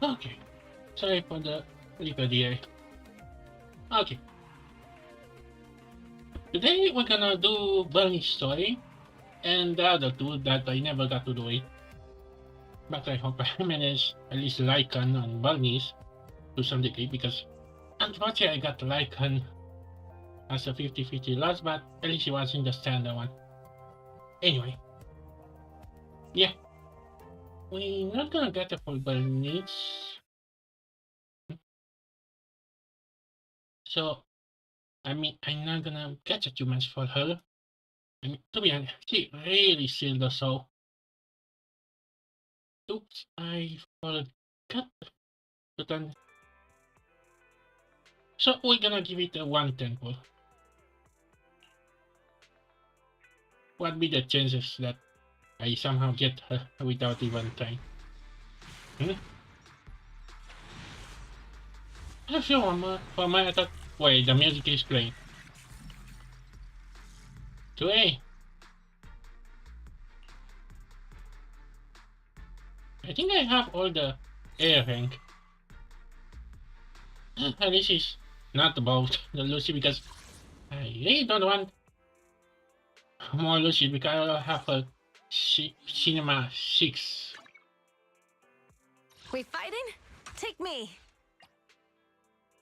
Okay. Sorry for the little delay. Okay. Today we're gonna do Bernie's story and the other two that I never got to do it. But I hope I manage at least Lycan and Bernie's to some degree because unfortunately I got Lycan as a 50-50 loss, but at least it was in the standard one. Anyway, yeah, we're not gonna get the full Bernie's. So, I mean, I'm not gonna get too much for her. I mean, to be honest, she really sealed the show. Oops, I forgot to turn. So we're gonna give it a 1 temple. What be the chances that I somehow get her without even trying? Hmm? I'm sure for my attack. Wait, the music is playing. 2A. I think I have all the air rank. And this is not about the Lucy because I really don't want more Lucy because I have a Cinema 6. We fighting? Take me.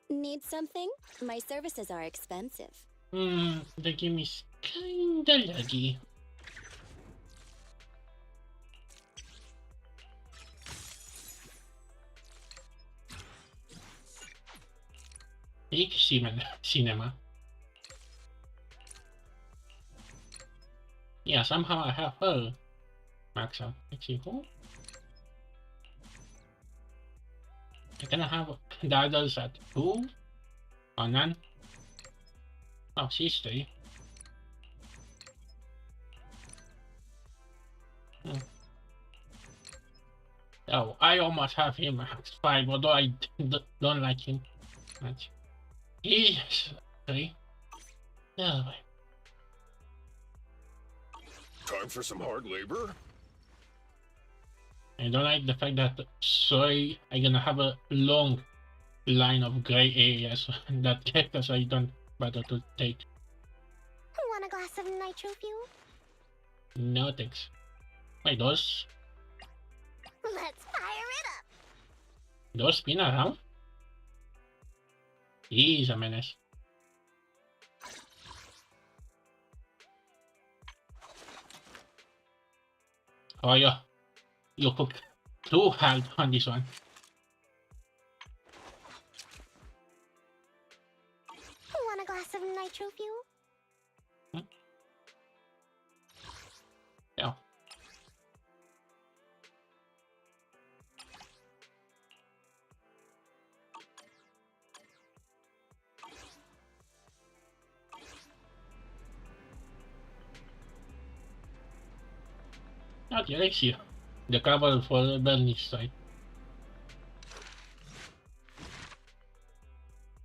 Need something? My services are expensive. The game is kinda laggy. Big cinema. Yeah, somehow I have her max out. Let's see who. I can have the others at 2 or none. Oh, she's 3. Hmm. Oh, I almost have him at 5, although I don't like him much. He's 3. Oh, Time for some hard labor? I don't like the fact that sorry, I'm gonna have a long line of gray areas that characters I don't bother to take. Want a glass of nitro fuel? No thanks. Wait, those Let's fire it up! spin around? He's a menace. Oh yeah, you cooked too hard on this one. Want a glass of nitro fuel? Yeah. Okay, let's see. The cover for Bernie's side.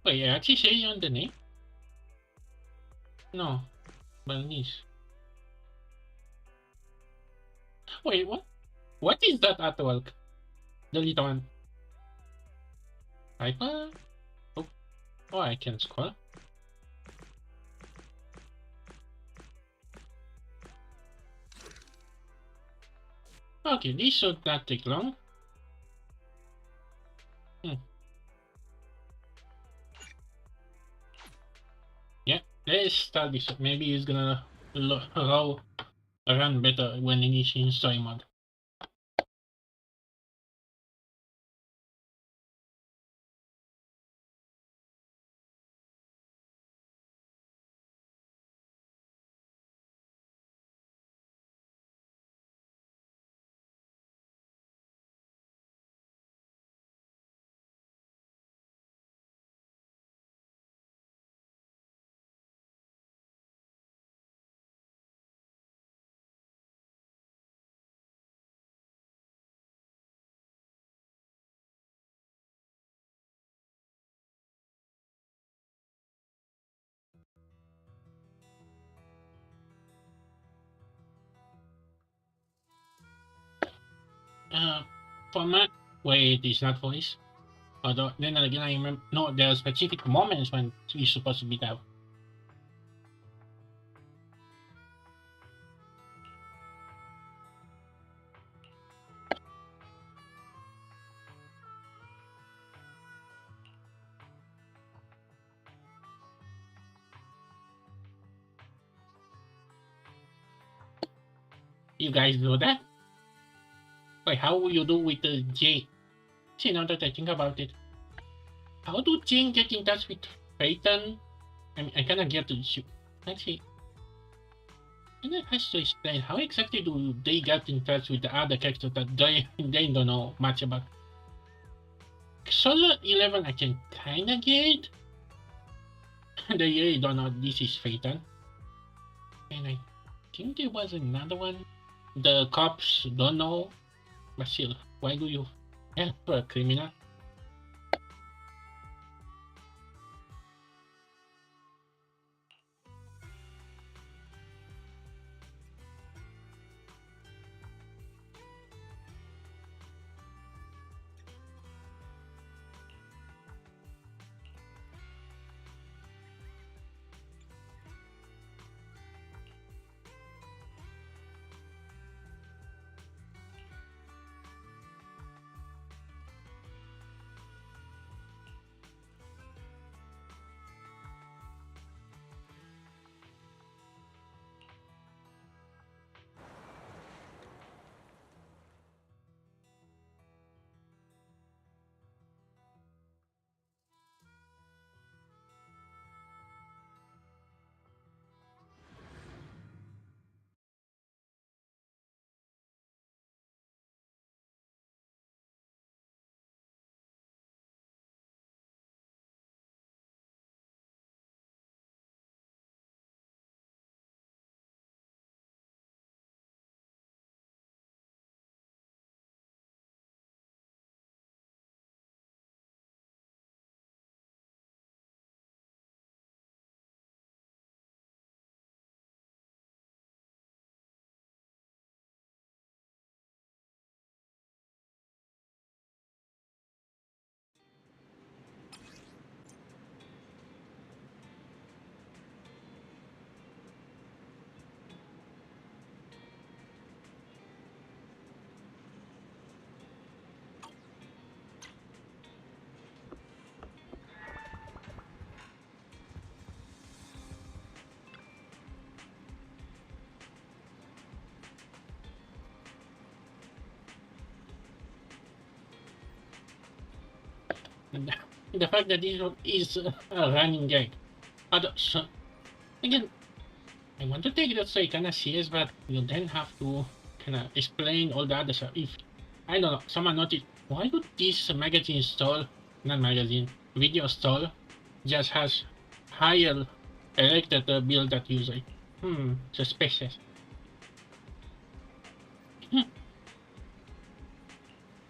Wait, I actually say on the name? No, Bernice. Wait, what? What is that artwork? The little one. Hyper? Oh, oh, I can scroll. Okay, this should not take long. Yeah, let's start this. Maybe it's gonna run better when it is in story mode. Uh, for my Wait, it's not voice. Although then again, I remember no, there are specific moments when it's supposed to be that. You guys know that? Wait, how will you do with the J? See, now that I think about it, how do Jane get in touch with Peyton? I mean, I cannot get to shoot. Let's see. And it has to explain how exactly do they get in touch with the other characters that they don't know much about. Solo 11 I can kinda get. They really don't know this is Phaeton. And I think there was another one. The cops don't know. But still, why do you help a criminal? And the fact that this is a running gag. So, again, I want to take that so kind of serious, but you then have to kind of explain all the other stuff. If I don't know, someone noticed why would this magazine stall, not magazine, video stall, just has higher elected bill that usually? Suspicious.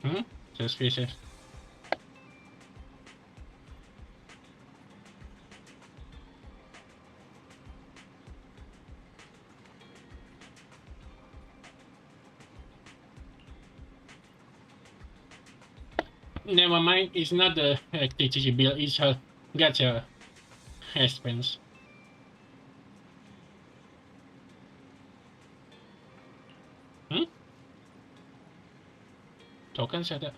Hmm, suspicious. Never mind, it's not the electricity bill, it's her gotcha expense. Hmm? Token setup.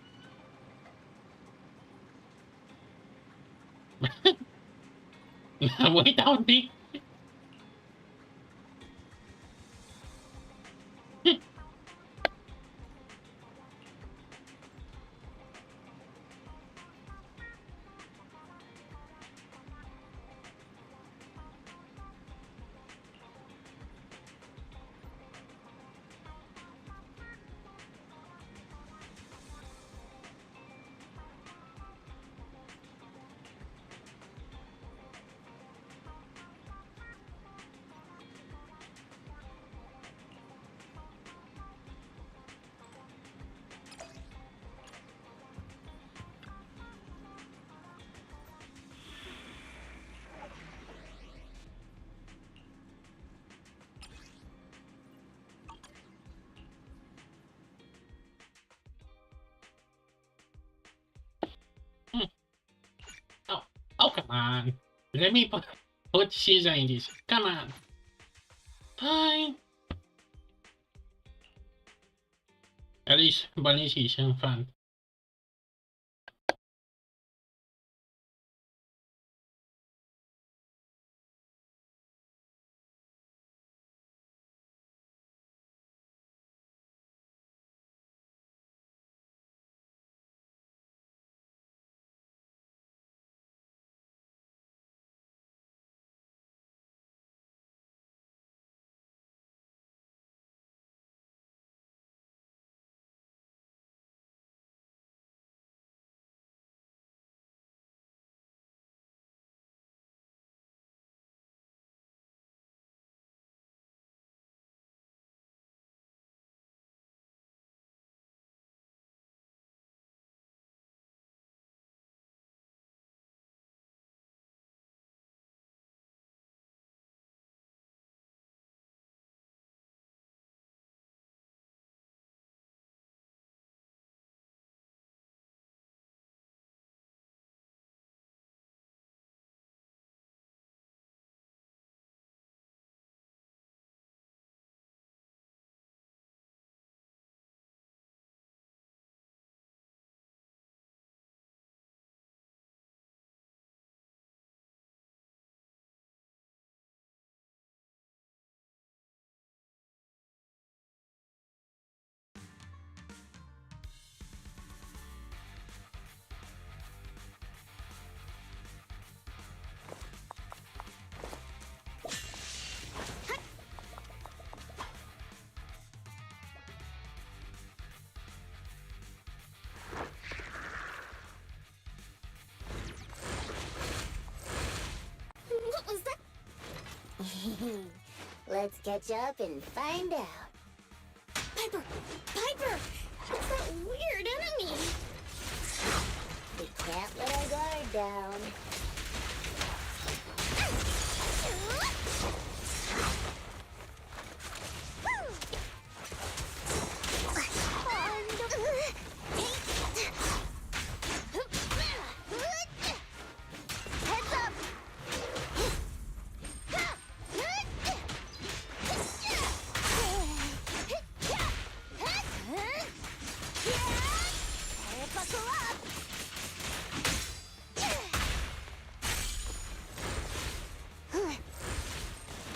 Without me. on. Let me put zZz in this. Come on. Fine. At least bunnies is some fun. What was that? Let's catch up and find out. Piper! Piper! It's that weird enemy! We can't let our guard down. Heads up! Buckle up!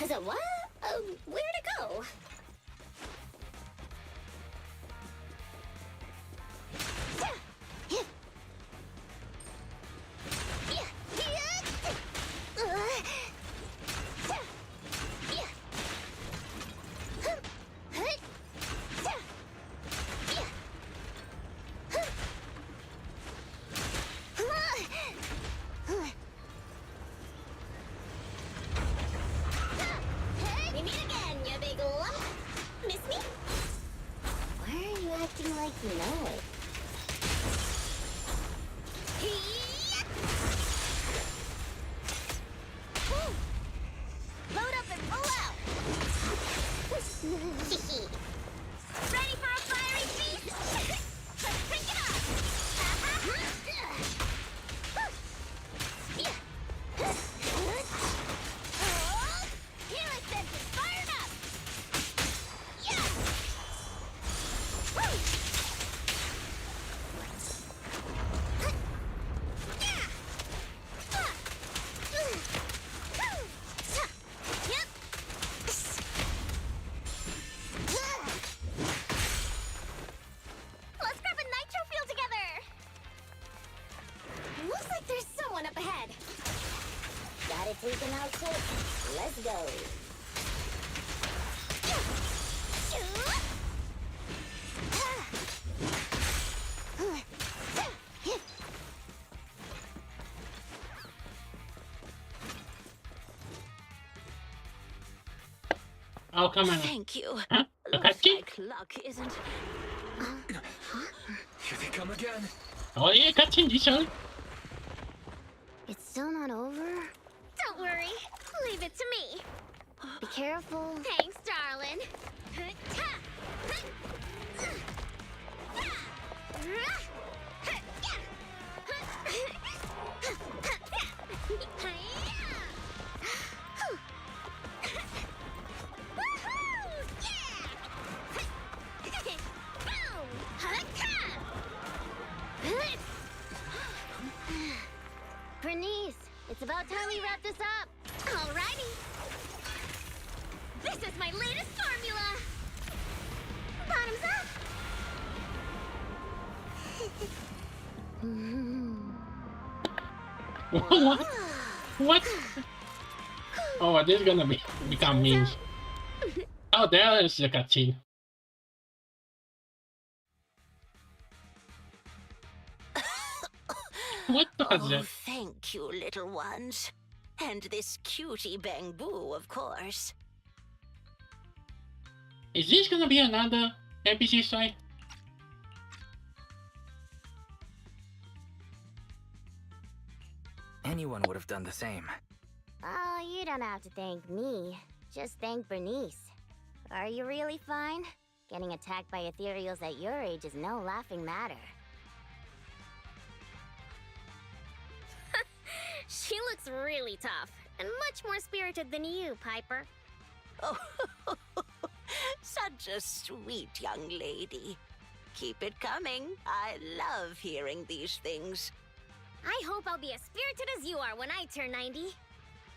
Is it what? Where to go? We meet again, you big lump. Miss me? Why are you acting like you know it? Load up and pull out. Ready for a fiery feast? Let's pick it up. Hero sense is fired up. Yeah. Woo. Yep. Let's grab a nitro fuel together. Looks like there's someone up ahead. Got it taken out quick. Let's go. Oh, come on. Thank you. Huh? A Looks cutscene? like luck isn't. Here they come again. Oh yeah, cutscene this one. It's still not over? Don't worry. Leave it to me. Be careful. Thanks, darling. about time we wrap this up. Alrighty. This is my latest formula. Bottoms up. What? What? Oh, this is gonna become memes. Oh, there is the cutscene. What was Oh, that? thank you, little ones. And this cutie Bangbu, of course. Is this gonna be another NPC side? Anyone would have done the same. Oh, you don't have to thank me. Just thank Bernice. Are you really fine? Getting attacked by ethereals at your age is no laughing matter. She looks really tough and much more spirited than you, Piper. Oh, such a sweet young lady. Keep it coming. I love hearing these things. I hope I'll be as spirited as you are when I turn 90.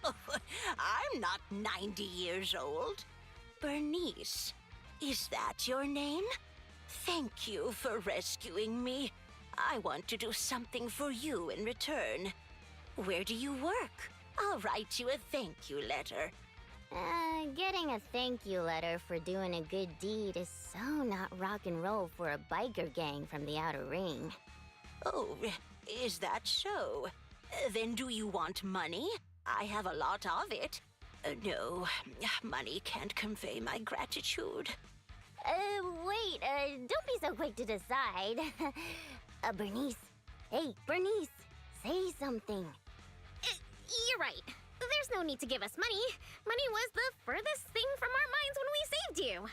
I'm not 90 years old. Bernice, is that your name? Thank you for rescuing me. I want to do something for you in return. Where do you work? I'll write you a thank you letter. Getting a thank you letter for doing a good deed is so not rock and roll for a biker gang from the outer ring. Oh, is that so? Then do you want money? I have a lot of it. No, money can't convey my gratitude. Wait, don't be so quick to decide. Bernice. Hey, Bernice, say something. You're right. There's no need to give us money. Money was the furthest thing from our minds when we saved you.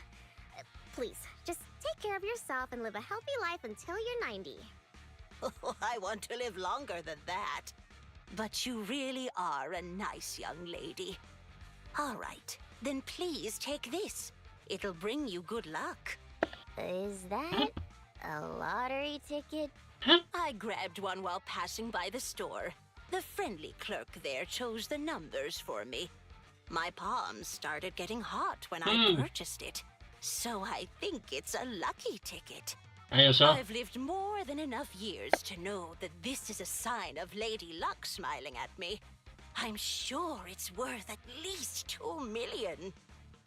Please, just take care of yourself and live a healthy life until you're 90. Oh, I want to live longer than that. But you really are a nice young lady. All right, then please take this. It'll bring you good luck. Is that a lottery ticket? I grabbed one while passing by the store. The friendly clerk there chose the numbers for me. My palms started getting hot when I purchased it. So I think it's a lucky ticket. I also. I've lived more than enough years to know that this is a sign of Lady Luck smiling at me. I'm sure it's worth at least 2 million.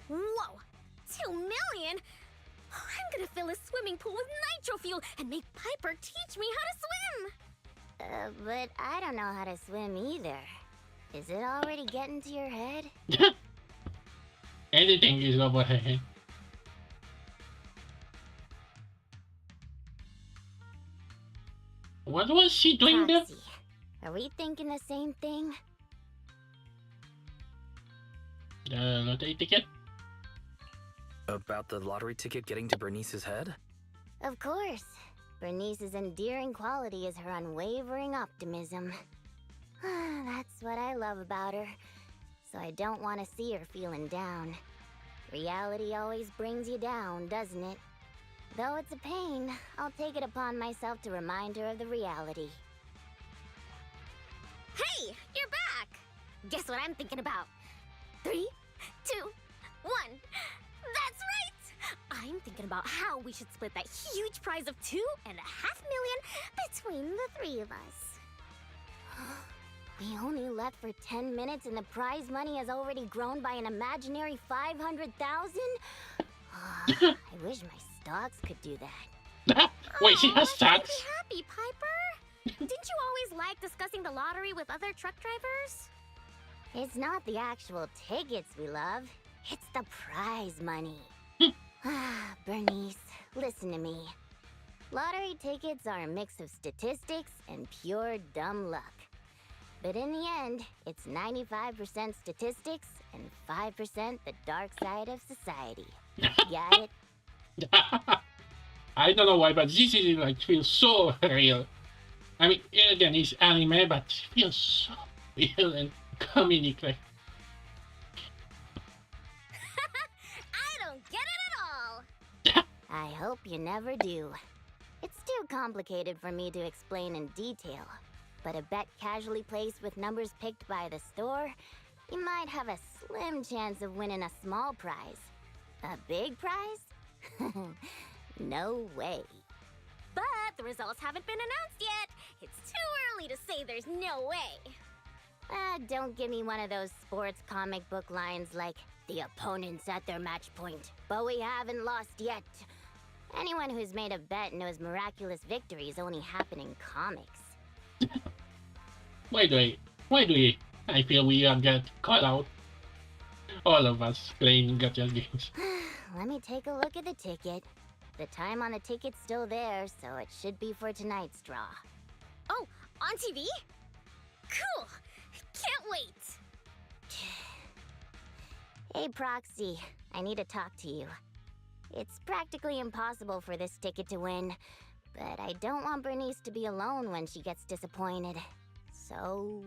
Whoa! 2 million? I'm gonna fill a swimming pool with nitro fuel and make Piper teach me how to swim! But I don't know how to swim either. Is it already getting to your head? Anything is over her head. What was she doing there? Patsy, are we thinking the same thing? The lottery ticket? About the lottery ticket getting to Bernice's head? Of course. Bernice's endearing quality is her unwavering optimism. That's what I love about her. So I don't want to see her feeling down. Reality always brings you down, doesn't it? Though it's a pain, I'll take it upon myself to remind her of the reality. Hey! You're back! Guess what I'm thinking about? 3, 2, 1. That's right! I'm thinking about how we should split that huge prize of 2.5 million between the 3 of us. We only left for 10 minutes and the prize money has already grown by an imaginary 500,000? I wish my stocks could do that. Wait, she has Aw, stocks? Be happy, Piper! Didn't you always like discussing the lottery with other truck drivers? It's not the actual tickets we love, it's the prize money. Bernice, listen to me. Lottery tickets are a mix of statistics and pure dumb luck. But in the end, it's 95% statistics and 5% the dark side of society. Got it? I don't know why, but this is like feels so real. I mean, again, it's anime, but it feels so real and comedic. Like, I don't get it at all! I hope you never do. It's too complicated for me to explain in detail. but a bet casually placed with numbers picked by the store, you might have a slim chance of winning a small prize. A big prize? No way. But the results haven't been announced yet. It's too early to say there's no way. Don't give me one of those sports comic book lines like, the opponent's at their match point, but we haven't lost yet. Anyone who's made a bet knows miraculous victories only happen in comics. Why do I feel we get caught out? All of us playing gacha games. Let me take a look at the ticket. The time on the ticket's still there, so it should be for tonight's draw. Oh, on TV? Cool. Can't wait. Hey, Proxy, I need to talk to you. It's practically impossible for this ticket to win, but I don't want Bernice to be alone when she gets disappointed. So...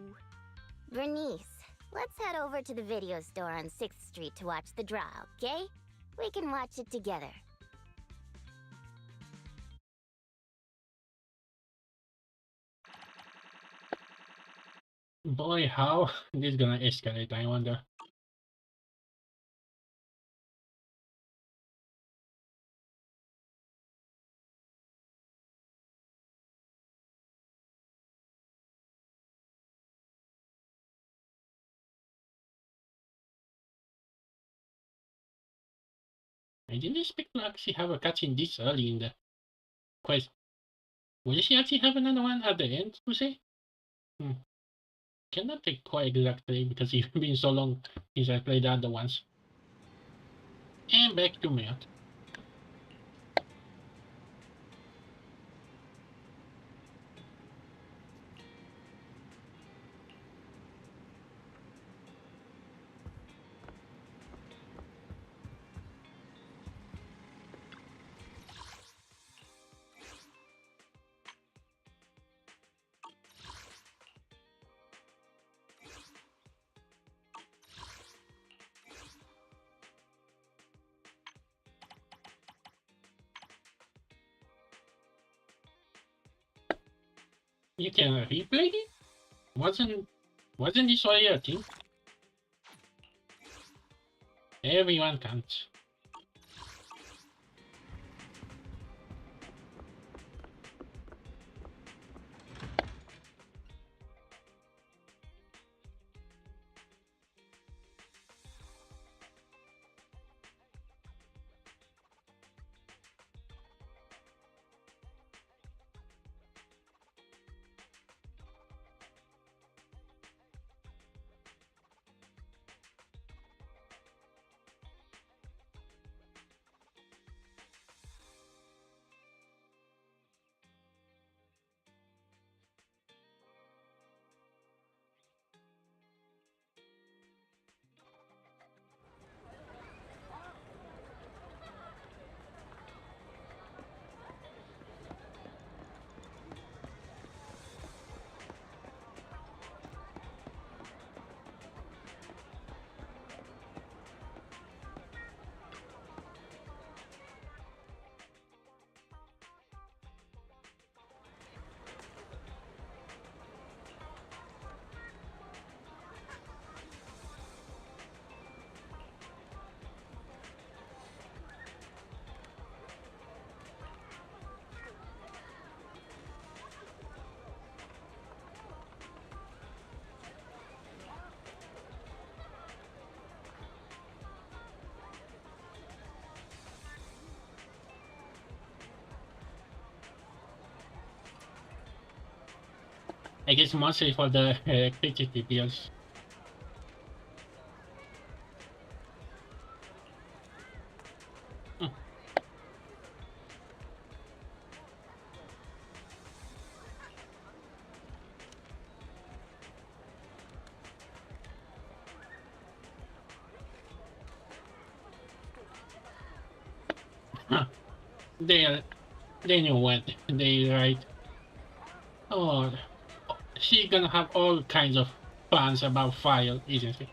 Bernice, let's head over to the video store on 6th Street to watch the draw, okay? We can watch it together. Boy, how this gonna escalate, I wonder. I didn't expect to actually have a cutscene this early in the quest. Will she actually have another one at the end, to say? Cannot take quite exactly because it's been so long since I played the other ones. And back to Melt. You can replay it? Wasn't this already a thing? Everyone counts. I guess mostly for the electricity bills. Huh. They knew what they write. Oh, she gonna have all kinds of fans about file, isn't she?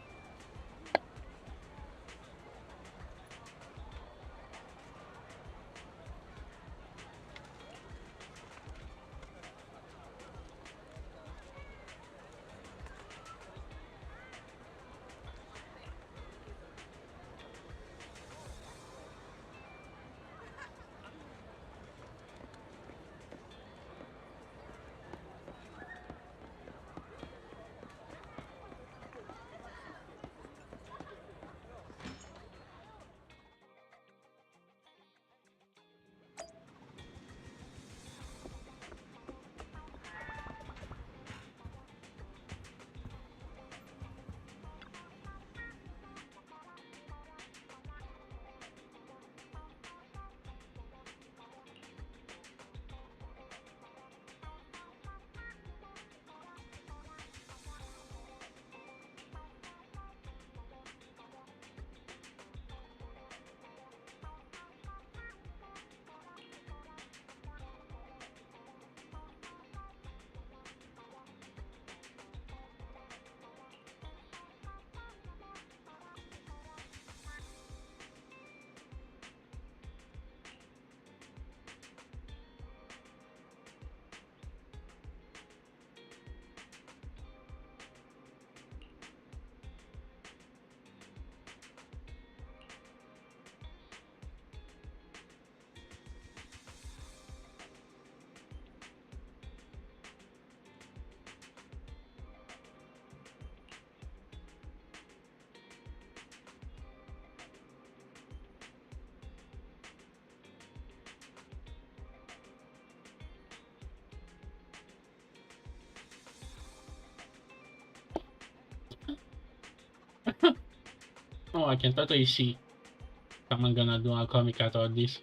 Oh, I can totally see someone gonna do a comic out of this.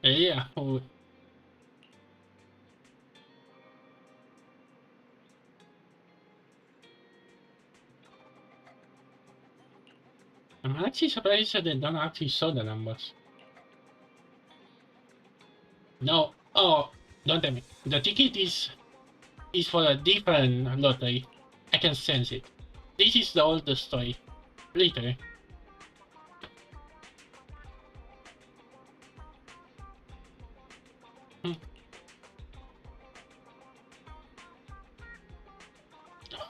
Yeah. Oh, I'm actually surprised that they don't actually show the numbers. No. Oh, don't tell me. The ticket is for a different lottery. I can sense it. This is the oldest story. Later. Hmm.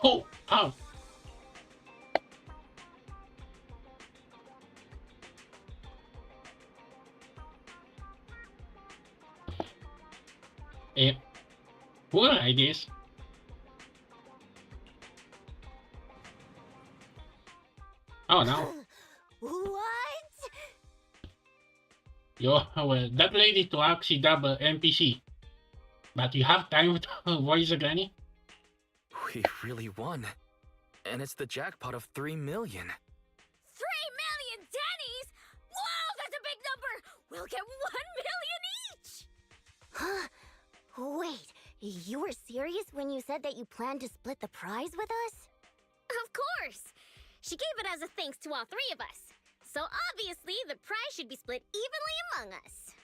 Oh, ow. Eh, poor ideas. Oh no. What? Yo, well, that lady to actually double NPC. But you have time to voice a granny? We really won. And it's the jackpot of 3 million. 3 million Denny's? Whoa, that's a big number! We'll get 1 million each! Huh? Wait, you were serious when you said that you planned to split the prize with us? Of course! She gave it as a thanks to all 3 of us. So obviously, the prize should be split evenly among us.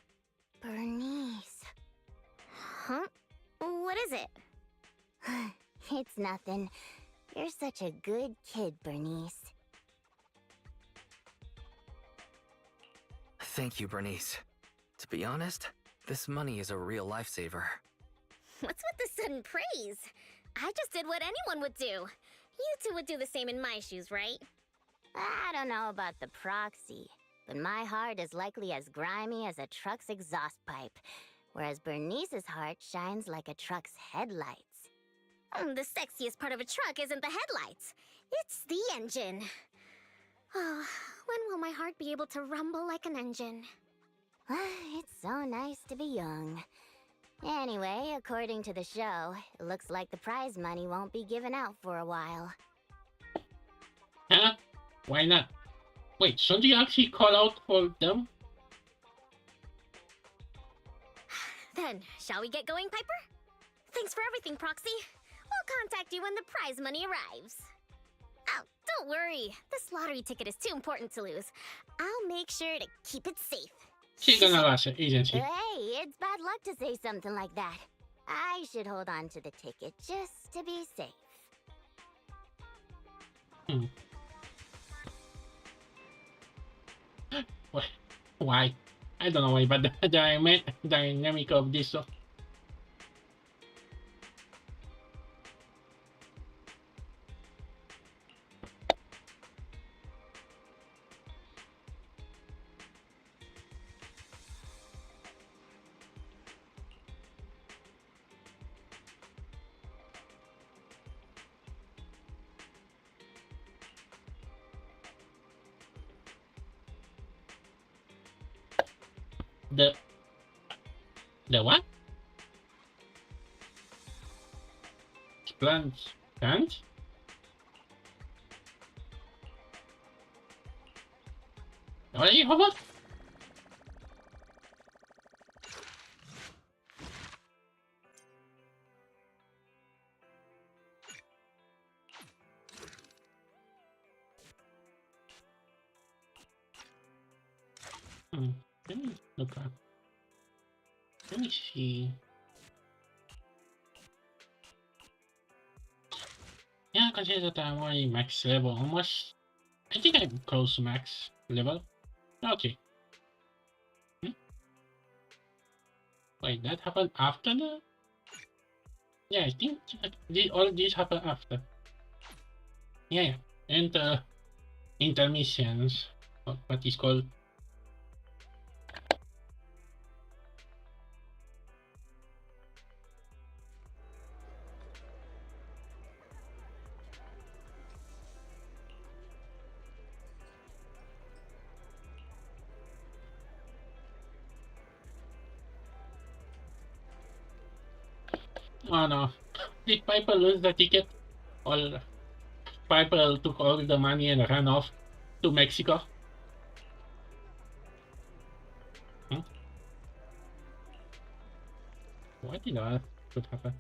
Bernice. Huh? What is it? It's nothing. You're such a good kid, Bernice. Thank you, Bernice. To be honest, this money is a real lifesaver. What's with the sudden praise? I just did what anyone would do. You two would do the same in my shoes, right? I don't know about the proxy, but my heart is likely as grimy as a truck's exhaust pipe, whereas Bernice's heart shines like a truck's headlights. The sexiest part of a truck isn't the headlights. It's the engine. Oh, when will my heart be able to rumble like an engine? It's so nice to be young. Anyway, according to the show, it looks like the prize money won't be given out for a while. Huh? Why not? Wait, shouldn't you actually call out for them? Then, shall we get going, Piper? Thanks for everything, Proxy. We'll contact you when the prize money arrives. Oh, don't worry. This lottery ticket is too important to lose. I'll make sure to keep it safe. She's gonna lose it, isn't she? Hey, it's bad luck to say something like that. I should hold on to the ticket just to be safe. Hmm. Why? I don't know why, but the dynamic of this. The what? Plants? Plants? What are you about? Let me look up. Let me see. Yeah, consider that I'm already max level almost. I think I'm close to max level. Okay. Wait, that happened after the? Yeah, I think all these happened after. Yeah, and the intermissions, what is called. Oh no. Did Piper lose the ticket? Or Piper took all the money and ran off to Mexico? Hmm? What did could happen?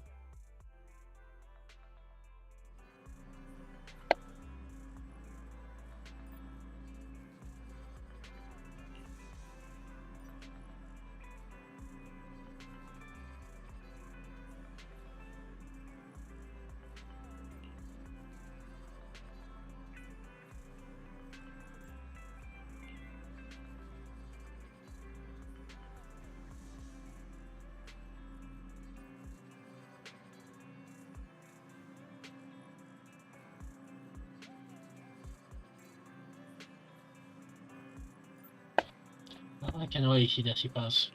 Oh, I can already see the zippers.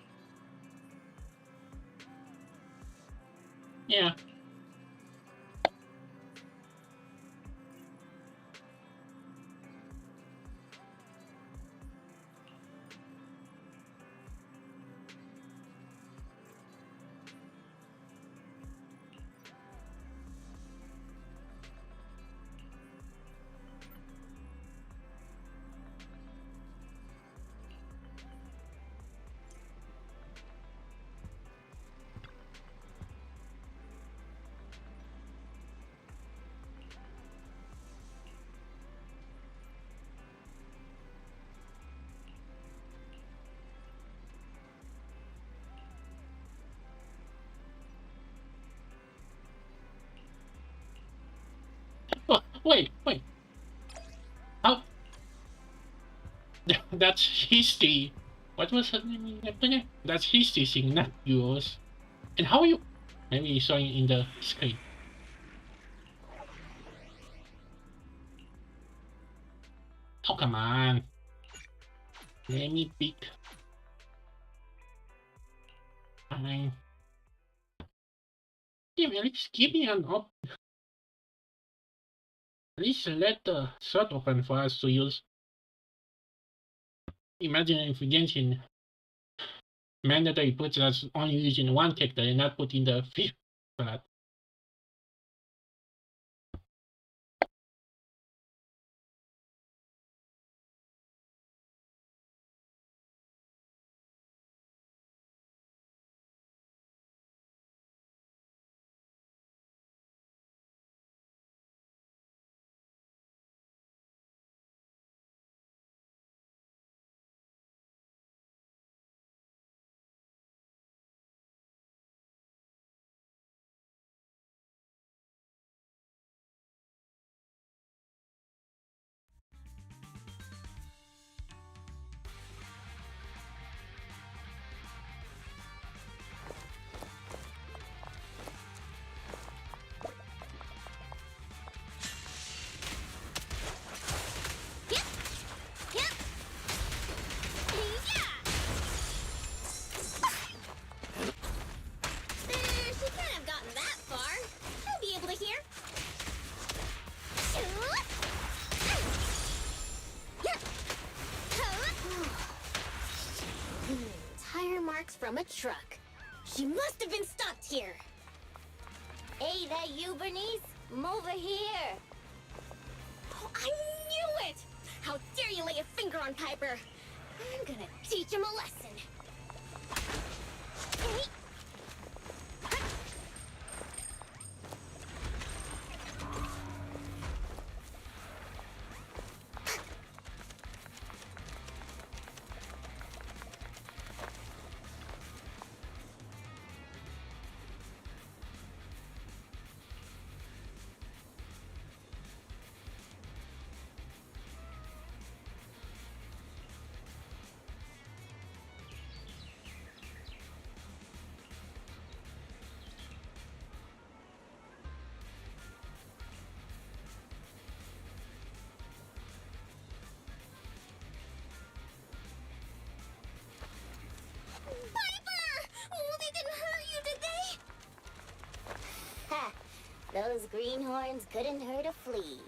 Yeah. Oh, wait. How? That's history. What was her name again? That's history thing, not yours. And how are you? Maybe you saw it in the screen. Oh, come on. Let me pick. Fine. Yeah, at least give me an op. At least let the slot open for us to use. Imagine if Genshin mandatory puts us only using one character and not putting the fifth slot. She can't have gotten that far. She'll be able to hear. Tire marks from a truck. She must have been stopped here. Hey, that you, Bernice? I'm over here. Oh, I knew it! How dare you lay a finger on Piper? I'm gonna teach him a lesson. Oh, they didn't hurt you, did they? Ha! Those greenhorns couldn't hurt a flea.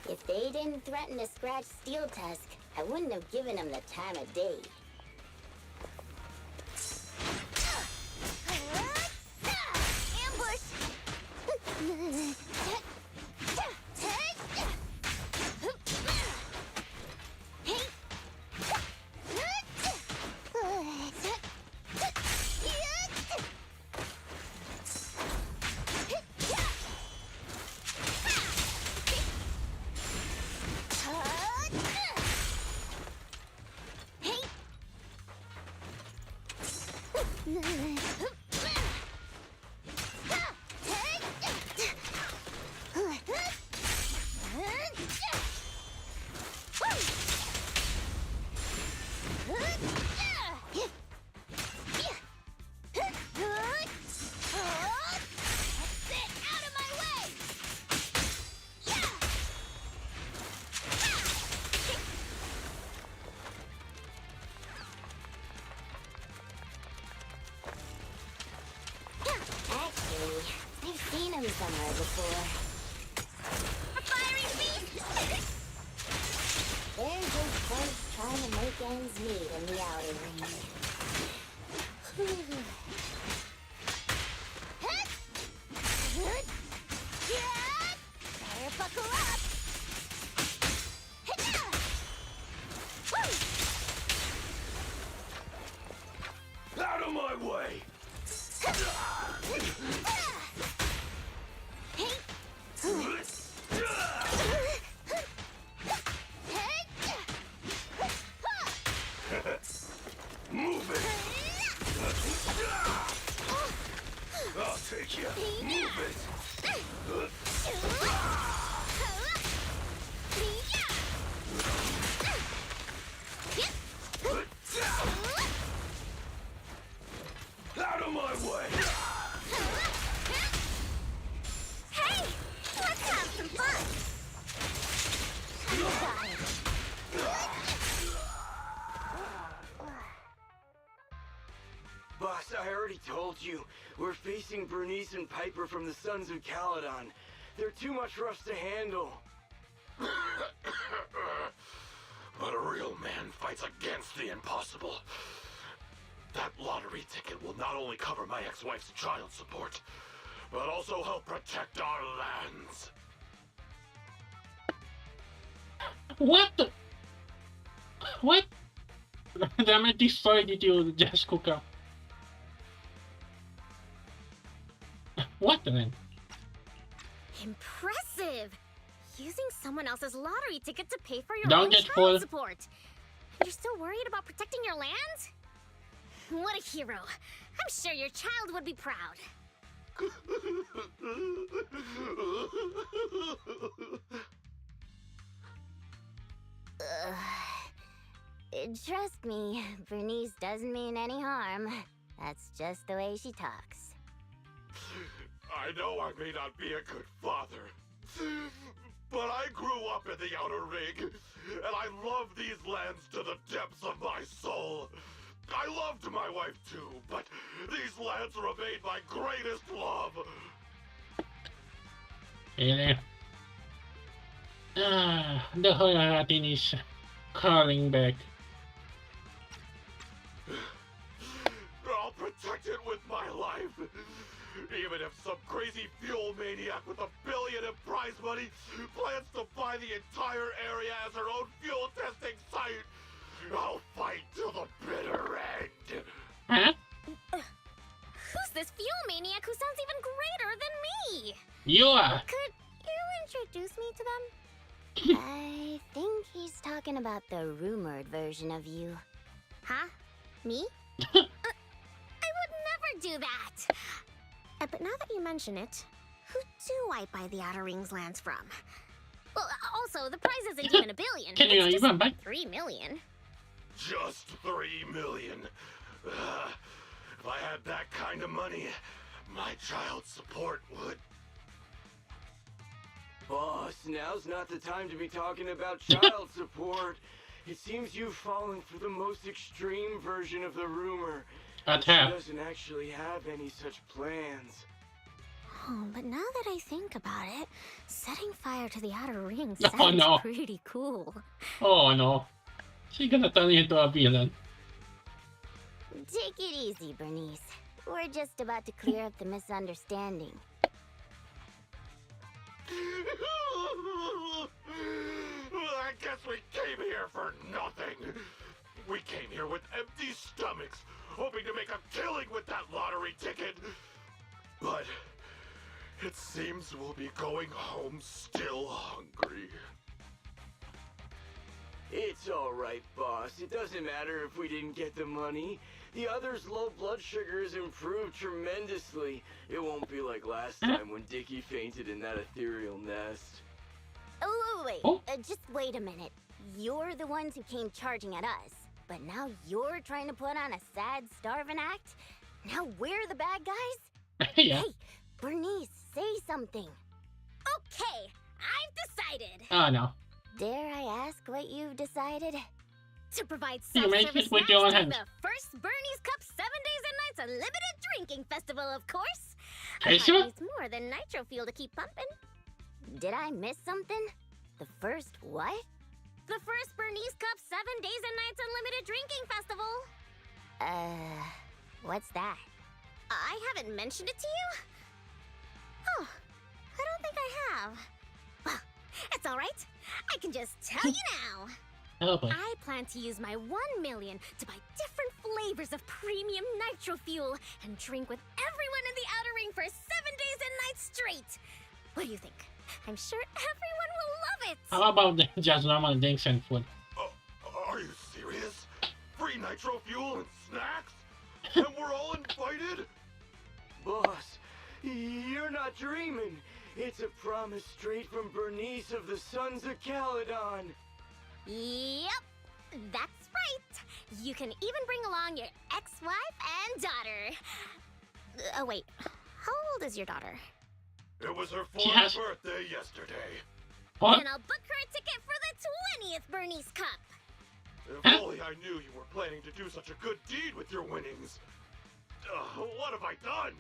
If they didn't threaten to scratch Steel Tusk, I wouldn't have given them the time of day. me somewhere before. Fiery beast! They're just folks trying to make ends meet in the outer ring. Better buckle up! Out of my way! Move it! I'll take you. Move it! Out of my way! Hey! Let's have some fun! You got it. Boss, I already told you. We're facing Bernice and Piper from the Sons of Caledon. They're too much for us to handle. But a real man fights against the impossible. That lottery ticket will not only cover my ex-wife's child support, but also help protect our lands. What? What? Damn it, this story did you just cook up? What then? Impressive! Using someone else's lottery ticket to pay for your Don't own get child full. support. You're still worried about protecting your land? What a hero. I'm sure your child would be proud. Trust me, Bernice doesn't mean any harm. That's just the way she talks. I know I may not be a good father, but I grew up in the Outer Ring, and I love these lands to the depths of my soul. I loved my wife too, but these lands remain my greatest love. Really? The whole Latin is calling back. I'll protect it with my life. Even if some crazy fuel maniac with $1 billion in prize money plans to buy the entire area as her own fuel testing site, I'll fight till the bitter end. Huh? Who's this fuel maniac who sounds even greater than me? You are. Could you introduce me to them? I think he's talking about the rumored version of you. Huh? Me? I would never do that! But now that you mention it, who do I buy the Outer Rings lands from? Well, also, the prize isn't even $1 billion. Can you It's just even buy? 3 million. Just 3 million. If I had that kind of money, my child support would. Boss, now's not the time to be talking about child support. It seems you've fallen for the most extreme version of the rumor. She doesn't actually have any such plans. Oh, but now that I think about it, setting fire to the Outer Rings Oh, sounds no. pretty cool. Oh no. She's gonna turn into a villain. Take it easy, Bernice. We're just about to clear up the misunderstanding. I guess we came here for nothing. We came here with empty stomachs, hoping to make a killing with that lottery ticket. But it seems we'll be going home still hungry. It's alright, boss. It doesn't matter if we didn't get the money. The other's low blood sugar has improved tremendously. It won't be like last time when Dickie fainted in that ethereal nest. Oh, wait. Oh. Just wait a minute. You're the ones who came charging at us. But now you're trying to put on a sad, starving act? Now we're the bad guys? Yeah. Hey, Bernice, say something. Okay, I've decided. Oh no. Dare I ask what you've decided? To provide You make self-service it with your own snacks during hands. the first Bernie's Cup 7 Days and Nights Unlimited Drinking Festival, of course. Our Okay, heart so needs more than nitro fuel to keep pumping. Did I miss something? The first what? The first Bernice Cup 7 Days and Nights Unlimited Drinking Festival. What's that? I haven't mentioned it to you? Oh, I don't think I have. Well, it's all right. I can just tell you now. oh boy. I plan to use my 1 million to buy different flavors of premium nitro fuel and drink with everyone in the outer ring for 7 days and nights straight. What do you think? I'm sure everyone will love it. How about the just normal drinks and food? Are you serious? Free nitro fuel and snacks? And we're all invited? Boss, you're not dreaming. It's a promise straight from Bernice of the Sons of Caledon. Yep, that's right. You can even bring along your ex-wife and daughter. Oh wait, how old is your daughter? It was her She 4th has- birthday yesterday. What? Then I'll book her a ticket for the 20th Bernice Cup. If only I knew you were planning to do such a good deed with your winnings. What have I done?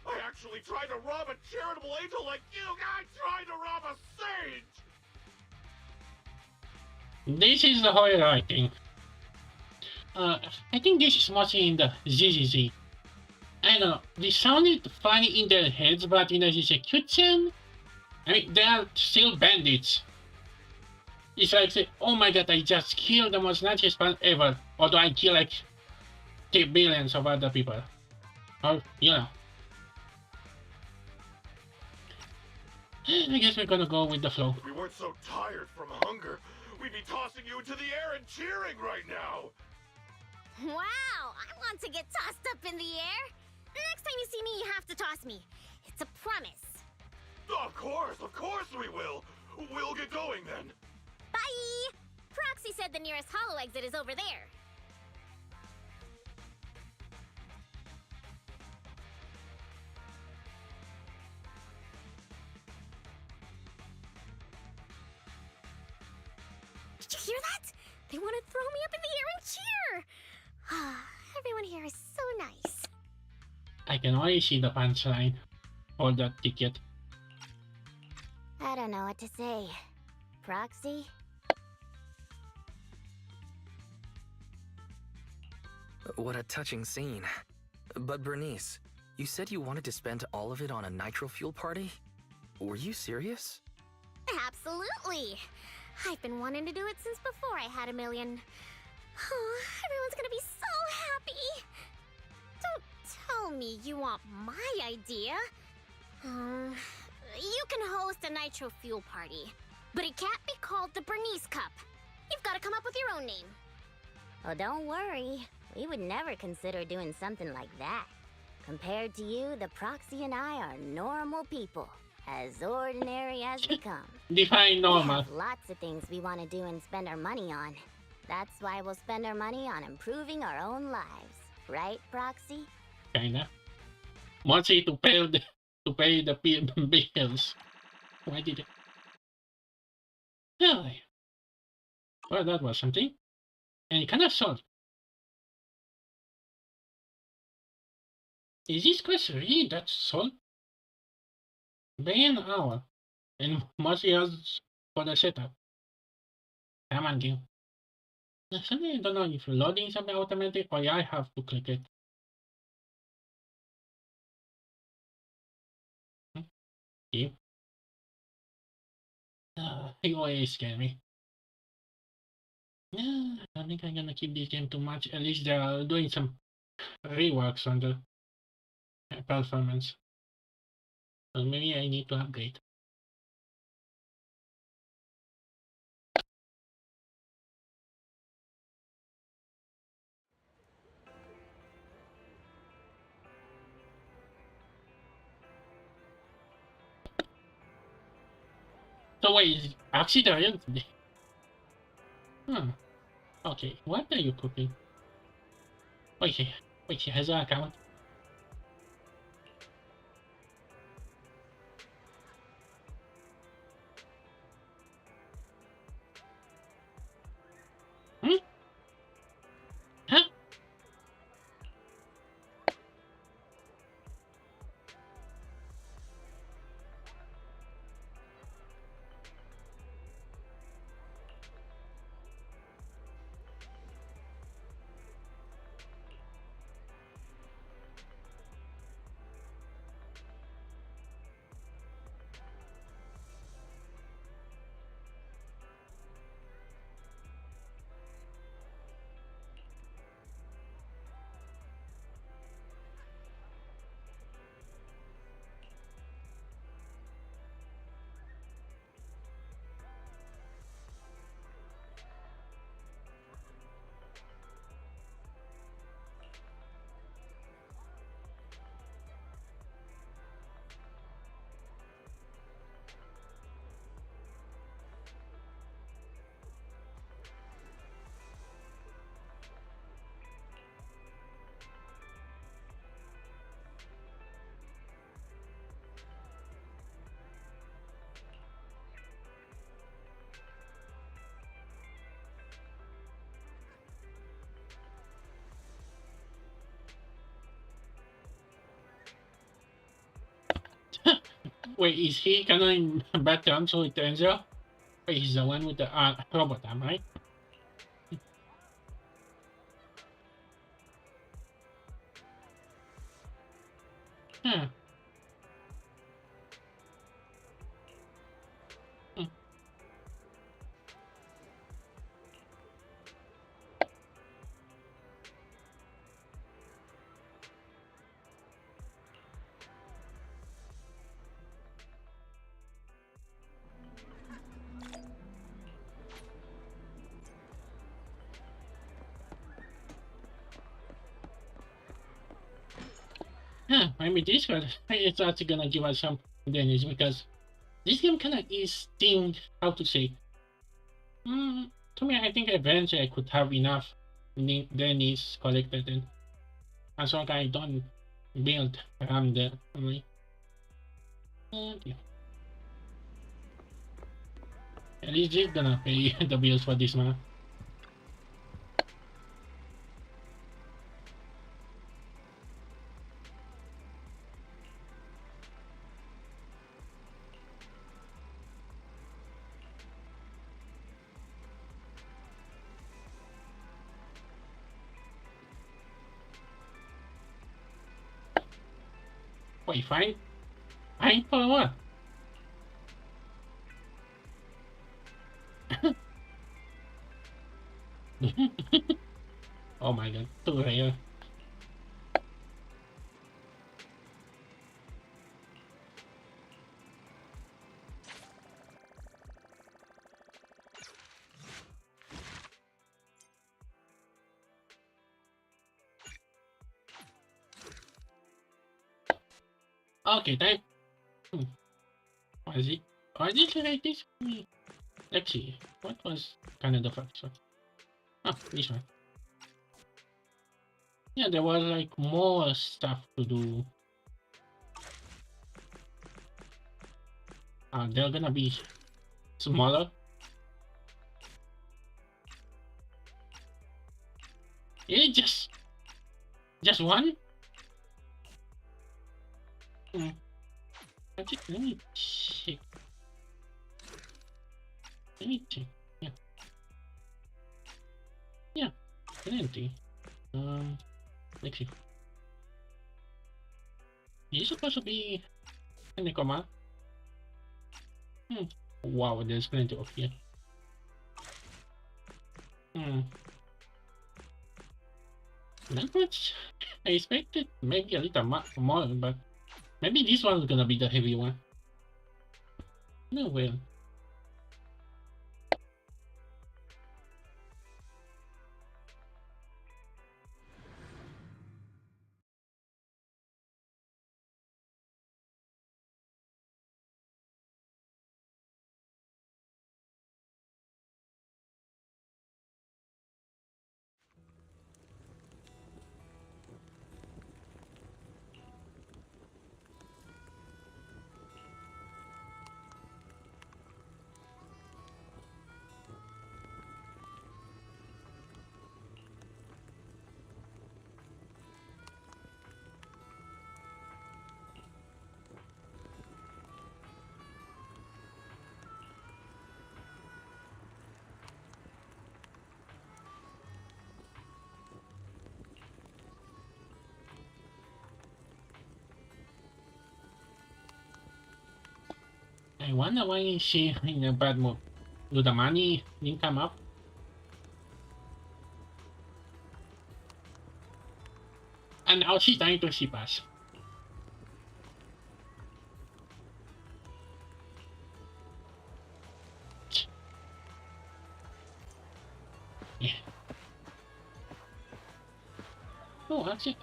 I actually tried to rob a charitable angel like you guys tried to rob a sage! This is the horror writing. I think this is mostly in the zZz. I don't know. They sounded funny in their heads, but in the execution, I mean, they are still bandits. It's like, say, oh my god, I just killed the most nicest man ever. Although I kill like billions of other people. Or, you know. I guess we're gonna go with the flow. If we weren't so tired from hunger, we'd be tossing you into the air and cheering right now! Wow, I want to get tossed up in the air. Next time you see me, you have to toss me. It's a promise. Of course we will! We'll get going then! Bye! Proxy said the nearest hollow exit is over there. Did you hear that? They want to throw me up in the air and cheer! Everyone here is so nice. I can only see the punchline for that ticket. I don't know what to say. Proxy? What a touching scene. But Bernice, you said you wanted to spend all of it on a nitro fuel party? Were you serious? Absolutely! I've been wanting to do it since before I had 1 million. Oh, everyone's gonna be so happy! Don't tell me you want my idea. You can host a nitro fuel party, but it can't be called the Bernice Cup. You've got to come up with your own name. Oh, don't worry. We would never consider doing something like that. Compared to you, the Proxy and I are normal people. As ordinary as we come. Define We normal. have lots of things we want to do and spend our money on. That's why we'll spend our money on improving our own lives. Right, Proxy? Kinda. Mostly to pay the bills. Why did it? Yeah. Well, that was something. And it kind of solved. Is this quest really that solved? Been an hour. And mostly as for the setup. Come on, game. Suddenly I don't know if loading something automatic or I have to click it. You always scare me. Yeah, I don't think I'm gonna keep this game too much. At least they're doing some reworks on the performance. So maybe I need to upgrade. So wait, actually there is. Hmm. Okay, what are you cooking? Wait, she has an account. Hmm? Huh? Wait, is he gonna back down so it turns out? Wait, he's the one with the robot arm, right? Huh. Hmm. Huh, maybe this one is actually gonna give us some advantage because this game kinda is themed, how to say. To me, I think eventually I could have enough Dennis collected and as long as I don't build around the family. Yeah. At least they're gonna pay the bills for this month. Wait, fine? Fine for what? Oh my god, too rare. Okay, time. Was it? Was it like this? Let's see. What was Canada first one? Oh, this one. Yeah, there was like more stuff to do. They're gonna be smaller. Yeah, just one? Hmm. Let me check. Let me check. Yeah. Yeah. Plenty. Let's see. Is it supposed to be in the command? Wow, there's plenty of here. Not much. I expected maybe a little more, but maybe this one's gonna be the heavy one. No, well. I wonder why is she in a bad mood. Do the money didn't come up? And now she's trying to ship us. Yeah. Oh, actually,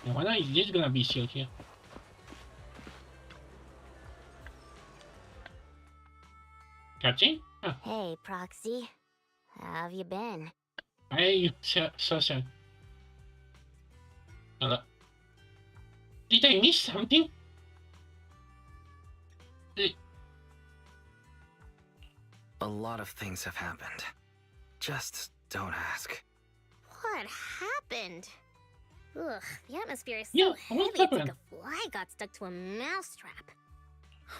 I wonder if this gonna be sealed here. Catching? Huh. Hey, Proxy. How have you been? I so sad. Hello. Did I miss something? A lot of things have happened. Just don't ask. What happened? Ugh, the atmosphere is so Yeah, heavy what it's like happened? a fly got stuck to a mousetrap.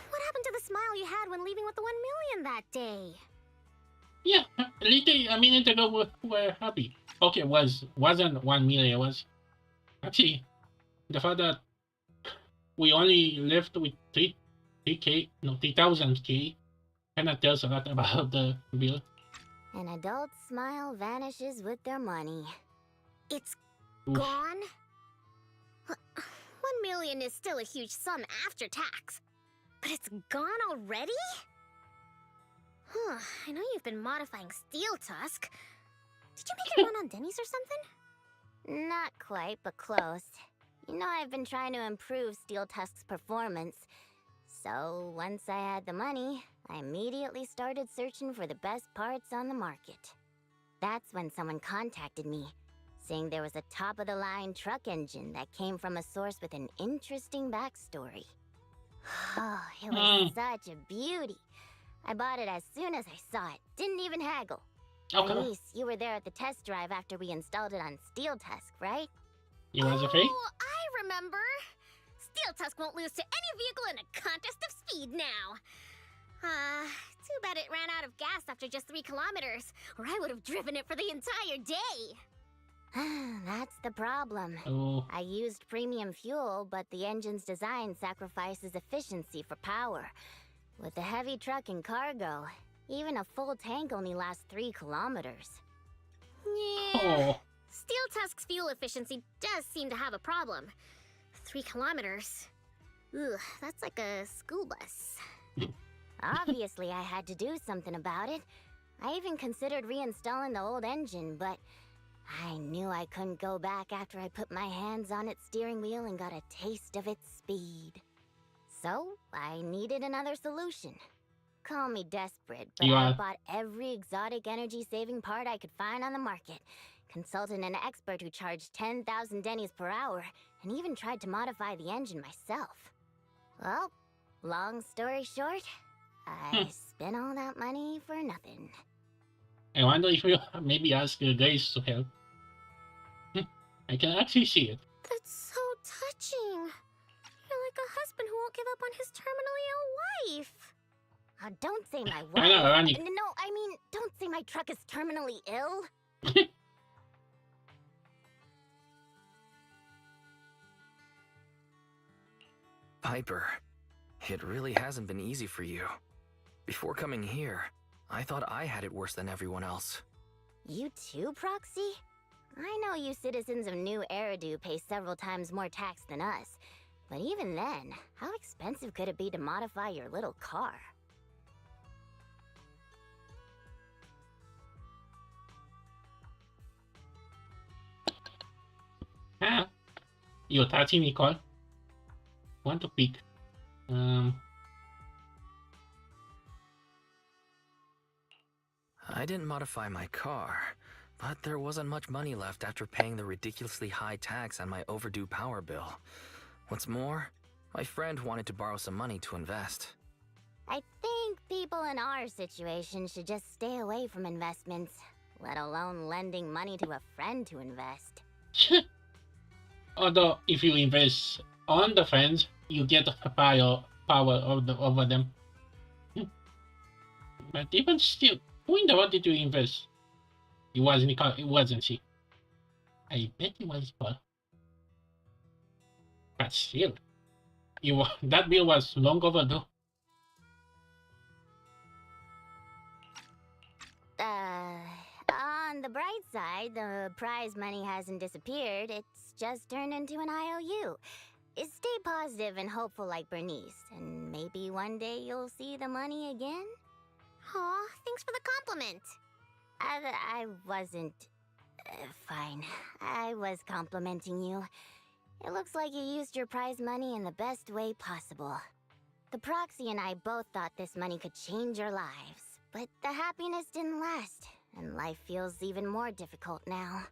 What happened to the smile you had when leaving with the 1 million that day? Yeah, a minute ago we're happy. Okay, wasn't 1 million. It was actually the fact that we only left with 3,000 K kind of tells a lot about the bill. An adult's smile vanishes with their money. It's Oof. gone? 1 million is still a huge sum after tax. But it's gone already? Huh, I know you've been modifying Steel Tusk. Did you make it run on Denny's or something? Not quite, but close. You know, I've been trying to improve Steel Tusk's performance. So, once I had the money, I immediately started searching for the best parts on the market. That's when someone contacted me, saying there was a top-of-the-line truck engine that came from a source with an interesting backstory. Oh, it was such a beauty. I bought it as soon as I saw it. Didn't even haggle. Okay. Bernice, you were there at the test drive after we installed it on Steel Tusk, right? You was afraid? Oh, I remember. Steel Tusk won't lose to any vehicle in a contest of speed now. Too bad it ran out of gas after just 3 kilometers, or I would have driven it for the entire day. That's the problem. Oh, I used premium fuel, but the engine's design sacrifices efficiency for power. With the heavy truck and cargo, even a full tank only lasts 3 kilometers. Yeah. oh, Steel Tusk's fuel efficiency does seem to have a problem. 3 kilometers. Ugh, that's like a school bus. Obviously, I had to do something about it. I even considered reinstalling the old engine, but I knew I couldn't go back after I put my hands on its steering wheel and got a taste of its speed. So, I needed another solution. Call me desperate, but You I are. bought every exotic energy-saving part I could find on the market, consulted an expert who charged 10,000 Denny's per hour, and even tried to modify the engine myself. Well, long story short, I spent all that money for nothing. I wonder if you maybe ask Grace to help. I can actually see it. That's so touching. You're like a husband who won't give up on his terminally ill wife. Don't say my I know, wife. Rani. No, I mean, don't say my truck is terminally ill. Piper, it really hasn't been easy for you. Before coming here, I thought I had it worse than everyone else. You too, Proxy? I know you citizens of New Eridu pay several times more tax than us, but even then, how expensive could it be to modify your little car? Ah, you touching me, call. Want to pick? I didn't modify my car, but there wasn't much money left after paying the ridiculously high tax on my overdue power bill. What's more, my friend wanted to borrow some money to invest. I think people in our situation should just stay away from investments, let alone lending money to a friend to invest. Although, if you invest on the fans, you get a power over them. But even still, who in the world did you invest? It wasn't she. I bet it was Paul. But still, that bill was long overdue. On the bright side, the prize money hasn't disappeared, it's just turned into an IOU. Stay positive and hopeful like Bernice, and maybe one day you'll see the money again? Aw, thanks for the compliment. I wasn't... fine. I was complimenting you. It looks like you used your prize money in the best way possible. The Proxy and I both thought this money could change our lives, but the happiness didn't last, and life feels even more difficult now.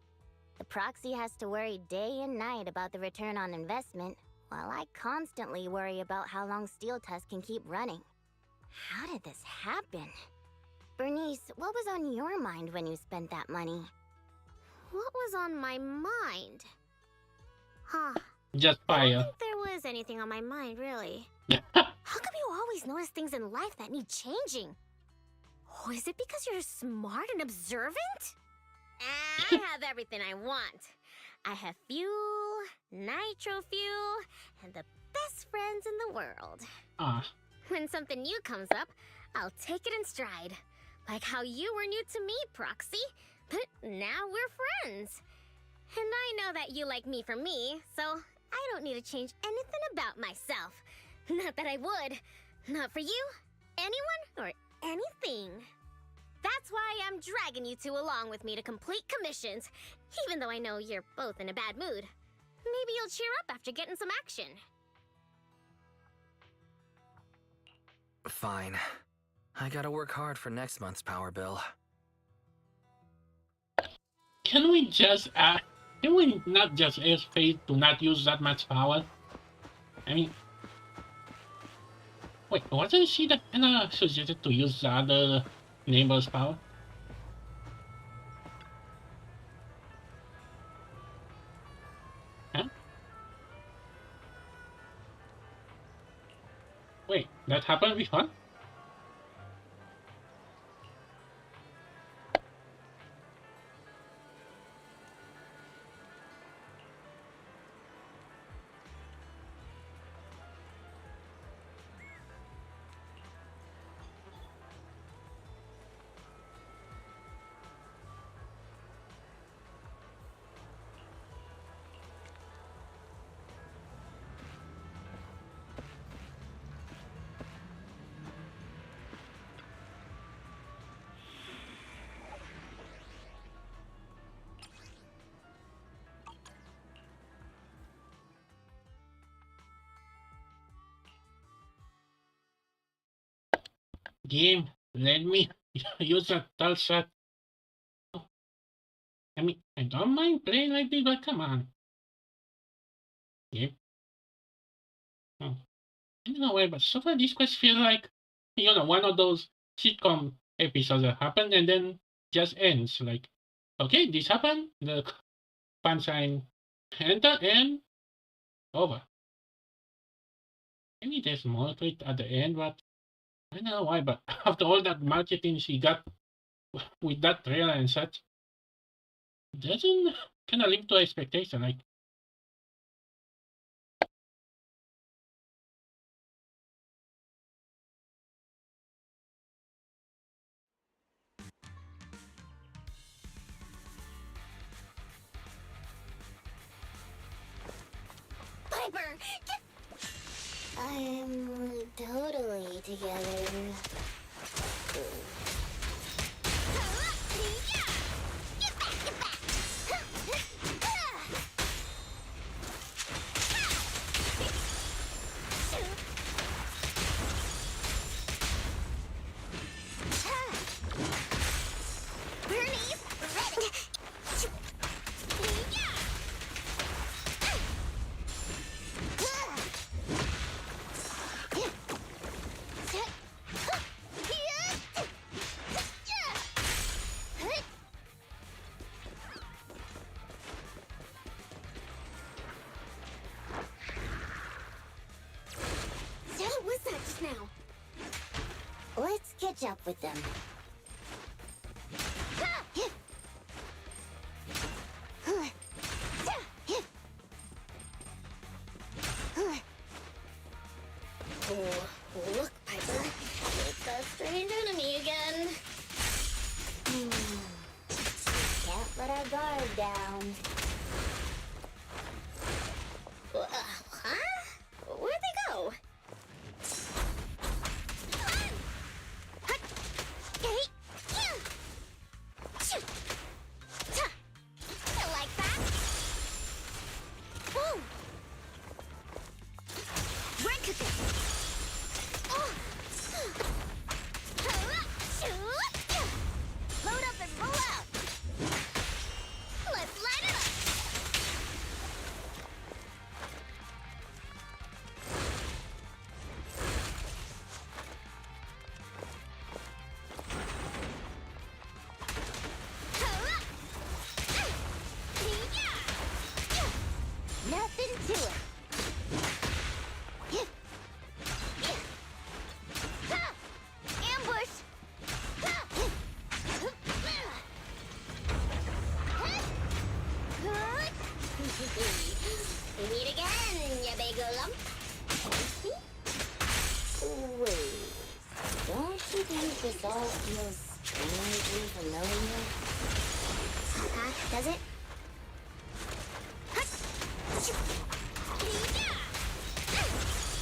The Proxy has to worry day and night about the return on investment, while I constantly worry about how long Steel Tusk can keep running. How did this happen? Bernice, what was on your mind when you spent that money? What was on my mind? Huh. Just I don't fire. think there was anything on my mind, really. Yeah. How come you always notice things in life that need changing? Oh, is it because you're smart and observant? I have everything I want. I have fuel, nitro fuel, and the best friends in the world. Ah, When something new comes up, I'll take it in stride. Like how you were new to me, Proxy, but now we're friends. And I know that you like me for me, so I don't need to change anything about myself. Not that I would. Not for you, anyone, or anything. That's why I'm dragging you two along with me to complete commissions, even though I know you're both in a bad mood. Maybe you'll cheer up after getting some action. Fine. I gotta work hard for next month's power bill. can we not just ask Fate to not use that much power? I mean, wait, wasn't she the kinda suggested to use the other neighbor's power? Huh? Wait, that happened before? Game, let me use that tall shot. I mean, I don't mind playing like this, but come on. Game. I don't know why, but so far this quest feels like, one of those sitcom episodes that happen and then just ends. Like, okay, this happened, the punchline enter, and over. Maybe there's more to it at the end, but I don't know why, but after all that marketing she got with that trailer and such, it doesn't kind of live to expectation. Like, Piper, get... I'm totally together. Get back, get back! Bernie's ready! What was that just now? Let's catch up with them. Oh, look, Piper. It's that strange enemy again. Can't let our guard down. Huh? Where'd they go? I like that. Whoa! Where could they? this all feels strangely familiar? Does it?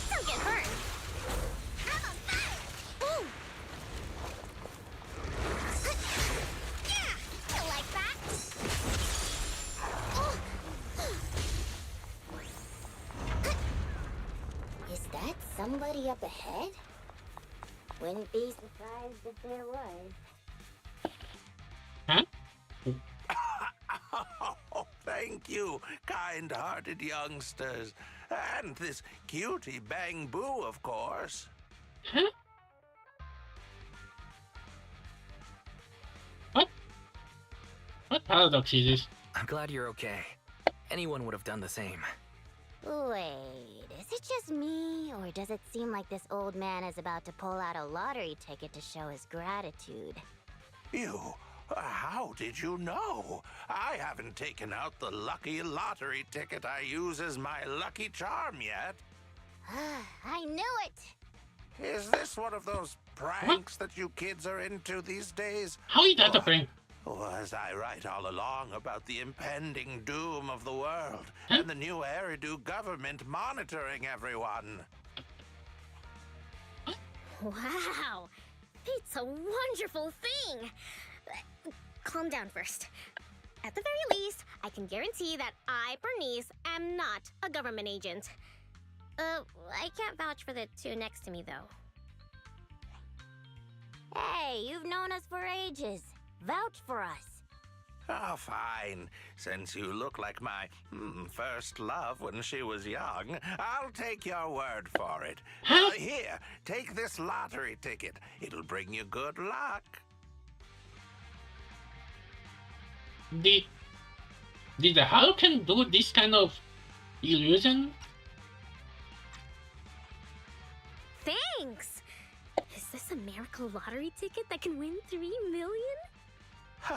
Don't get burned. I'm on fire. Boom. Yeah, you like that? Oh. Is that somebody up ahead? Wouldn't be surprised if there was. Huh? Oh, thank you, kind-hearted youngsters. And this cutie Bang Boo, of course. Huh? What? What paradox is this? I'm glad you're okay. Anyone would have done the same. Wait, is it just me, or does it seem like this old man is about to pull out a lottery ticket to show his gratitude? How did you know? I haven't taken out the lucky lottery ticket I use as my lucky charm yet. I knew it! Is this one of those pranks that you kids are into these days? How is that a prank? Was I right all along about the impending doom of the world Huh? and the new Eridu government monitoring everyone? Wow, it's a wonderful thing. Calm down first. At the very least, I can guarantee that I, Bernice, am not a government agent. I can't vouch for the two next to me, though. Hey, you've known us for ages. Vouch for us. Oh, fine. Since you look like my first love when she was young, I'll take your word for it. Huh? Here, take this lottery ticket. It'll bring you good luck. Did the Hurricane do this kind of illusion? Thanks! Is this a miracle lottery ticket that can win 3 million?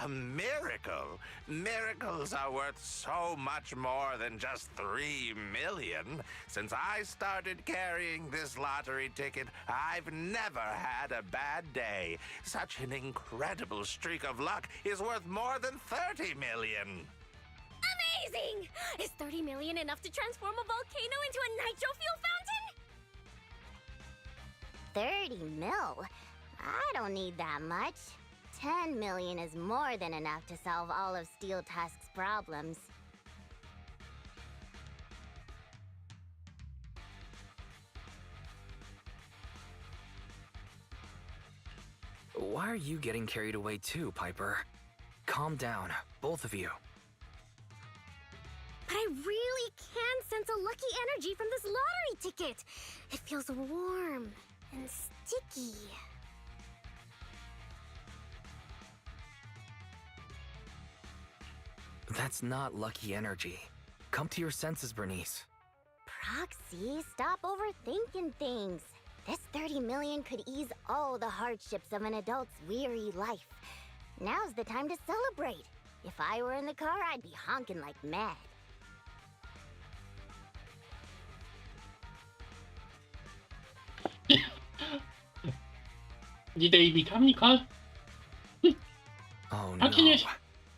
A miracle? Miracles are worth so much more than just 3 million. Since I started carrying this lottery ticket, I've never had a bad day. Such an incredible streak of luck is worth more than 30 million. Amazing! Is 30 million enough to transform a volcano into a nitro fuel fountain? 30 mil? I don't need that much. 10 million is more than enough to solve all of Steel Tusk's problems. Why are you getting carried away too, Piper? Calm down, both of you. But I really can sense a lucky energy from this lottery ticket. It feels warm and sticky. That's not lucky energy. Come to your senses, Bernice. Proxy, stop overthinking things. This 30 million could ease all the hardships of an adult's weary life. Now's the time to celebrate. If I were in the car, I'd be honking like mad. Did they become Nicole? Oh How no. can you...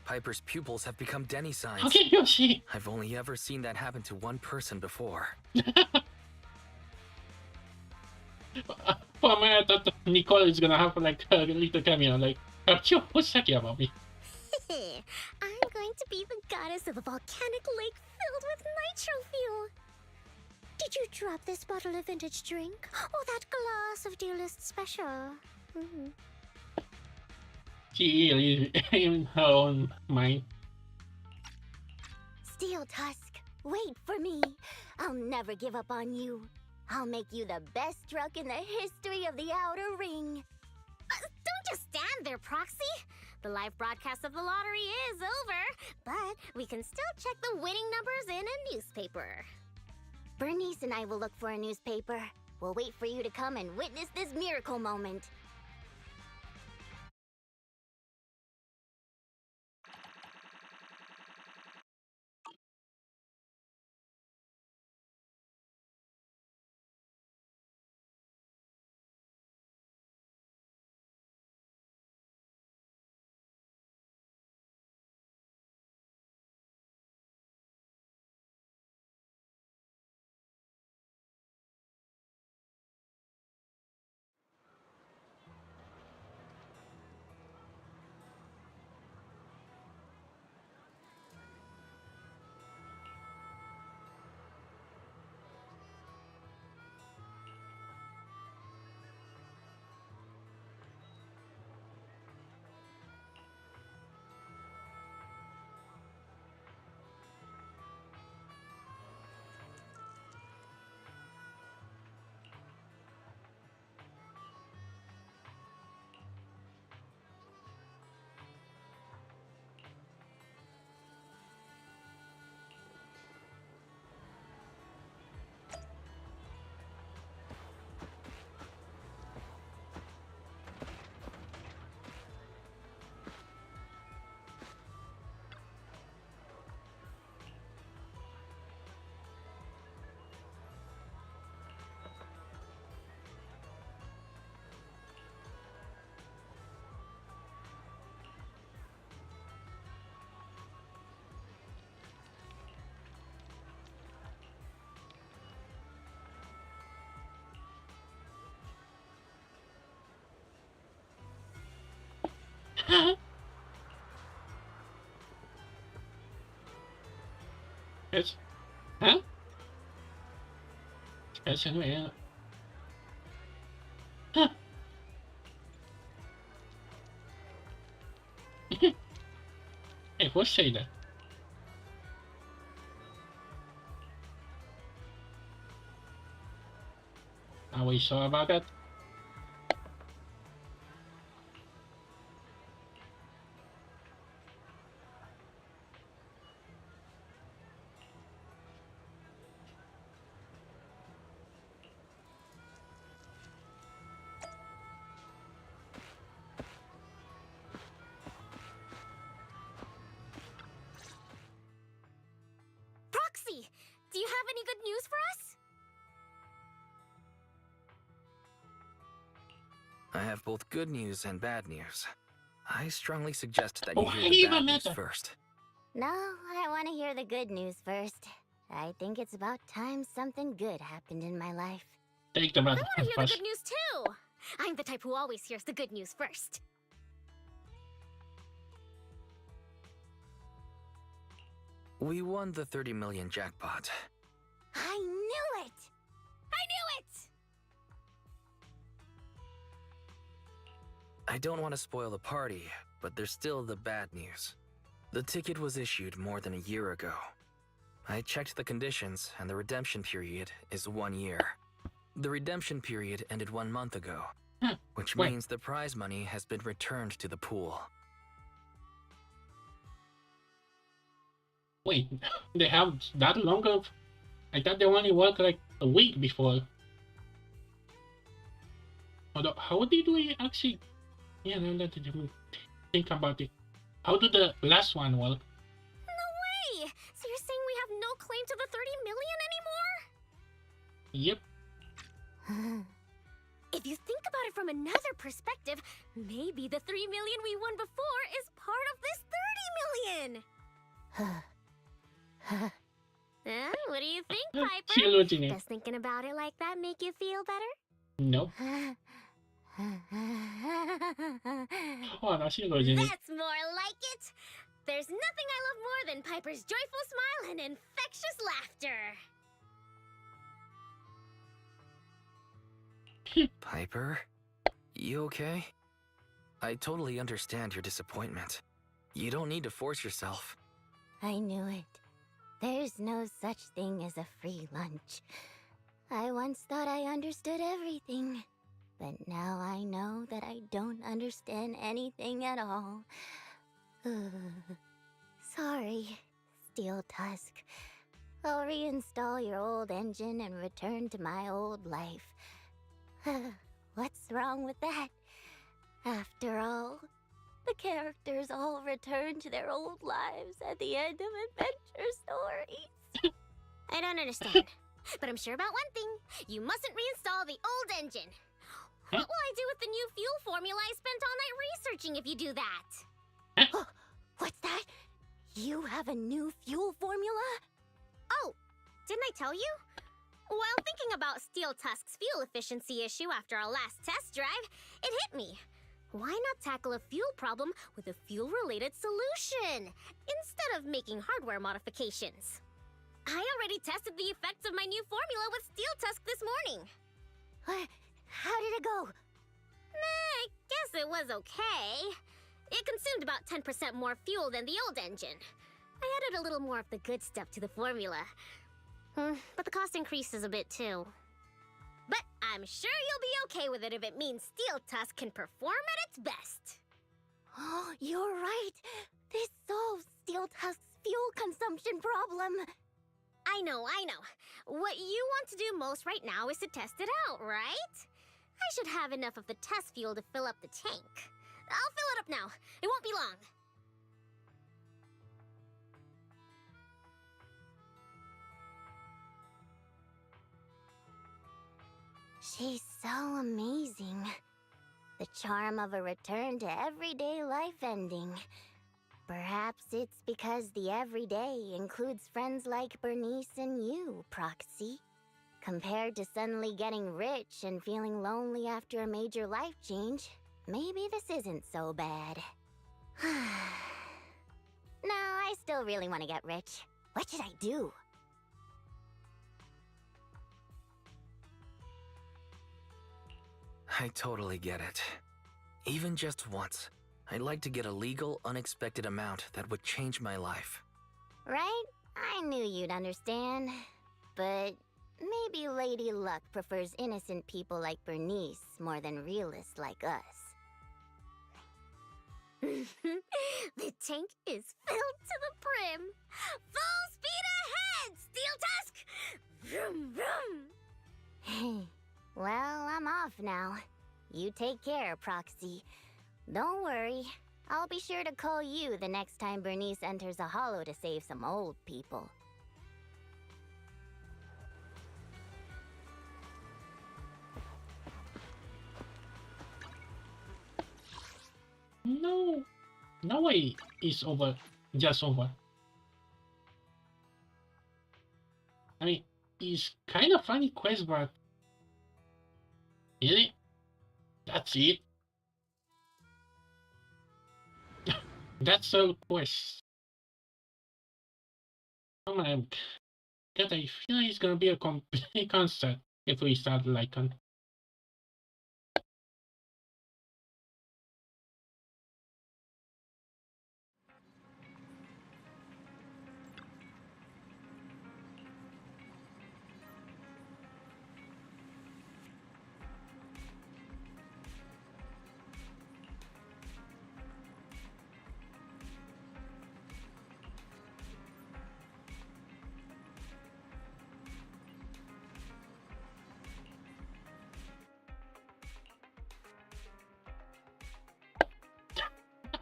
Piper's pupils have become Denny signs. How can you see? I've only ever seen that happen to one person before. For a minute, I thought Nicole is gonna have like a little cameo, like, what's that about me? I'm going to be the goddess of a volcanic lake filled with nitro fuel. Did you drop this bottle of vintage drink? Or that glass of dearest special? Mhm. She is in her own mind. Steel Tusk, wait for me. I'll never give up on you. I'll make you the best truck in the history of the Outer Ring. Don't just stand there, Proxy. The live broadcast of the lottery is over, but we can still check the winning numbers in a newspaper. Bernice and I will look for a newspaper. We'll wait for you to come and witness this miracle moment. It's, huh? It's anyway. Huh. Hey, who say that? Are we sure about that? Proxy, do you have any good news for us? I have both good news and bad news. I strongly suggest that Oh, you I hear the even bad met news her. first. No, I want to hear the good news first. I think it's about time something good happened in my life. Take the I bad want to one hear the first. good news too. I'm the type who always hears the good news first. We won the 30 million jackpot. I knew it! I knew it! I don't want to spoil the party, but there's still the bad news. The ticket was issued more than a year ago. I checked the conditions, and the redemption period is 1 year. The redemption period ended 1 month ago, Huh. which Wait. means the prize money has been returned to the pool. Wait, they have that long of? I thought they only worked like a week before. Although, how did we actually? Yeah, now that you think about it, how did the last one work? No way! So you're saying we have no claim to the 30 million anymore? Yep. If you think about it from another perspective, maybe the 3 million we won before is part of this 30 million! What do you think, Piper? She hallucinated. Does thinking about it like that make you feel better? Nope. Oh, no, she hallucinated. That's more like it! There's nothing I love more than Piper's joyful smile and infectious laughter! Piper? You okay? I totally understand your disappointment. You don't need to force yourself. I knew it. There's no such thing as a free lunch. I once thought I understood everything, but now I know that I don't understand anything at all. Sorry, Steel Tusk. I'll reinstall your old engine and return to my old life. What's wrong with that? After all, the characters all return to their old lives at the end of adventure stories. I don't understand, but I'm sure about one thing. You mustn't reinstall the old engine. What will I do with the new fuel formula I spent all night researching if you do that? What's that? You have a new fuel formula? Oh, didn't I tell you? While thinking about Steel Tusk's fuel efficiency issue after our last test drive, it hit me. Why not tackle a fuel problem with a fuel-related solution, instead of making hardware modifications? I already tested the effects of my new formula with Steel Tusk this morning. How did it go? I guess it was okay. It consumed about 10% more fuel than the old engine. I added a little more of the good stuff to the formula. But the cost increases a bit too. But I'm sure you'll be okay with it if it means Steel Tusk can perform at its best. Oh, you're right. This solves Steel Tusk's fuel consumption problem. I know. What you want to do most right now is to test it out, right? I should have enough of the test fuel to fill up the tank. I'll fill it up now. It won't be long. She's so amazing. The charm of a return to everyday life ending. Perhaps it's because the everyday includes friends like Bernice and you, Proxy. Compared to suddenly getting rich and feeling lonely after a major life change, maybe this isn't so bad. No, I still really want to get rich. What should I do? I totally get it. Even just once, I'd like to get a legal, unexpected amount that would change my life. Right? I knew you'd understand. But maybe Lady Luck prefers innocent people like Bernice more than realists like us. The tank is filled to the brim. Full speed ahead, Steel Tusk! Vroom, vroom. Well, I'm off now. You take care, Proxy. Don't worry. I'll be sure to call you the next time Bernice enters a hollow to save some old people. No. No way it's over. Just over. I mean, it's kind of funny quest, but really? That's it? That's a quest. Oh my god, I feel like it's gonna be a complete concept if we start like on.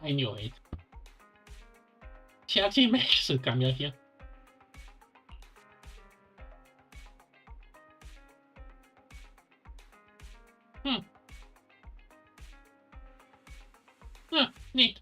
I knew it. She actually makes a cameo here. Huh, neat.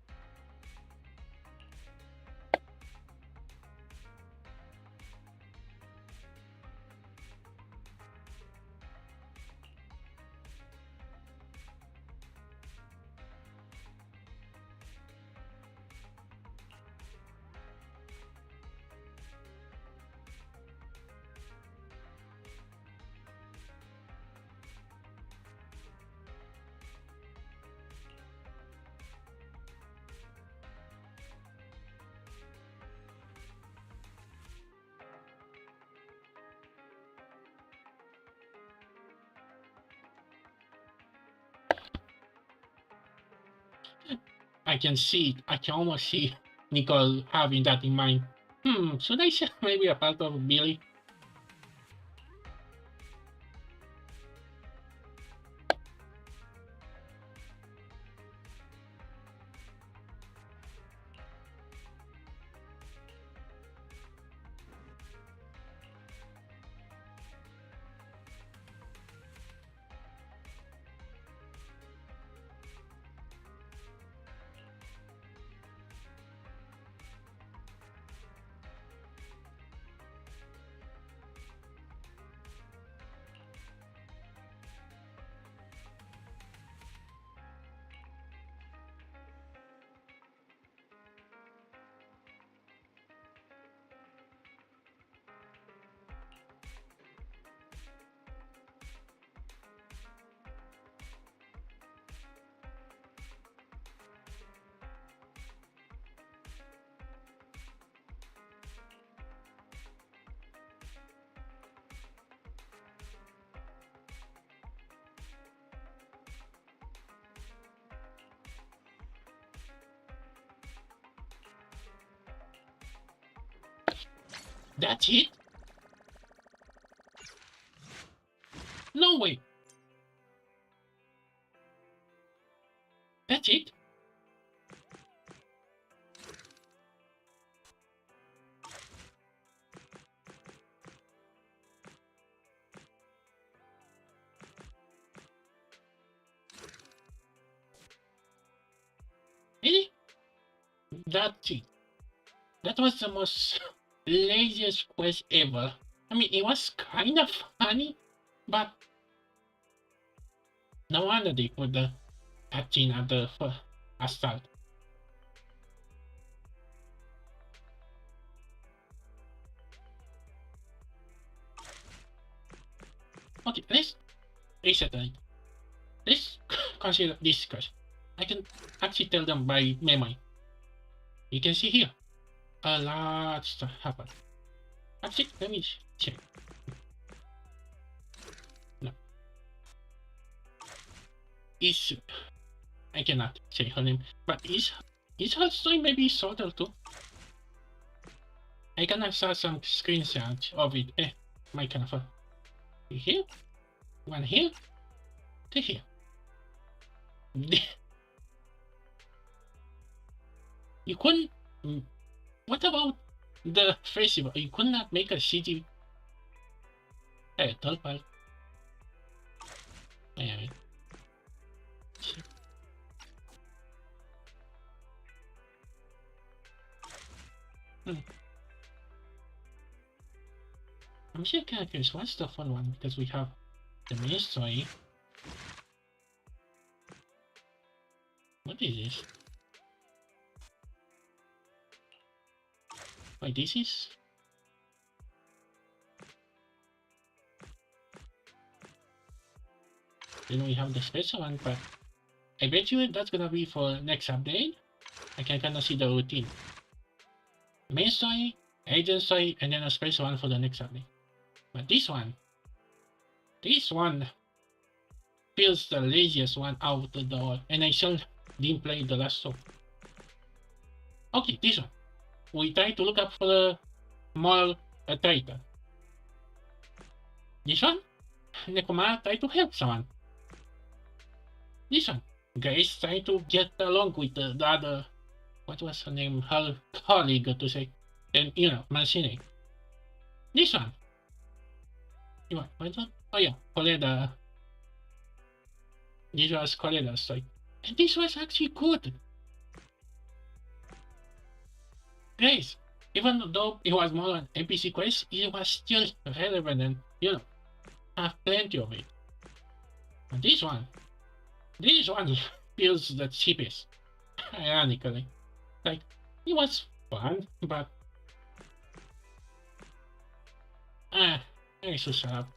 I can see it. I can almost see Nicole having that in mind. Should I say maybe a part of Billy? That's it? No way. That's it? Really? That's it. That was the most laziest quest ever. I mean, it was kind of funny, but no wonder they put the cutscene at the start. Okay, let's reset it. Let's consider this question. I can actually tell them by memory. You can see here, a lot of stuff happened. Actually, let me check. No. Is I cannot say her name, but is her story maybe shorter too? I can saw some screenshots of it. My kind of here, one here, to here. You couldn't. What about the festival? You could not make a CG. Hey, third part. Anyway. I'm still kind of curious. What's the fun one? Because we have the main story. What is this? Wait, this is. Then we have the special one, but I bet you that's gonna be for next update. I can kind of see the routine. Main story, agent story, and then a special one for the next update. But this one feels the laziest one out of the all, and I still didn't play the last two. Okay, this one. We try to look up for a more title. This one, Nekomara try to help someone. This one, Grace try to get along with the other, what was her name, her colleague to say, and Mancini. This one, what? Oh yeah, Coletta. This was Coletta's story, and this was actually good. Grace, even though it was more an NPC quest, it was still relevant and have plenty of it. And this one feels the cheapest. Ironically, like it was fun, but I should shut up.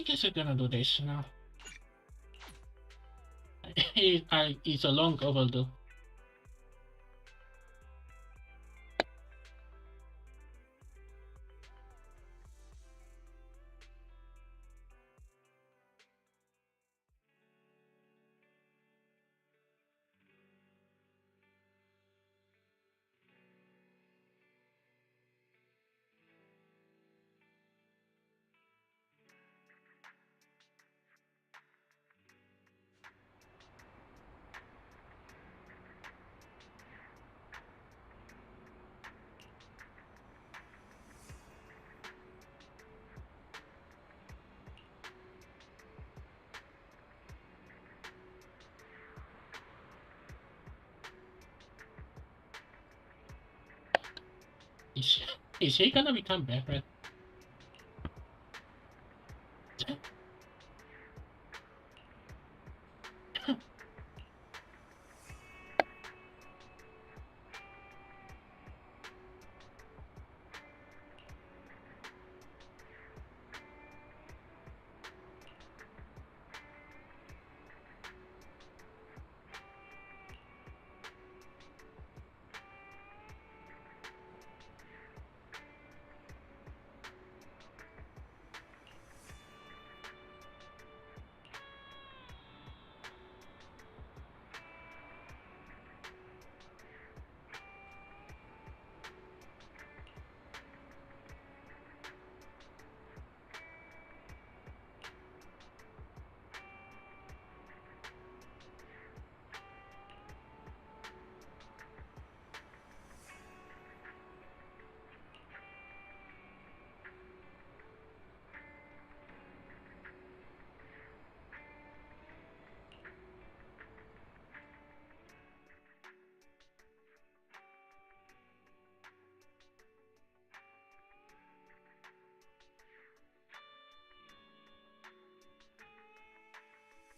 I guess we're gonna do this now. It's a long overdue. Is he gonna become Batman?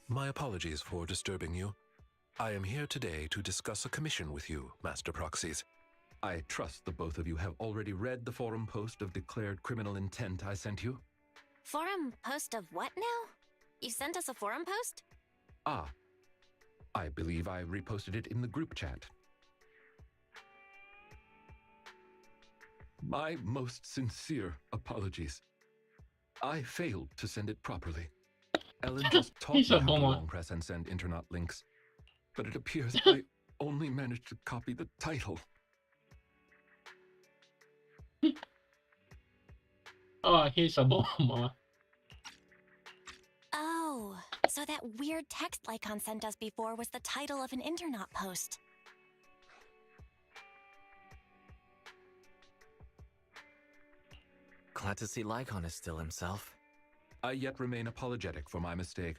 My apologies for disturbing you. I am here today to discuss a commission with you, Master Proxies. I trust the both of you have already read the forum post of declared criminal intent I sent you. Forum post of what now? You sent us a forum post? Ah, I believe I reposted it in the group chat. My most sincere apologies. I failed to send it properly. Ellen just taught He's me a how to boomer. long press and send internet links, but it appears I only managed to copy the title. Oh, he's a boomer. Oh, so that weird text Lycon sent us before was the title of an internet post. Glad to see Lycon is still himself. I yet remain apologetic for my mistake.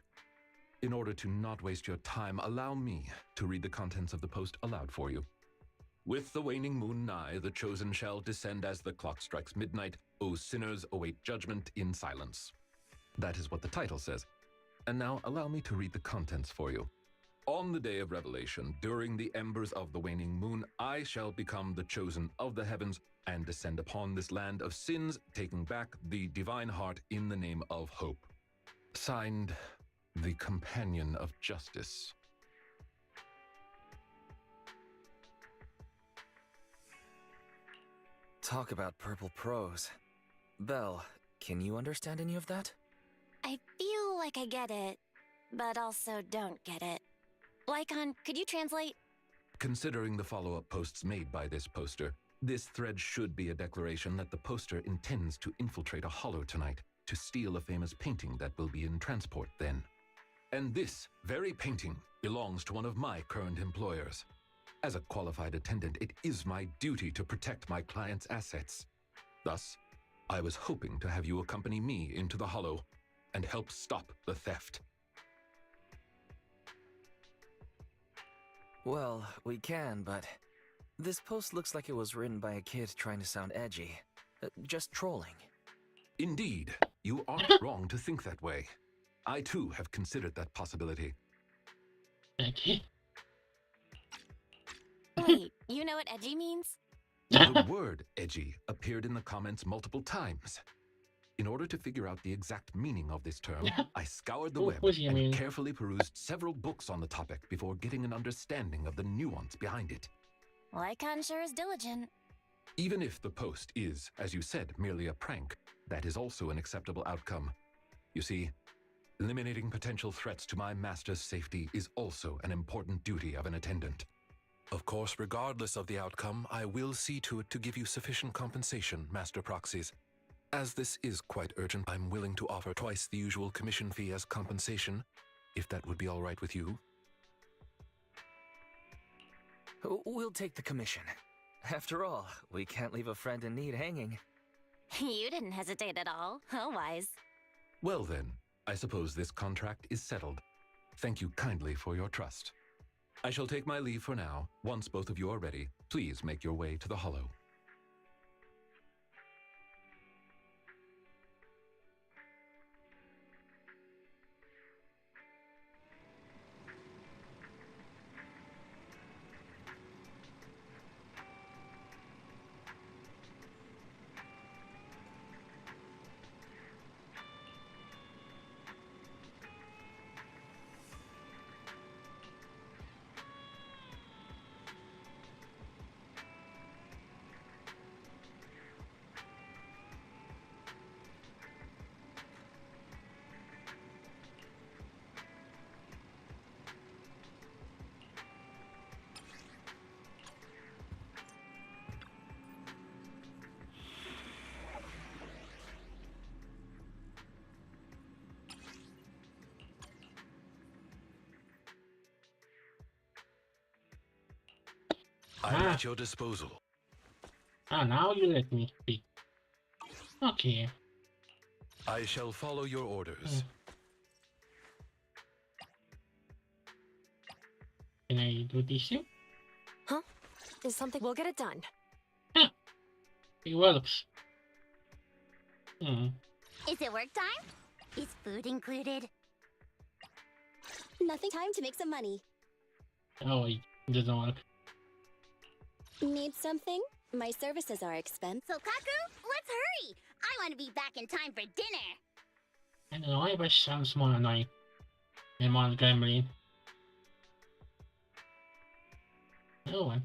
In order to not waste your time, allow me to read the contents of the post aloud for you. With the waning moon nigh, the chosen shall descend as the clock strikes midnight. O sinners, await judgment in silence. That is what the title says. And now allow me to read the contents for you. On the day of revelation, during the embers of the waning moon, I shall become the chosen of the heavens and descend upon this land of sins, taking back the divine heart in the name of hope. Signed, the Companion of Justice. Talk about purple prose. Belle, can you understand any of that? I feel like I get it, but also don't get it. Lycon, could you translate? Considering the follow-up posts made by this poster, this thread should be a declaration that the poster intends to infiltrate a hollow tonight to steal a famous painting that will be in transport then. And this very painting belongs to one of my current employers. As a qualified attendant, it is my duty to protect my client's assets. Thus, I was hoping to have you accompany me into the hollow and help stop the theft. Well, we can, but this post looks like it was written by a kid trying to sound edgy. Just trolling. Indeed, you aren't wrong to think that way. I too have considered that possibility. Okay. Wait, you know what edgy means? The word edgy appeared in the comments multiple times. In order to figure out the exact meaning of this term, I scoured the web What do you mean? and carefully perused several books on the topic before getting an understanding of the nuance behind it. Lycon sure is diligent. Even if the post is, as you said, merely a prank, that is also an acceptable outcome. You see, eliminating potential threats to my master's safety is also an important duty of an attendant. Of course, regardless of the outcome, I will see to it to give you sufficient compensation, Master Proxies. As this is quite urgent, I'm willing to offer twice the usual commission fee as compensation, if that would be all right with you. We'll take the commission. After all, we can't leave a friend in need hanging. You didn't hesitate at all. How wise. Well then, I suppose this contract is settled. Thank you kindly for your trust. I shall take my leave for now. Once both of you are ready, please make your way to the hollow. I'm at your disposal. Ah, now you let me speak. Okay. I shall follow your orders. Can I do this thing? Huh? Is something? We'll get it done. It works. Is it work time? Is food included? Nothing. Time to make some money. Oh, it doesn't work. Need something? My services are expensive. So, Kaku, let's hurry! I want to be back in time for dinner. I don't know, it just sounds more annoying and more gremlin. No one.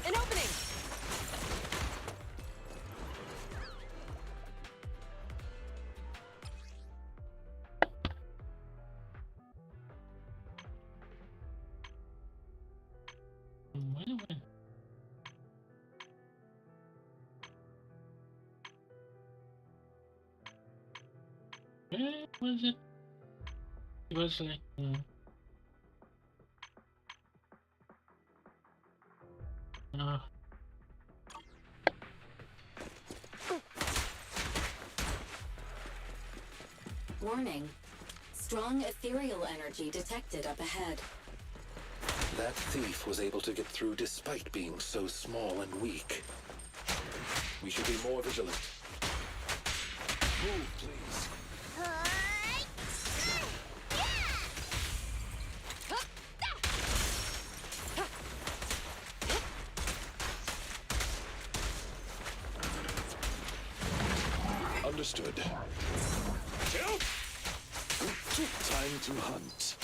An opening! Where was it? It was like. Warning. Strong ethereal energy detected up ahead. That thief was able to get through despite being so small and weak. We should be more vigilant. Move, please. Understood. Time to hunt.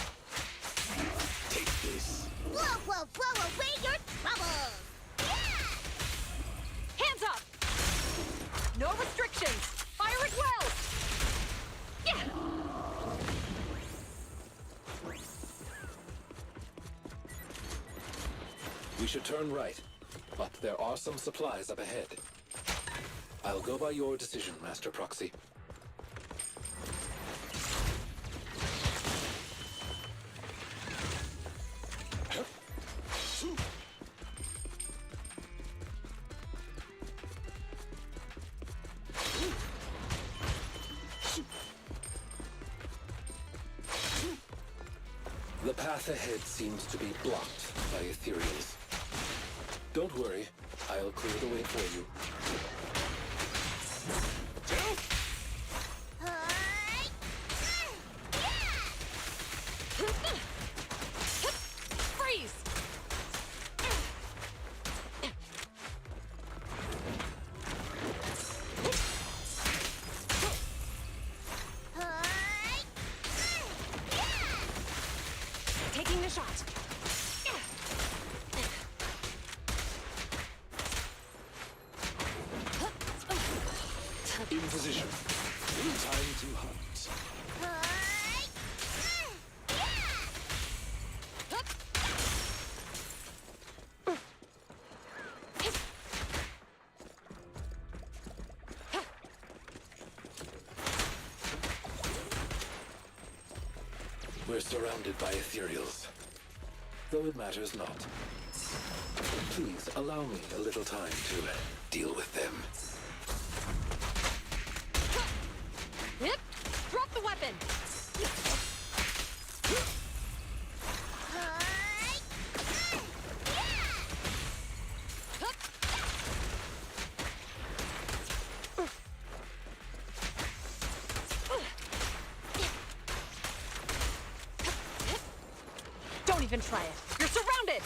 Take this. Blow away your troubles! Hands up! No restrictions! Fire it well! Yeah! We should turn right, but there are some supplies up ahead. I'll go by your decision, Master Proxy. The path ahead seems to be blocked by ethereals. Don't worry, I'll clear the way for you. Freeze! Taking the shot. In position. Time to hunt. We're surrounded by ethereals, though it matters not. Please allow me a little time to deal with them. Yep. Drop the weapon. Don't even try it. You're surrounded.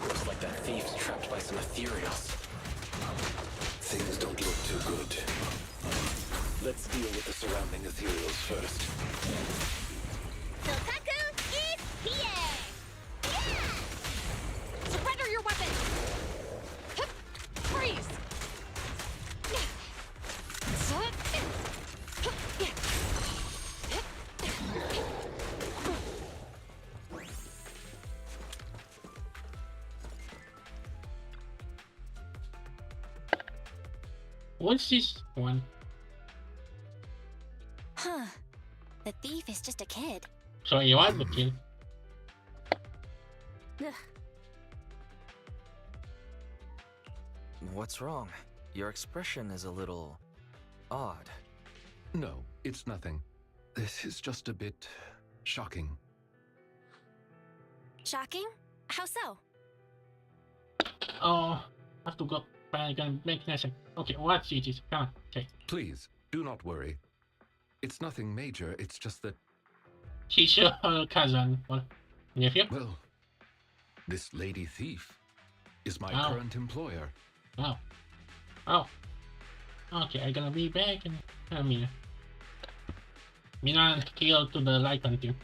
Looks like that thief's trapped by some ethereals. Things don't look too good. Let's deal with the surrounding ethereals first. Sokaku is here! Surrender your weapon. Freeze. What's this one? Huh. The thief is just a kid. So you are the kid. Ugh. What's wrong? Your expression is a little odd. No, it's nothing. This is just a bit shocking. Shocking? How so? Oh, I have to go back and make this. Okay, what's it? Come on, okay. Please, do not worry. It's nothing major, it's just that, She's your cousin or nephew? well, this lady thief is my Oh. current employer. Oh. Oh. Okay, I'm gonna be back in a minute. Mina kill to the light hunting.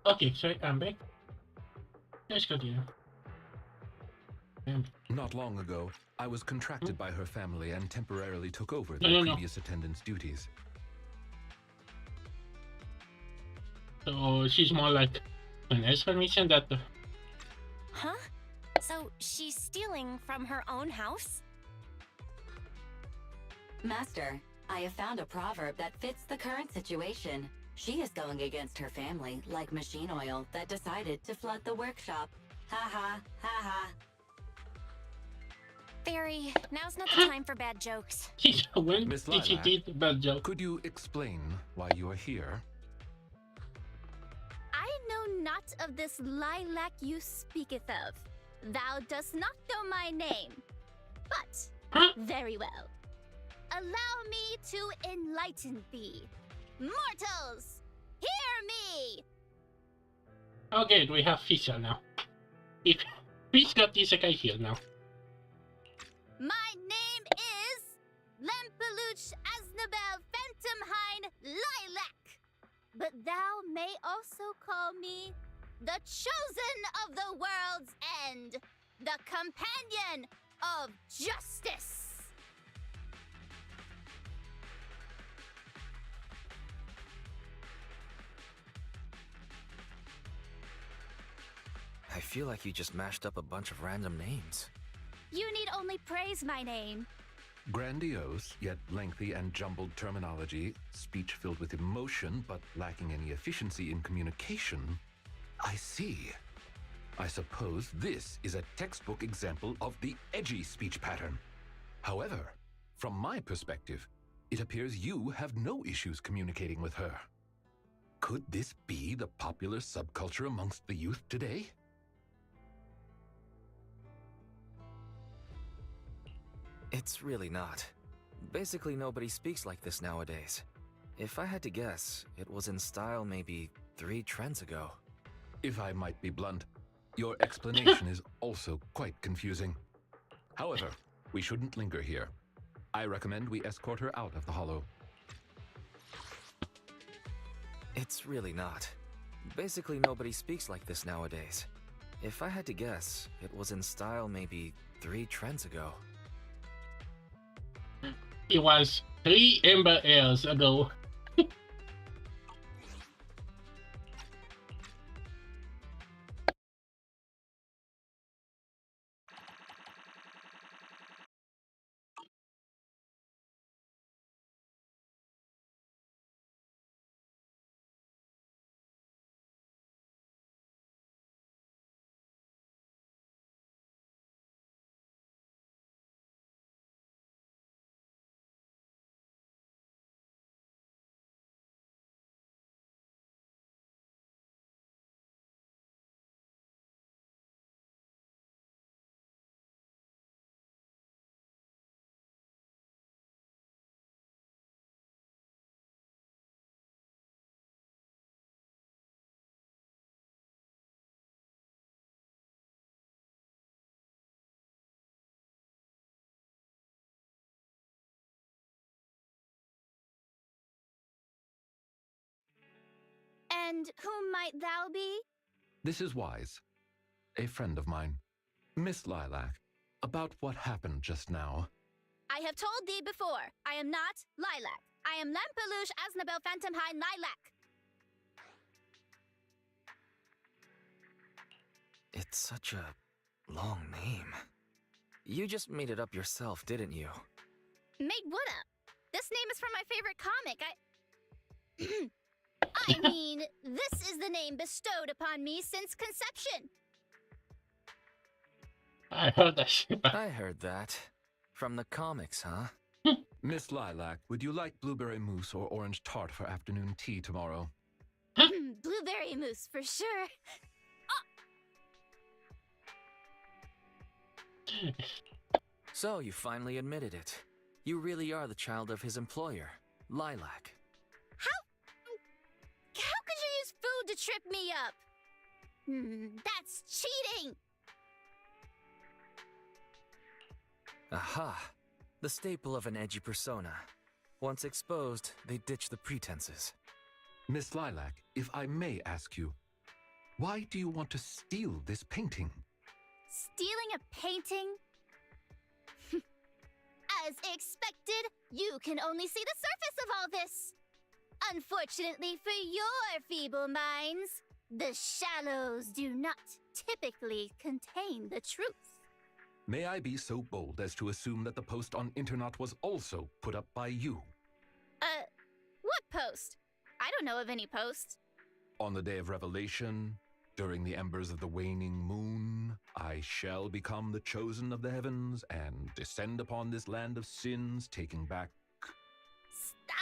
Okay, so I'm back. Let's continue. Not long ago, I was contracted by her family and temporarily took over No, their no, no. previous attendant's duties. So she's more like an explanation that. Huh? So she's stealing from her own house? Master, I have found a proverb that fits the current situation. She is going against her family, like machine oil that decided to flood the workshop. Ha ha, ha ha. Fairy, now's not the time for bad jokes. When Miss did she Lilac, did the bad joke? Could you explain why you are here? I know not of this lilac you speaketh of. Thou dost not know my name. But, Huh? very well. Allow me to enlighten thee. Mortals, hear me! Okay, we have Fisher now. If Fish got Isekai here now. My name is Lempeluch Aznabel Phantomhine Lilac. But thou may also call me the Chosen of the World's End, the Companion of Justice. I feel like you just mashed up a bunch of random names. You need only praise my name. Grandiose, yet lengthy and jumbled terminology, speech filled with emotion but lacking any efficiency in communication. I see. I suppose this is a textbook example of the edgy speech pattern. However, from my perspective, it appears you have no issues communicating with her. Could this be the popular subculture amongst the youth today? It's really not. Basically, nobody speaks like this nowadays. If I had to guess, it was in style maybe 3 trends ago. If I might be blunt, your explanation is also quite confusing. However, we shouldn't linger here. I recommend we escort her out of the hollow. It's really not. Basically, nobody speaks like this nowadays. If I had to guess, it was in style maybe 3 trends ago. It was 3 Ember Airs ago. And whom might thou be? This is Wise, a friend of mine. Miss Lilac, about what happened just now. I have told thee before, I am not Lilac. I am Lempeluch Aznabel Phantomhine Lilac. It's such a long name. You just made it up yourself, didn't you? Made what up? This name is from my favorite comic. I mean, this is the name bestowed upon me since conception. I heard that shit. I heard that. From the comics, huh? Miss Lilac, would you like blueberry mousse or orange tart for afternoon tea tomorrow? Blueberry mousse, for sure. So you finally admitted it. You really are the child of his employer, Lilac. How could you use food to trip me up? That's cheating! Aha! The staple of an edgy persona. Once exposed, they ditch the pretenses. Miss Lilac, if I may ask you, Why do you want to steal this painting? Stealing a painting? As expected, you can only see the surface of all this. Unfortunately for your feeble minds, the shallows do not typically contain the truth. May I be so bold as to assume that the post on Internet was also put up by you? What post? I don't know of any post. On the day of revelation, during the embers of the waning moon, I shall become the chosen of the heavens and descend upon this land of sins, taking back... Stop.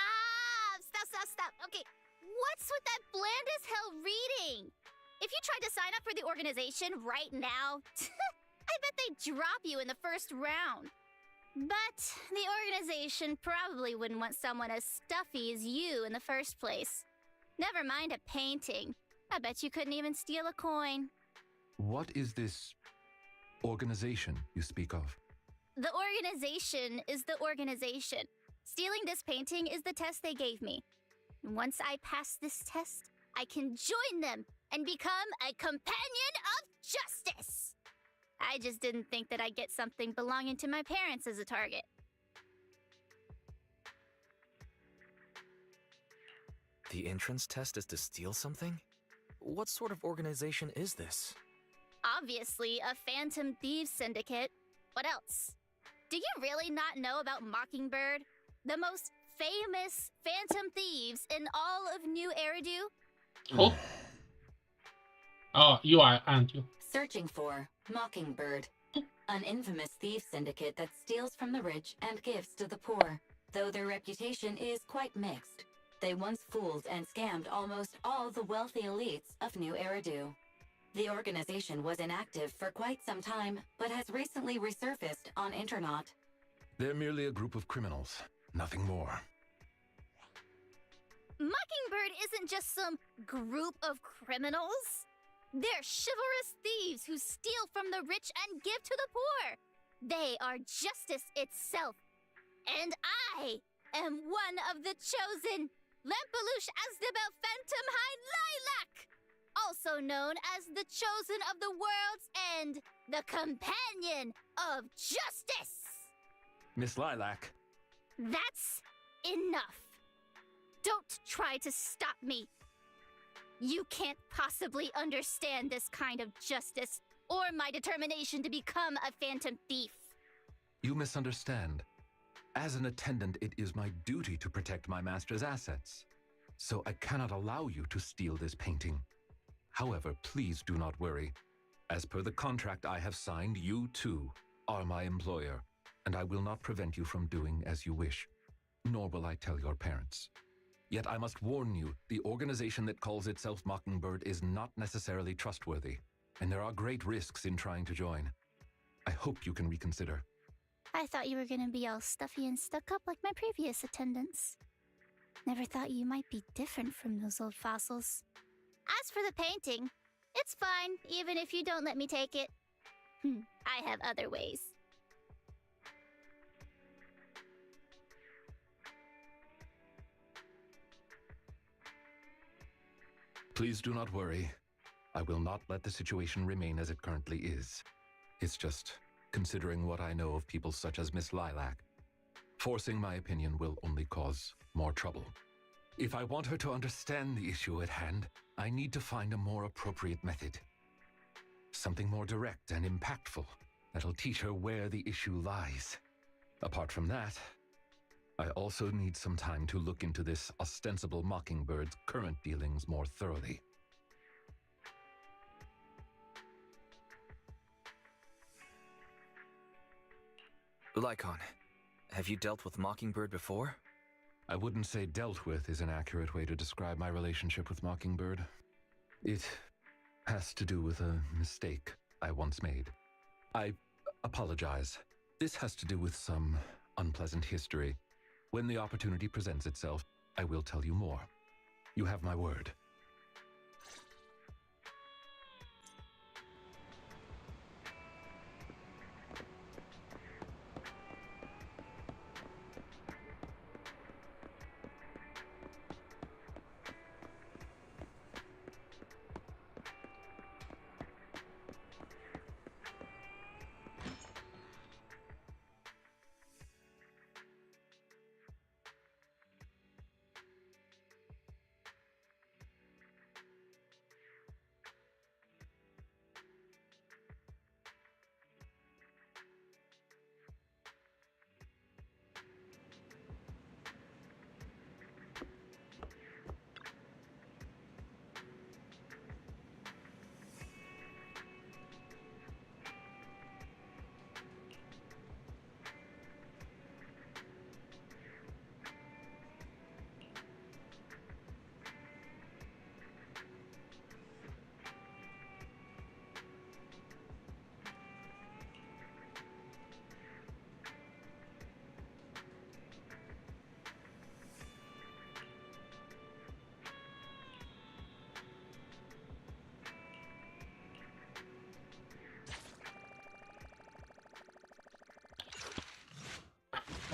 Okay, what's with that bland as hell reading? If you tried to sign up for the organization right now, I bet they'd drop you in the first round. But the organization probably wouldn't want someone as stuffy as you in the first place. Never mind a painting. I bet you couldn't even steal a coin. What is this organization you speak of? The organization is the organization. Stealing this painting is the test they gave me. Once I pass this test, I can join them and become a companion of justice. I just didn't think that I'd get something belonging to my parents as a target. The entrance test is to steal something? What sort of organization is this? Obviously, a Phantom Thieves Syndicate. What else? Do you really not know about Mockingbird? The most famous Phantom Thieves in all of New Eridu? Oh. Oh, you are, aren't you? Searching for Mockingbird, an infamous thief syndicate that steals from the rich and gives to the poor. Though their reputation is quite mixed, they once fooled and scammed almost all the wealthy elites of New Eridu. The organization was inactive for quite some time, but has recently resurfaced on Internet. They're merely a group of criminals, nothing more. Mockingbird isn't just some group of criminals. They're chivalrous thieves who steal from the rich and give to the poor. They are justice itself. And I am one of the chosen, Lampeluche Asdabel Phantom High Lilac, also known as the chosen of the world's end, the companion of justice. Miss Lilac. That's enough. Don't try to stop me. You can't possibly understand this kind of justice or my determination to become a phantom thief. You misunderstand. As an attendant, it is my duty to protect my master's assets. So I cannot allow you to steal this painting. However, please do not worry. As per the contract I have signed, you too are my employer, and I will not prevent you from doing as you wish, nor will I tell your parents. Yet I must warn you, the organization that calls itself Mockingbird is not necessarily trustworthy, and there are great risks in trying to join. I hope you can reconsider. I thought you were gonna be all stuffy and stuck up like my previous attendants. Never thought you might be different from those old fossils. As for the painting, it's fine, even if you don't let me take it. I have other ways. Please do not worry. I will not let the situation remain as it currently is. It's just, considering what I know of people such as Miss Lilac, forcing my opinion will only cause more trouble. If I want her to understand the issue at hand, I need to find a more appropriate method. Something more direct and impactful that'll teach her where the issue lies. Apart from that, I also need some time to look into this ostensible Mockingbird's current dealings more thoroughly. Lycon, have you dealt with Mockingbird before? I wouldn't say dealt with is an accurate way to describe my relationship with Mockingbird. It has to do with a mistake I once made. I apologize. This has to do with some unpleasant history. When the opportunity presents itself, I will tell you more. You have my word.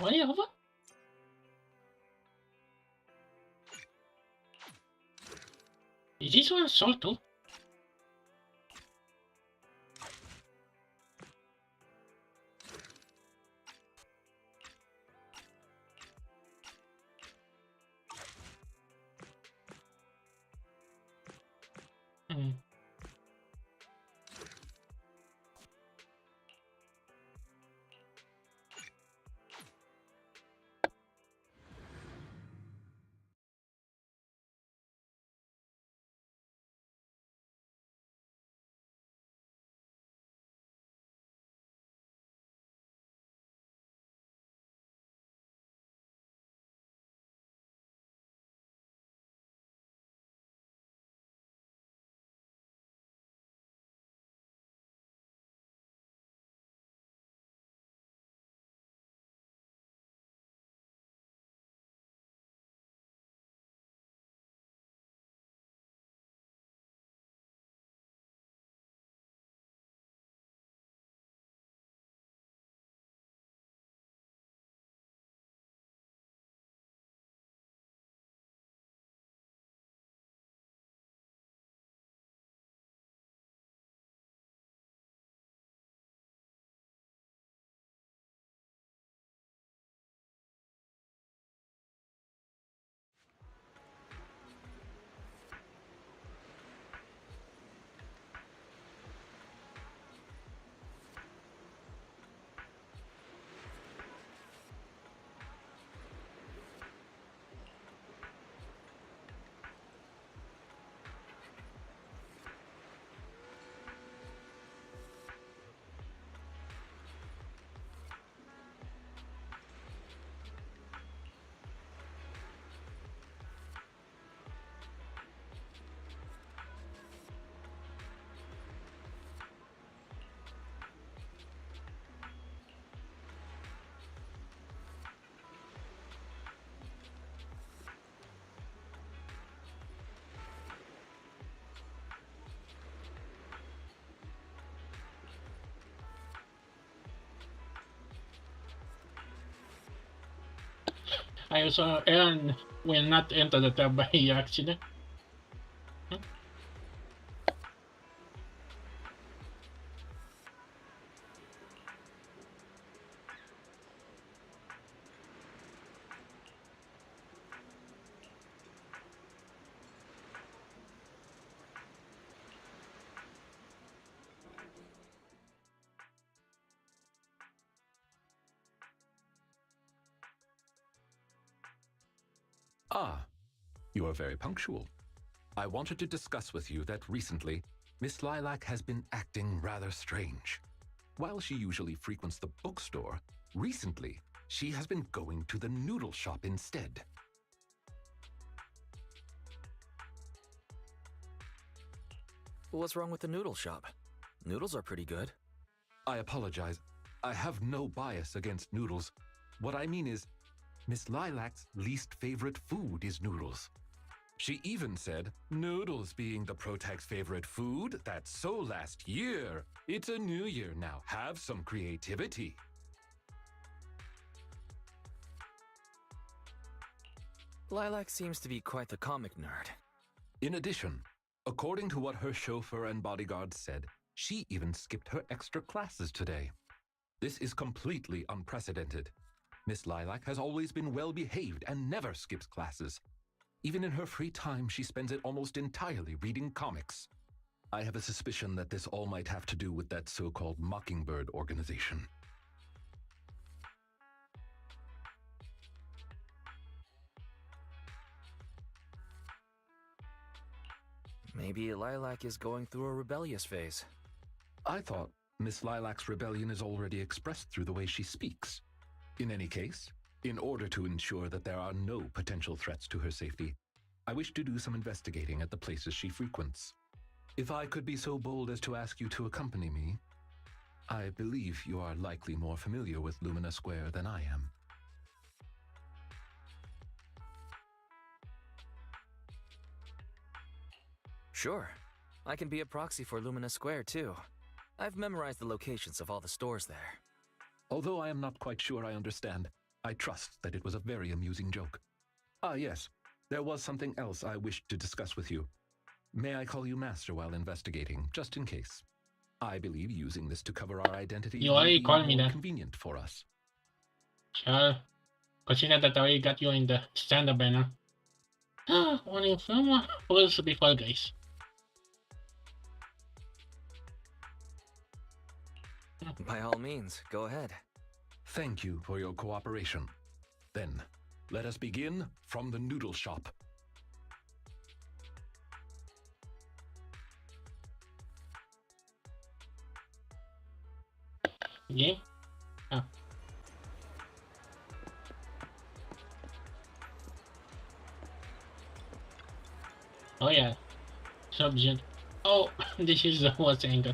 Why over? Is this one sold too? Hmm. I also Aaron will not enter the tab by accident. Hmm? Ah, you are very punctual. I wanted to discuss with you that recently, Miss Lilac has been acting rather strange. While she usually frequents the bookstore, recently she has been going to the noodle shop instead. What's wrong with the noodle shop? Noodles are pretty good. I apologize. I have no bias against noodles. What I mean is, Miss Lilac's least favorite food is noodles. She even said, noodles being the Protag's favorite food, that's so last year. It's a new year now. Have some creativity. Lilac seems to be quite the comic nerd. In addition, according to what her chauffeur and bodyguards said, she even skipped her extra classes today. This is completely unprecedented. Miss Lilac has always been well behaved and never skips classes. Even in her free time, she spends it almost entirely reading comics. I have a suspicion that this all might have to do with that so-called Mockingbird organization. Maybe Lilac is going through a rebellious phase. I thought Miss Lilac's rebellion is already expressed through the way she speaks. In any case, in order to ensure that there are no potential threats to her safety, I wish to do some investigating at the places she frequents. If I could be so bold as to ask you to accompany me, I believe you are likely more familiar with Lumina Square than I am. Sure. I can be a proxy for Lumina Square, too. I've memorized the locations of all the stores there. Although I am not quite sure I understand, I trust that it was a very amusing joke. Ah, yes. There was something else I wished to discuss with you. May I call you Master while investigating, just in case? I believe using this to cover our identities You will already be called me more that. convenient for us. Sure. Consider that I already got you in the stand-up banner. Only film rules before guys. By all means, go ahead. Thank you for your cooperation. Then, let us begin from the noodle shop. Game? Oh. Oh yeah. Subject. Oh, this is the worst angle.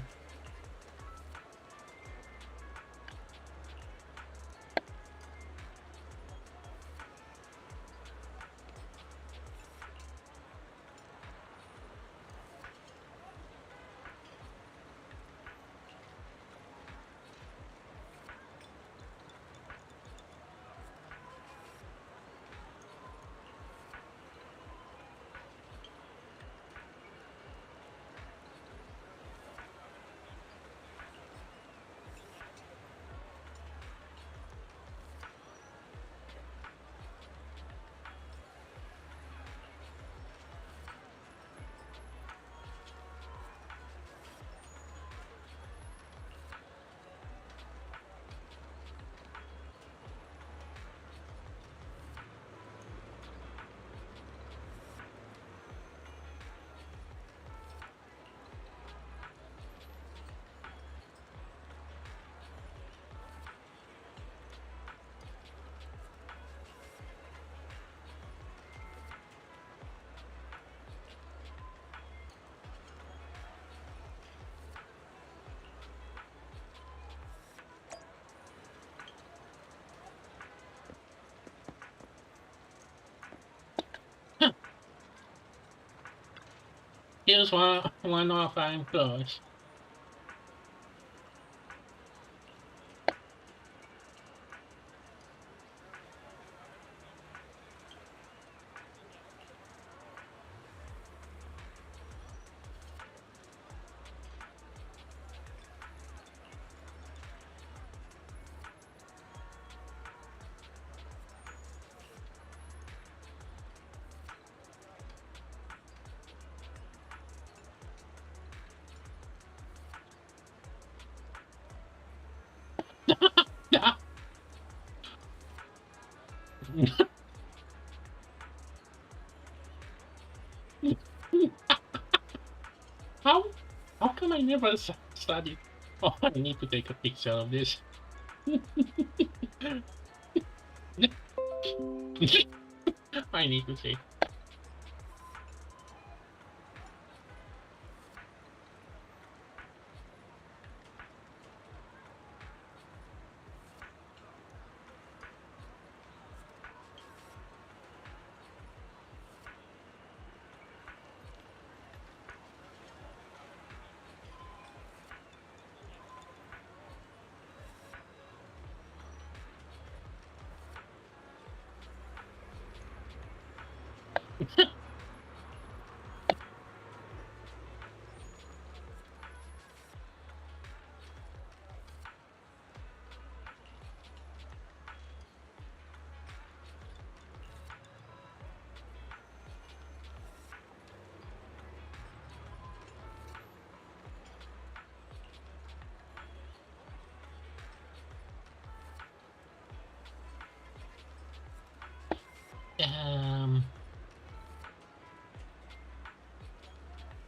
Here's one of our clothes. How? How come I never studied? Oh, I need to take a picture of this. I need to say.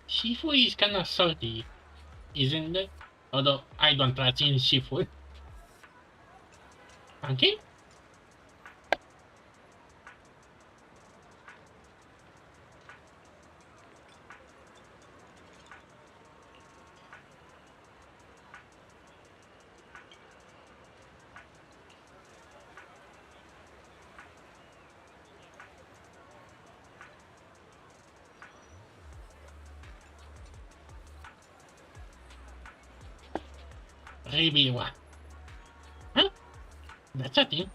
Seafood is kind of salty, isn't it? Although I don't trust in seafood. Okay? Maybe one. Huh? That's a thing.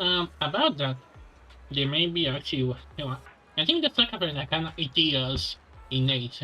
About that, there may be actually, I think the second person that kind of ideas innate.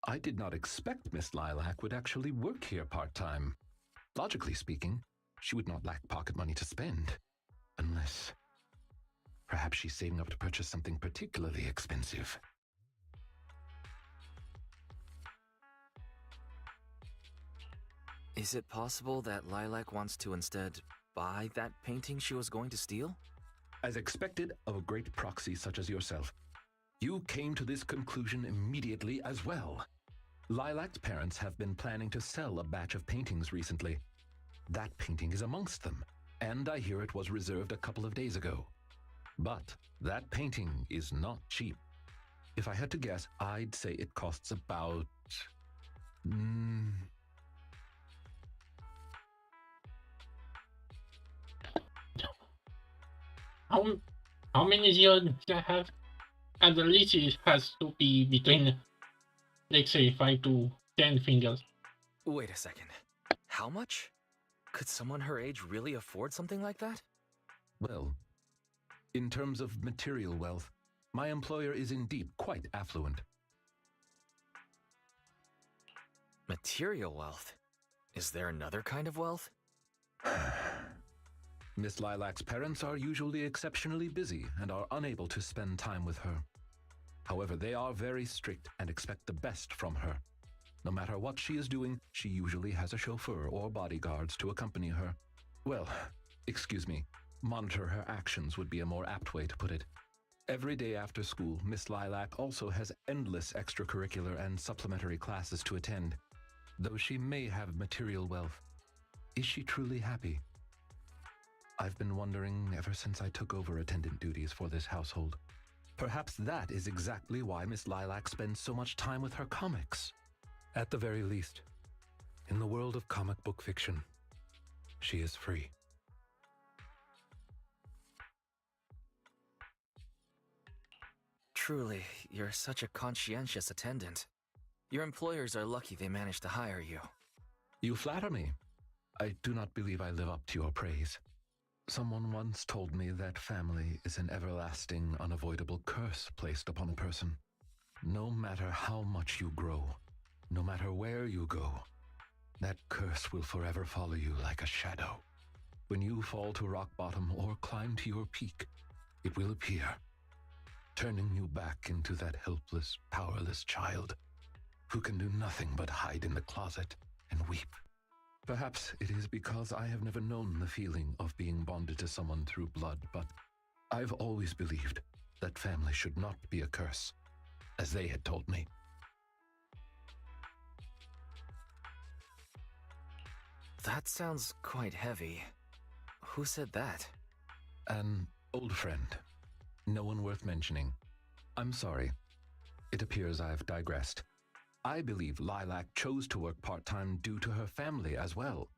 I did not expect Miss Lilac would actually work here part-time. Logically speaking, she would not lack pocket money to spend. Unless... perhaps she's saving up to purchase something particularly expensive. Is it possible that Lilac wants to instead buy that painting she was going to steal? As expected of a great proxy such as yourself, you came to this conclusion immediately as well. Lilac's parents have been planning to sell a batch of paintings recently. That painting is amongst them, and I hear it was reserved a couple of days ago. But that painting is not cheap. If I had to guess, I'd say it costs about... How many zeros do I have? At the least it has to be between, let's say, 5 to 10 fingers. Wait a second. How much? Could someone her age really afford something like that? Well, in terms of material wealth, my employer is indeed quite affluent. Material wealth? Is there another kind of wealth? Miss Lilac's parents are usually exceptionally busy and are unable to spend time with her. However, they are very strict and expect the best from her. No matter what she is doing, she usually has a chauffeur or bodyguards to accompany her. Well, excuse me, monitor her actions would be a more apt way to put it. Every day after school, Miss Lilac also has endless extracurricular and supplementary classes to attend. Though she may have material wealth, is she truly happy? I've been wondering ever since I took over attendant duties for this household. Perhaps that is exactly why Miss Lilac spends so much time with her comics. At the very least, in the world of comic book fiction, she is free. Truly, you're such a conscientious attendant. Your employers are lucky they managed to hire you. You flatter me. I do not believe I live up to your praise. Someone once told me that family is an everlasting, unavoidable curse placed upon a person. No matter how much you grow, no matter where you go, that curse will forever follow you like a shadow. When you fall to rock bottom or climb to your peak, it will appear, turning you back into that helpless, powerless child who can do nothing but hide in the closet and weep. Perhaps it is because I have never known the feeling of being bonded to someone through blood, but I've always believed that family should not be a curse, as they had told me. That sounds quite heavy. Who said that? An old friend. No one worth mentioning. I'm sorry. It appears I've digressed. I believe Lilac chose to work part-time due to her family as well.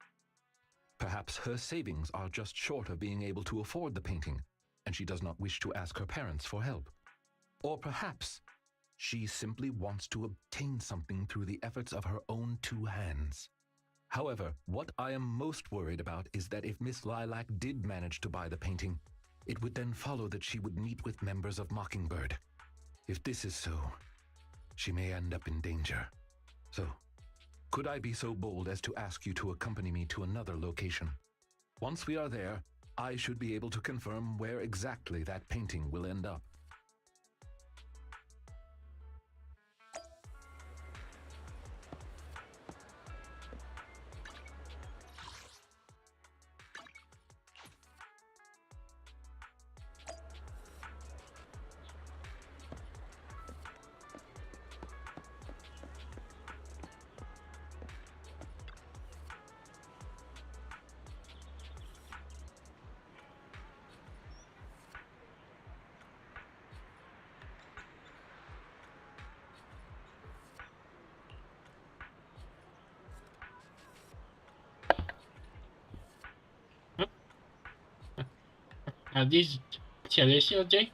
Perhaps her savings are just short of being able to afford the painting, and she does not wish to ask her parents for help. Or perhaps she simply wants to obtain something through the efforts of her own two hands. However, what I am most worried about is that if Miss Lilac did manage to buy the painting, it would then follow that she would meet with members of Mockingbird. If this is so, she may end up in danger. So, could I be so bold as to ask you to accompany me to another location? Once we are there, I should be able to confirm where exactly that painting will end up. This Celestial J?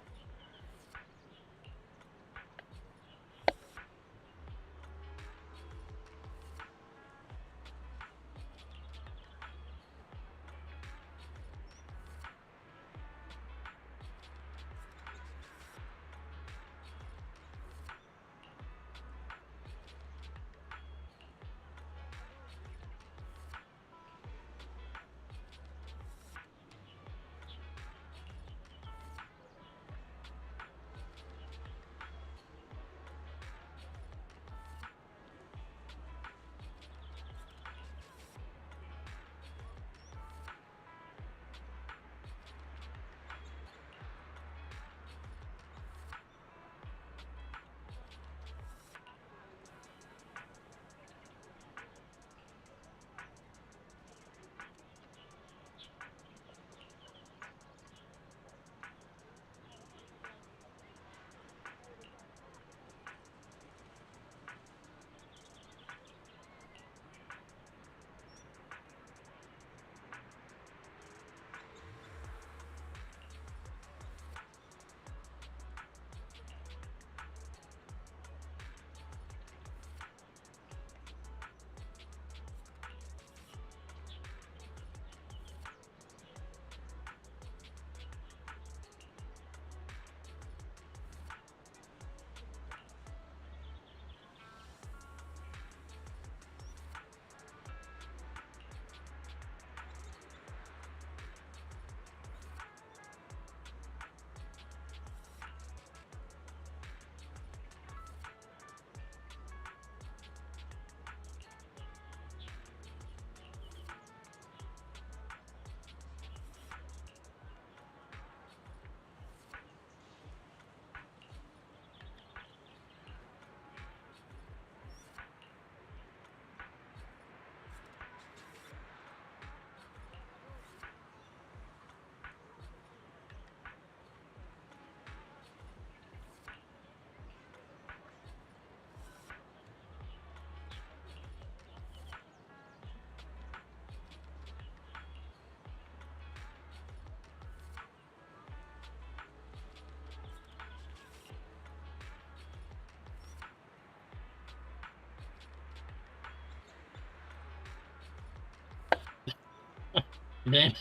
Bam.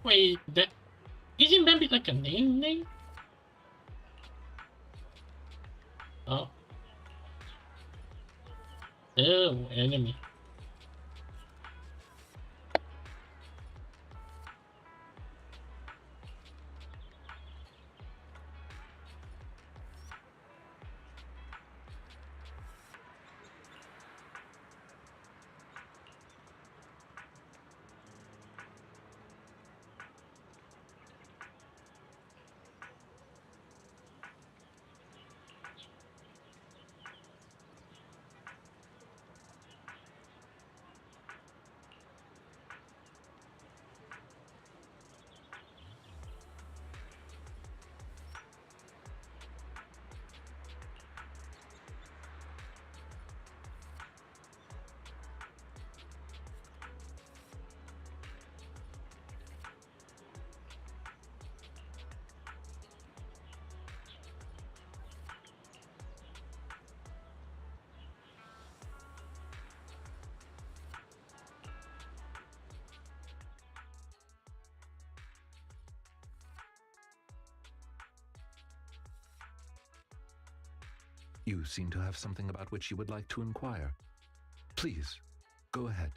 Wait, that isn't Bambi like a name? Oh. Oh, enemy. You seem to have something about which you would like to inquire. Please, go ahead.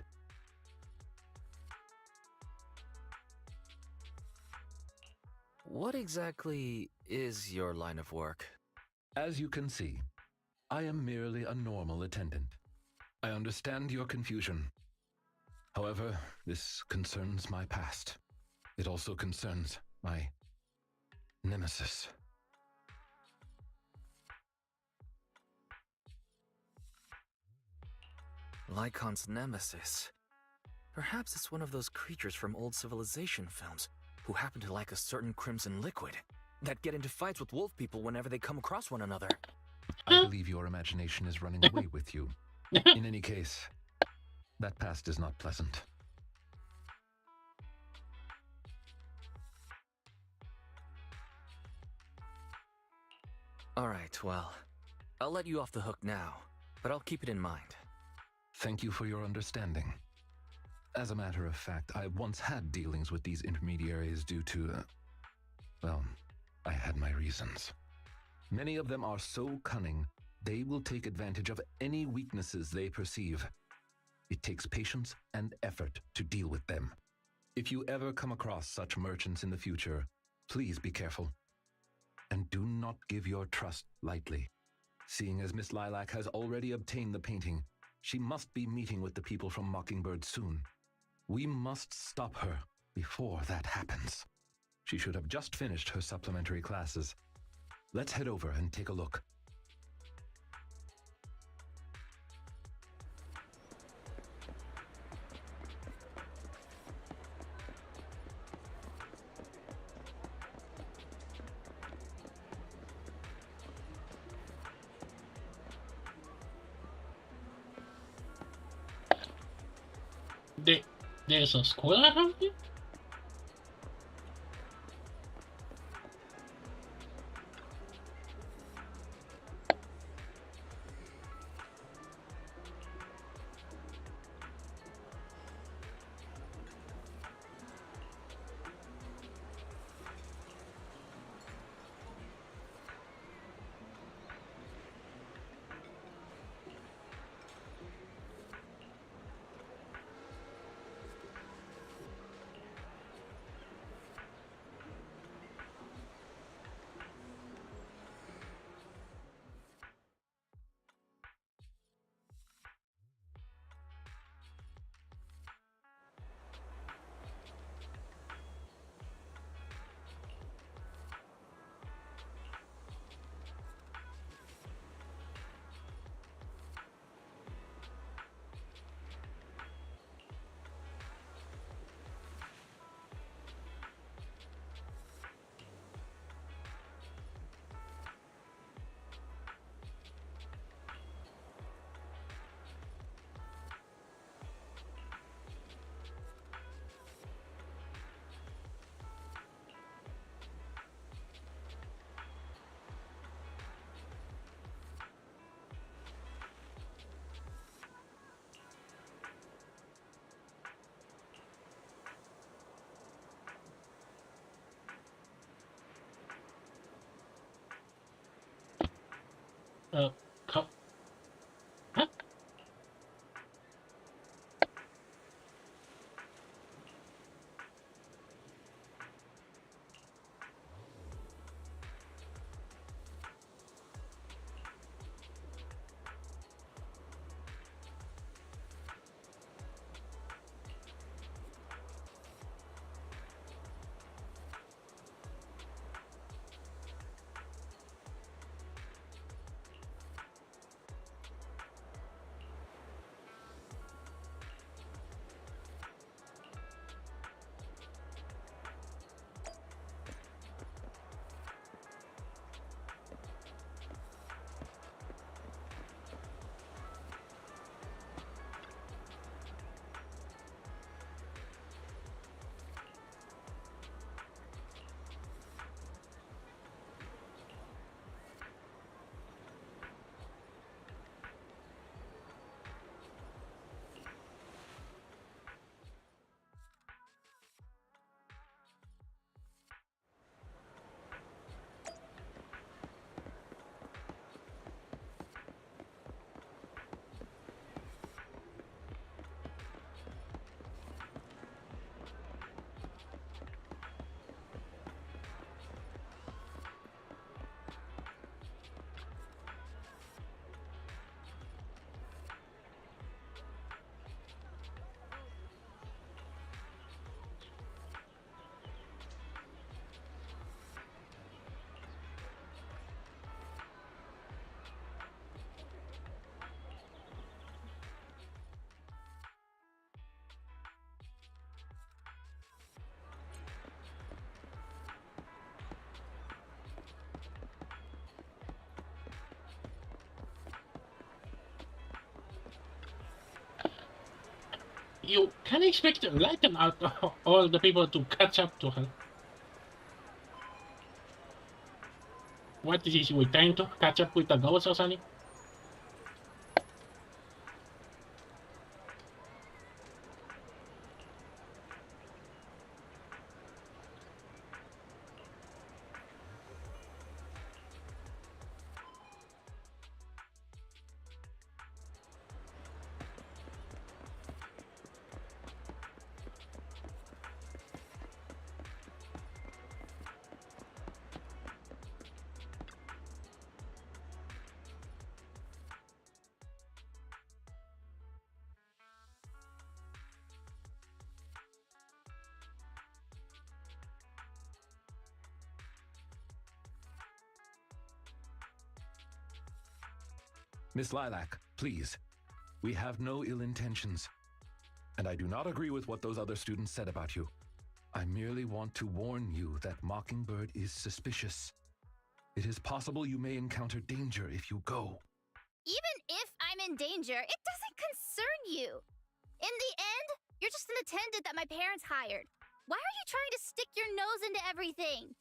What exactly is your line of work? As you can see, I am merely a normal attendant. I understand your confusion. However, this concerns my past. It also concerns my nemesis. Lycon's nemesis. Perhaps it's one of those creatures from old civilization films who happen to like a certain crimson liquid that get into fights with wolf people whenever they come across one another. I believe your imagination is running away with you. In any case, that past is not pleasant. Alright, well, I'll let you off the hook now, but I'll keep it in mind. Thank you for your understanding. As a matter of fact, I once had dealings with these intermediaries due to, well, I had my reasons. Many of them are so cunning, they will take advantage of any weaknesses they perceive. It takes patience and effort to deal with them. If you ever come across such merchants in the future, please be careful. And do not give your trust lightly. Seeing as Miss Lilac has already obtained the painting, she must be meeting with the people from Mockingbird soon. We must stop her before that happens. She should have just finished her supplementary classes. Let's head over and take a look. There's a school around here? You can expect Lycan out of all the people to catch up to her. What is this? We trying to catch up with the ghost or something? Miss Lilac, please. We have no ill intentions. And I do not agree with what those other students said about you. I merely want to warn you that Mockingbird is suspicious. It is possible you may encounter danger if you go. Even if I'm in danger, it doesn't concern you. In the end, you're just an attendant that my parents hired. Why are you trying to stick your nose into everything?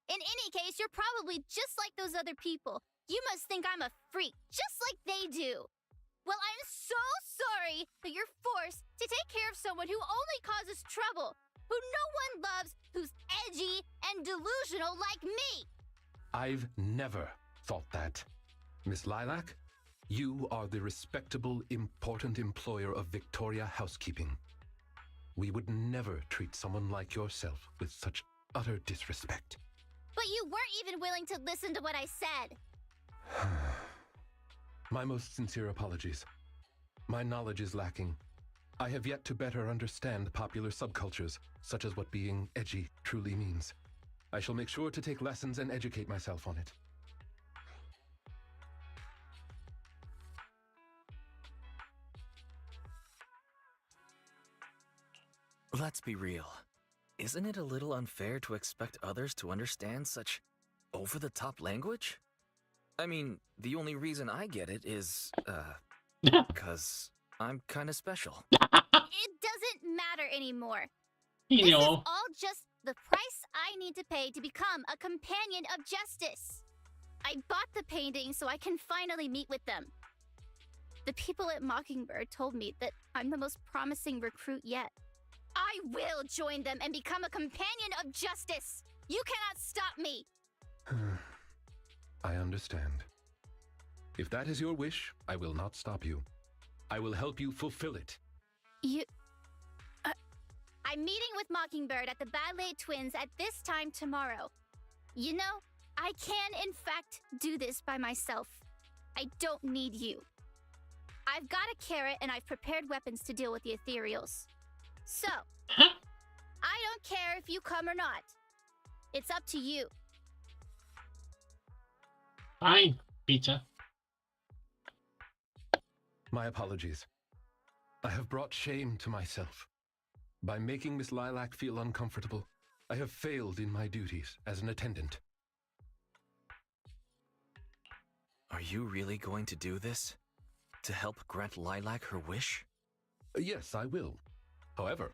In any case, you're probably just like those other people. You must think I'm a freak, just like they do. Well, I'm so sorry that you're forced to take care of someone who only causes trouble, who no one loves, who's edgy and delusional like me. I've never thought that. Miss Lilac, you are the respectable, important employer of Victoria Housekeeping. We would never treat someone like yourself with such utter disrespect. But you weren't even willing to listen to what I said. My most sincere apologies. My knowledge is lacking. I have yet to better understand popular subcultures, such as what being edgy truly means. I shall make sure to take lessons and educate myself on it. Let's be real. Isn't it a little unfair to expect others to understand such over-the-top language? I mean, the only reason I get it is, because I'm kinda special. It doesn't matter anymore. You This is know, all just the price I need to pay to become a companion of justice. I bought the painting so I can finally meet with them. The people at Mockingbird told me that I'm the most promising recruit yet. I will join them and become a companion of justice. You cannot stop me. I understand. If that is your wish, I will not stop you. I will help you fulfill it. I'm meeting with Mockingbird at the Ballet Twins at this time tomorrow. You know, I can in fact do this by myself. I don't need you. I've got a carrot and I've prepared weapons to deal with the ethereals. So, I don't care if you come or not. It's up to you. fine, pizza. My apologies. I have brought shame to myself. By making Miss Lilac feel uncomfortable, I have failed in my duties as an attendant. Are you really going to do this? To help grant Lilac her wish? Yes, I will. However,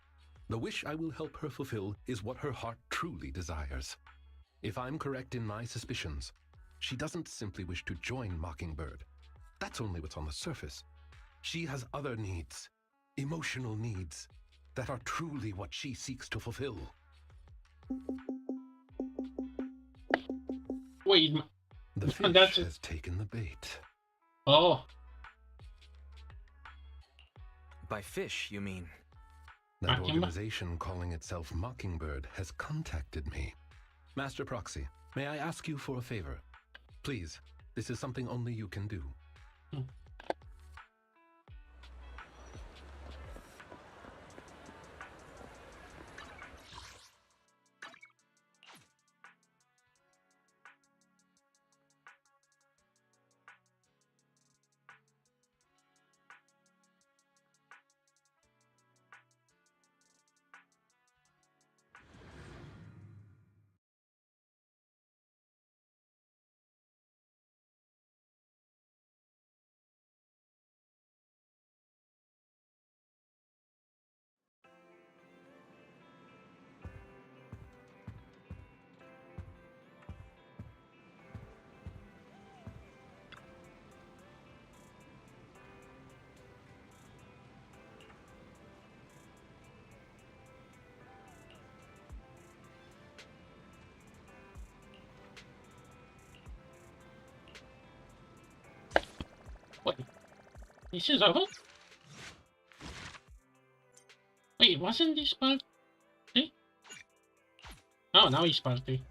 the wish I will help her fulfill is what her heart truly desires. If I'm correct in my suspicions, she doesn't simply wish to join Mockingbird. That's only what's on the surface. She has other needs, emotional needs, that are truly what she seeks to fulfill. Wait, The fish that's has taken the bait. oh, By fish, you mean? That Mockingbird? organization calling itself Mockingbird has contacted me. Master Proxy, may I ask you for a favor? Please, this is something only you can do. What? This is over? Wait, wasn't this part 3? Oh, now it's part 3.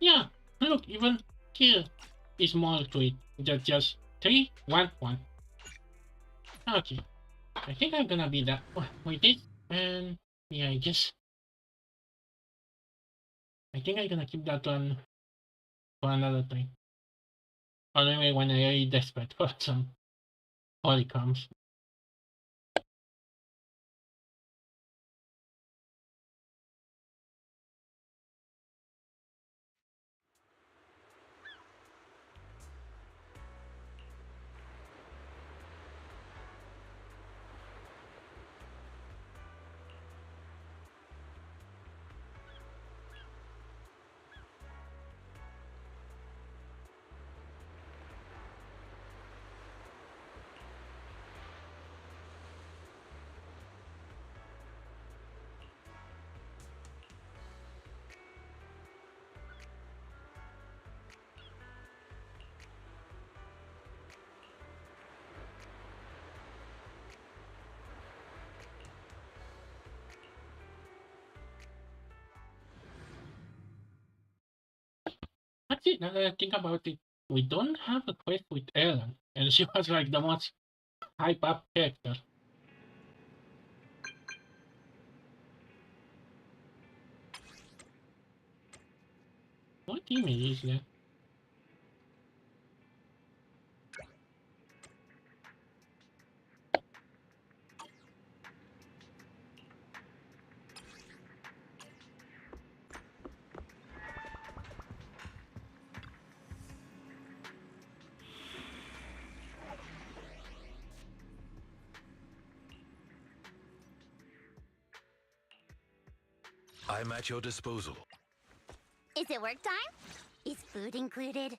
Yeah, look, even here is more to it. Just 3, 1, 1. Okay. I think I'm gonna be that with it. And yeah, I think I'm gonna keep that one for another time. Or maybe when I'm really desperate for some polycoms. Actually, now that I think about it, we don't have a quest with Ellen, and she was like the most hype up character. What email is that? I'm at your disposal. Is it work time? Is food included?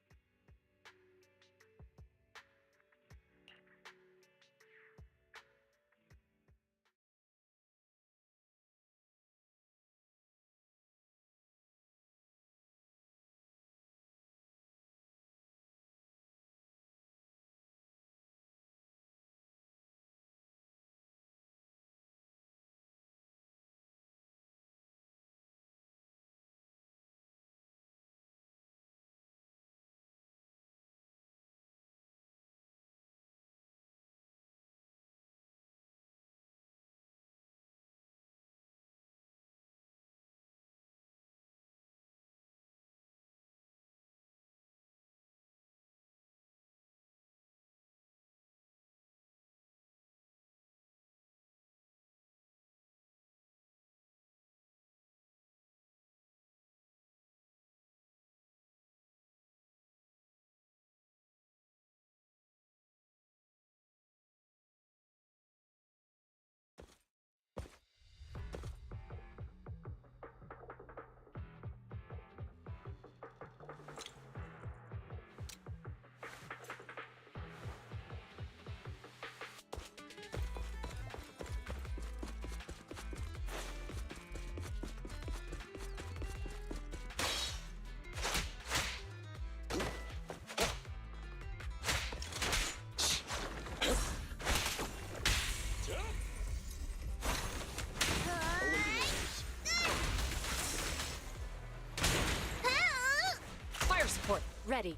Fire support, ready.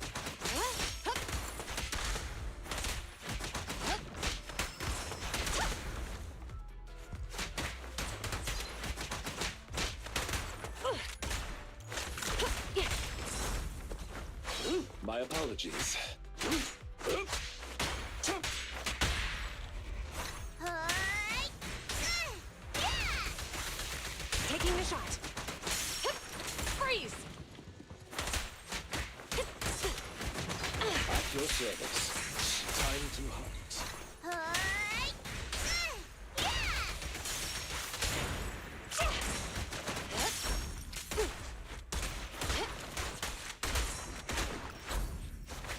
My apologies. Taking the shot. Freeze! At your service. Time to hunt.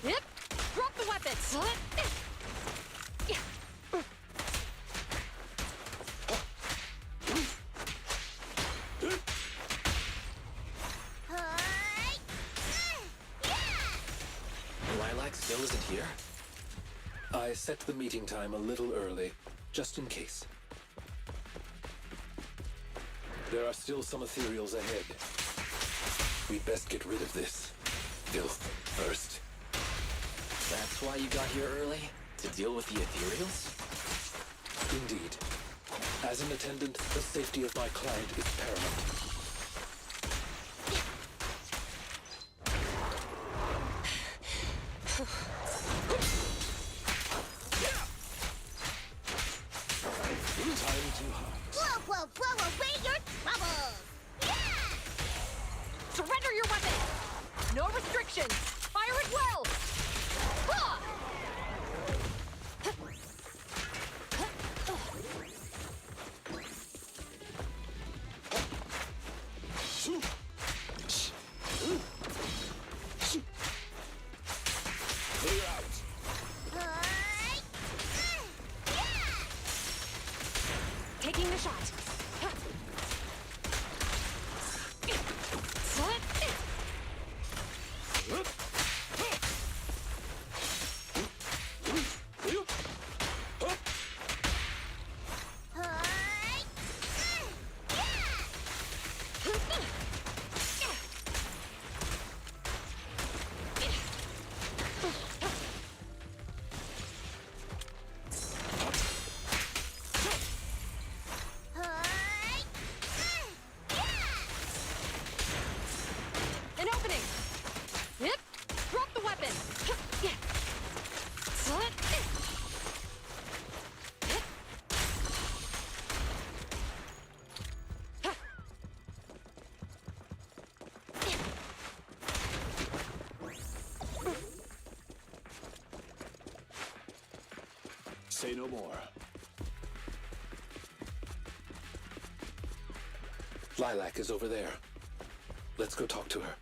Yep. Drop the weapons. here? I set the meeting time a little early, just in case. There are still some ethereals ahead. We'd best get rid of this filth first. That's why you got here early? To deal with the ethereals? Indeed. As an attendant, the safety of my client is paramount. Time to hunt. Whoa, whoa, blow away your troubles! Yeah! Surrender your weapon! No restrictions! Fire at will! Ah! Clear out. Taking the shot. An opening. Yep. Drop the weapon. Say no more. Lilac is over there. Let's go talk to her.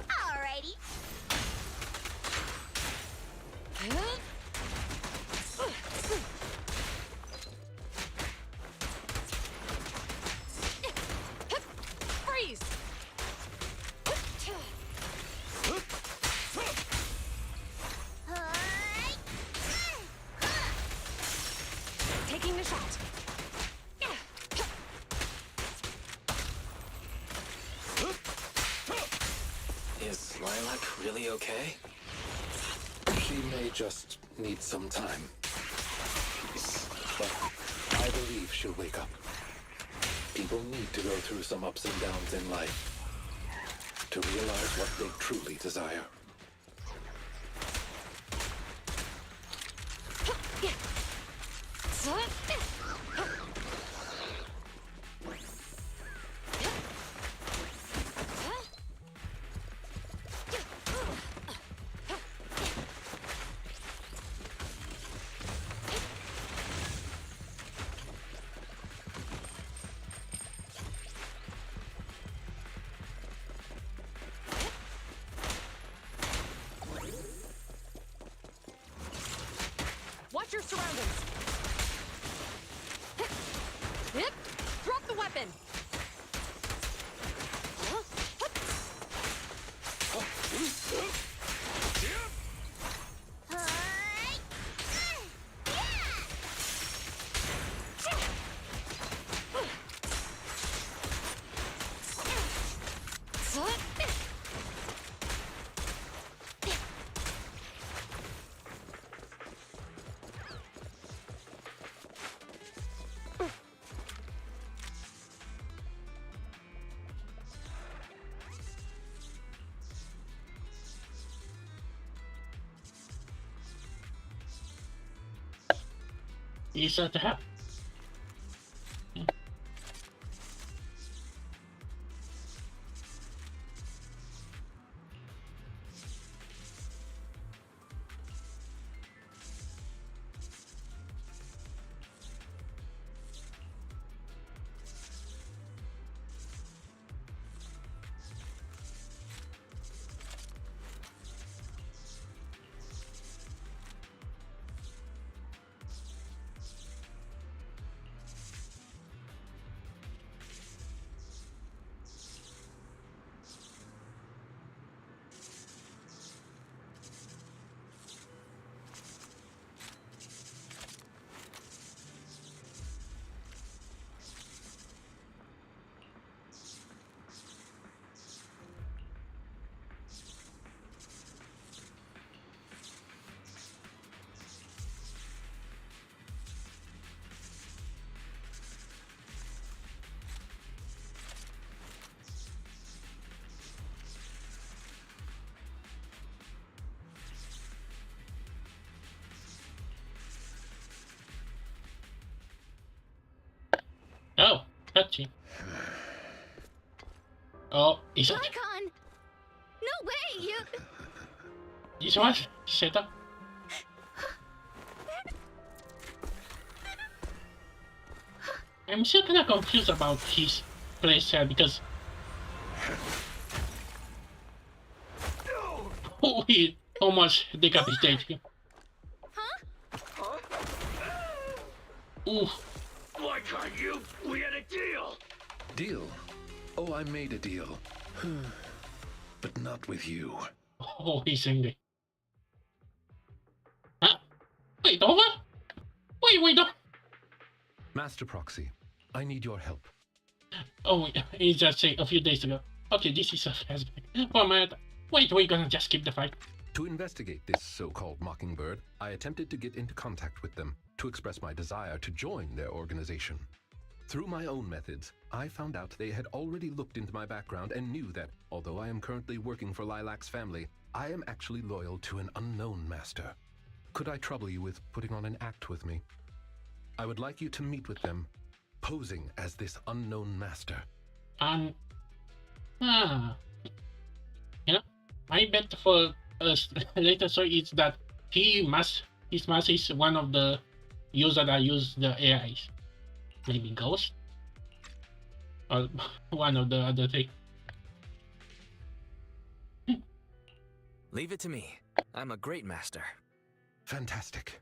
Alrighty. Freeze! Taking the shot. Is Lilac really okay? She may just need some time. But I believe she'll wake up. People need to go through some ups and downs in life to realize what they truly desire. Watch your surroundings. Yep. Drop the It's a trap. Oh, touchy. Oh, is it? Lycon! No way! You. This was set up. I'm still kinda confused about his playset because oh, he almost decapitated him. Ooh. Why can't you? We had a deal. Deal? Oh, I made a deal. But not with you. Oh, he's angry. Huh? Wait, over? Wait, no. Master Proxy, I need your help. Oh, he just said a few days ago. Okay, this is a flashback. Oh man, wait, we're gonna just skip the fight. To investigate this so-called Mockingbird, I attempted to get into contact with them to express my desire to join their organization. Through my own methods, I found out they had already looked into my background and knew that, although I am currently working for Lilac's family, I am actually loyal to an unknown master. Could I trouble you with putting on an act with me? I would like you to meet with them, posing as this unknown master. You know, I bet for us later story is that his master is one of the users that use the AIs. Maybe Ghost? Or one of the other thing. Leave it to me. I'm a great master. Fantastic.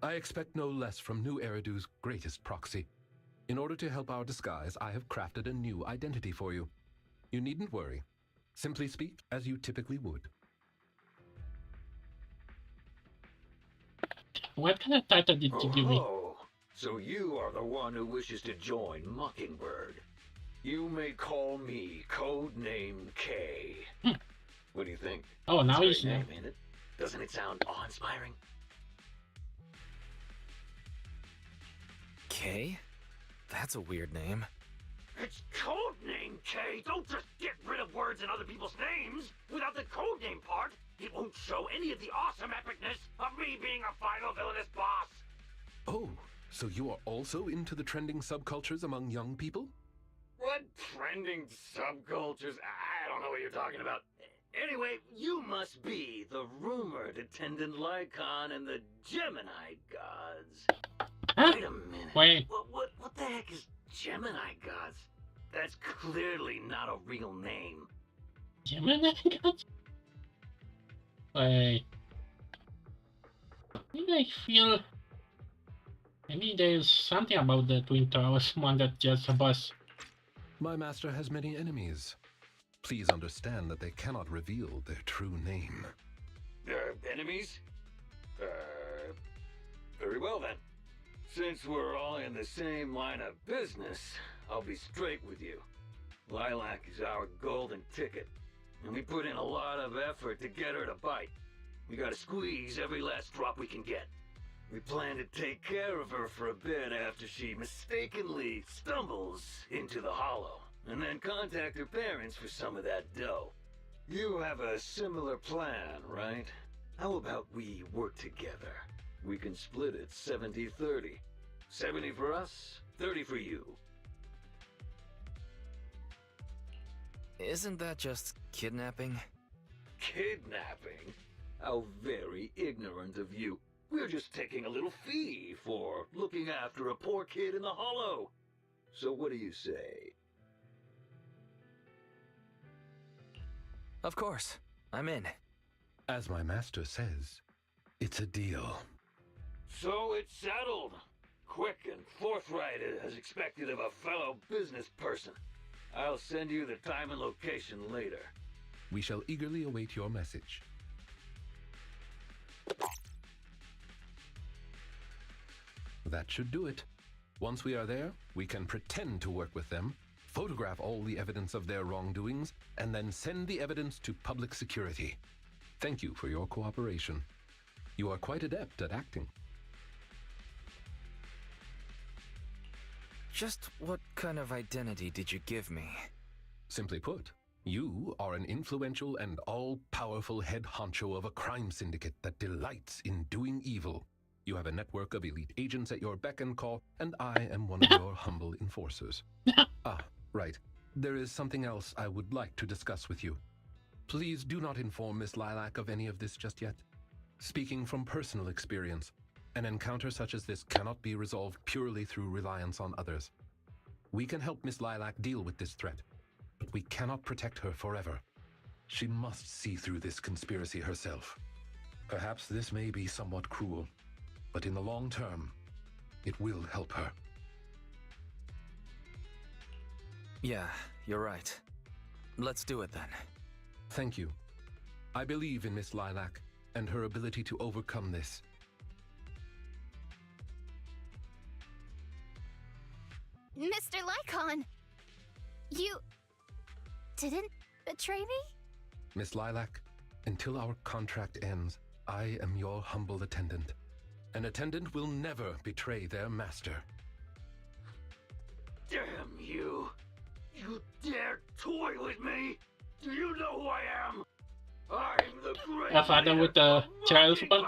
I expect no less from New Eridu's greatest proxy. In order to help our disguise, I have crafted a new identity for you. You needn't worry. Simply speak as you typically would. What kind of title did you give me? Oh, so you are the one who wishes to join Mockingbird. You may call me Codename K. What do you think? Oh, now It's he's a great name, ain't it? Doesn't it sound awe-inspiring? K? That's a weird name. It's Codename K. Don't just get rid of words in other people's names. Without the codename part, it won't show any of the awesome epicness of me being a final villainous boss. Oh, so you are also into the trending subcultures among young people? What trending subcultures? I don't know what you're talking about. Anyway, you must be the rumored attendant Lycon and the Gemini gods. Huh? Wait a minute. Wait. What the heck is Gemini gods? That's clearly not a real name. Gemini gods? Wait. I feel maybe there's something about the Twin Towers one that just a bus. My master has many enemies. Please understand that they cannot reveal their true name. Enemies? Very well then. Since we're all in the same line of business, I'll be straight with you. Lilac is our golden ticket, and we put in a lot of effort to get her to bite. We gotta squeeze every last drop we can get. We plan to take care of her for a bit after she mistakenly stumbles into the hollow, and then contact her parents for some of that dough. You have a similar plan, right? How about we work together? We can split it 70-30. 70 for us, 30 for you. Isn't that just kidnapping? Kidnapping? How very ignorant of you. We're just taking a little fee for looking after a poor kid in the Hollow. So what do you say? Of course. I'm in. As my master says, it's a deal. So it's settled. Quick and forthright as expected of a fellow business person. I'll send you the time and location later. We shall eagerly await your message. That should do it. Once we are there, we can pretend to work with them, photograph all the evidence of their wrongdoings, and then send the evidence to public security. Thank you for your cooperation. You are quite adept at acting. Just what kind of identity did you give me? Simply put, you are an influential and all-powerful head honcho of a crime syndicate that delights in doing evil. You have a network of elite agents at your beck and call, and I am one of your humble enforcers. Right. There is something else I would like to discuss with you. Please do not inform Miss Lilac of any of this just yet. Speaking from personal experience, an encounter such as this cannot be resolved purely through reliance on others. We can help Miss Lilac deal with this threat, but we cannot protect her forever. She must see through this conspiracy herself. Perhaps this may be somewhat cruel, but in the long term, it will help her. Yeah, you're right. Let's do it then. Thank you. I believe in Miss Lilac and her ability to overcome this. Mr. Lycon! You didn't betray me? Miss Lilac, until our contract ends, I am your humble attendant. An attendant will never betray their master. Damn you! You dare toy with me? Do you know who I am? I'm the great Father with the child support.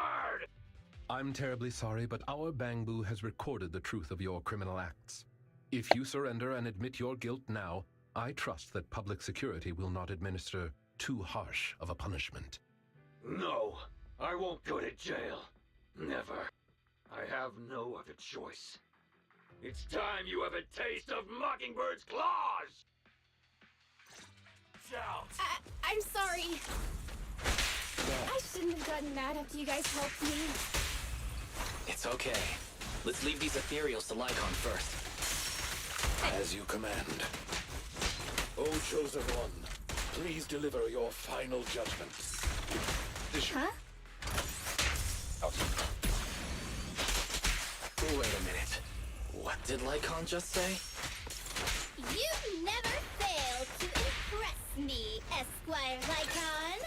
I'm terribly sorry, but our Bangbu has recorded the truth of your criminal acts. If you surrender and admit your guilt now, I trust that public security will not administer too harsh of a punishment. No, I won't go to jail. Never. I have no other choice. It's time you have a taste of Mockingbird's claws! Shout! I'm sorry. I shouldn't have gotten mad after you guys helped me. It's okay. Let's leave these ethereals to Lycon first. As you command. O Chosen One, please deliver your final judgment. Huh? Wait a minute. What did Lycon just say? You never fail to impress me, Esquire Lycon.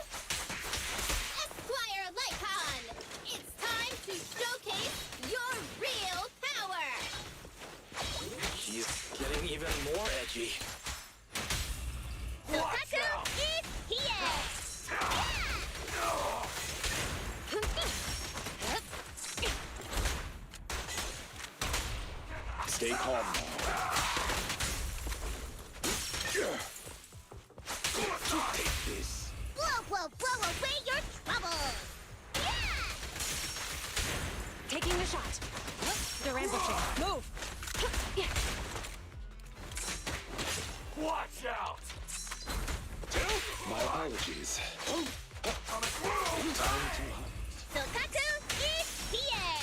Esquire Lycon, it's time to showcase your real power. She's getting even more edgy. Sokaku is here! Stay calm. Take this! Blow away your troubles! Taking the shot. They're ambushing. Move! Watch out! My apologies. Time to hunt. Sokaku is here!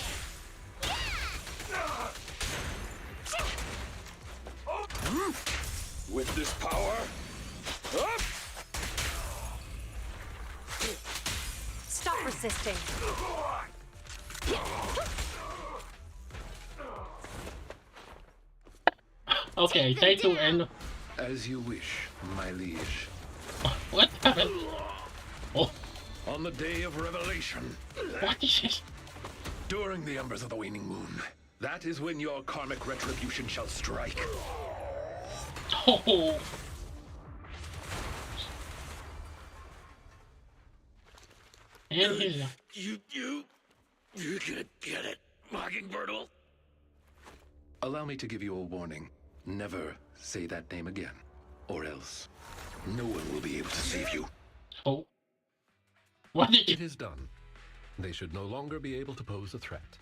With this power, up! Stop resisting. Okay, try to end. As you wish, my liege. What happened? Oh, On the day of revelation, what is this? during the embers of the waning moon, that is when your karmic retribution shall strike. Oh, and he's You You're gonna get it, Mockingbird will. Allow me to give you a warning. Never say that name again, or else no one will be able to save you. Oh. What did It is done. They should no longer be able to pose a threat.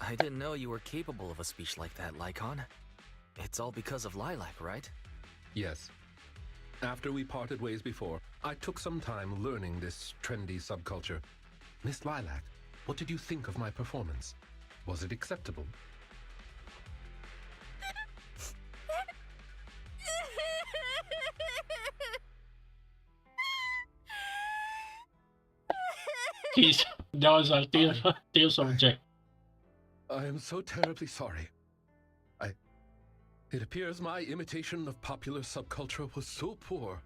I didn't know you were capable of a speech like that, Lycon. It's all because of Lilac, right? Yes. After we parted ways before, I took some time learning this trendy subculture. Miss Lilac, what did you think of my performance? Was it acceptable? Jeez, that was a tail subject. I am so terribly sorry. It appears my imitation of popular subculture was so poor.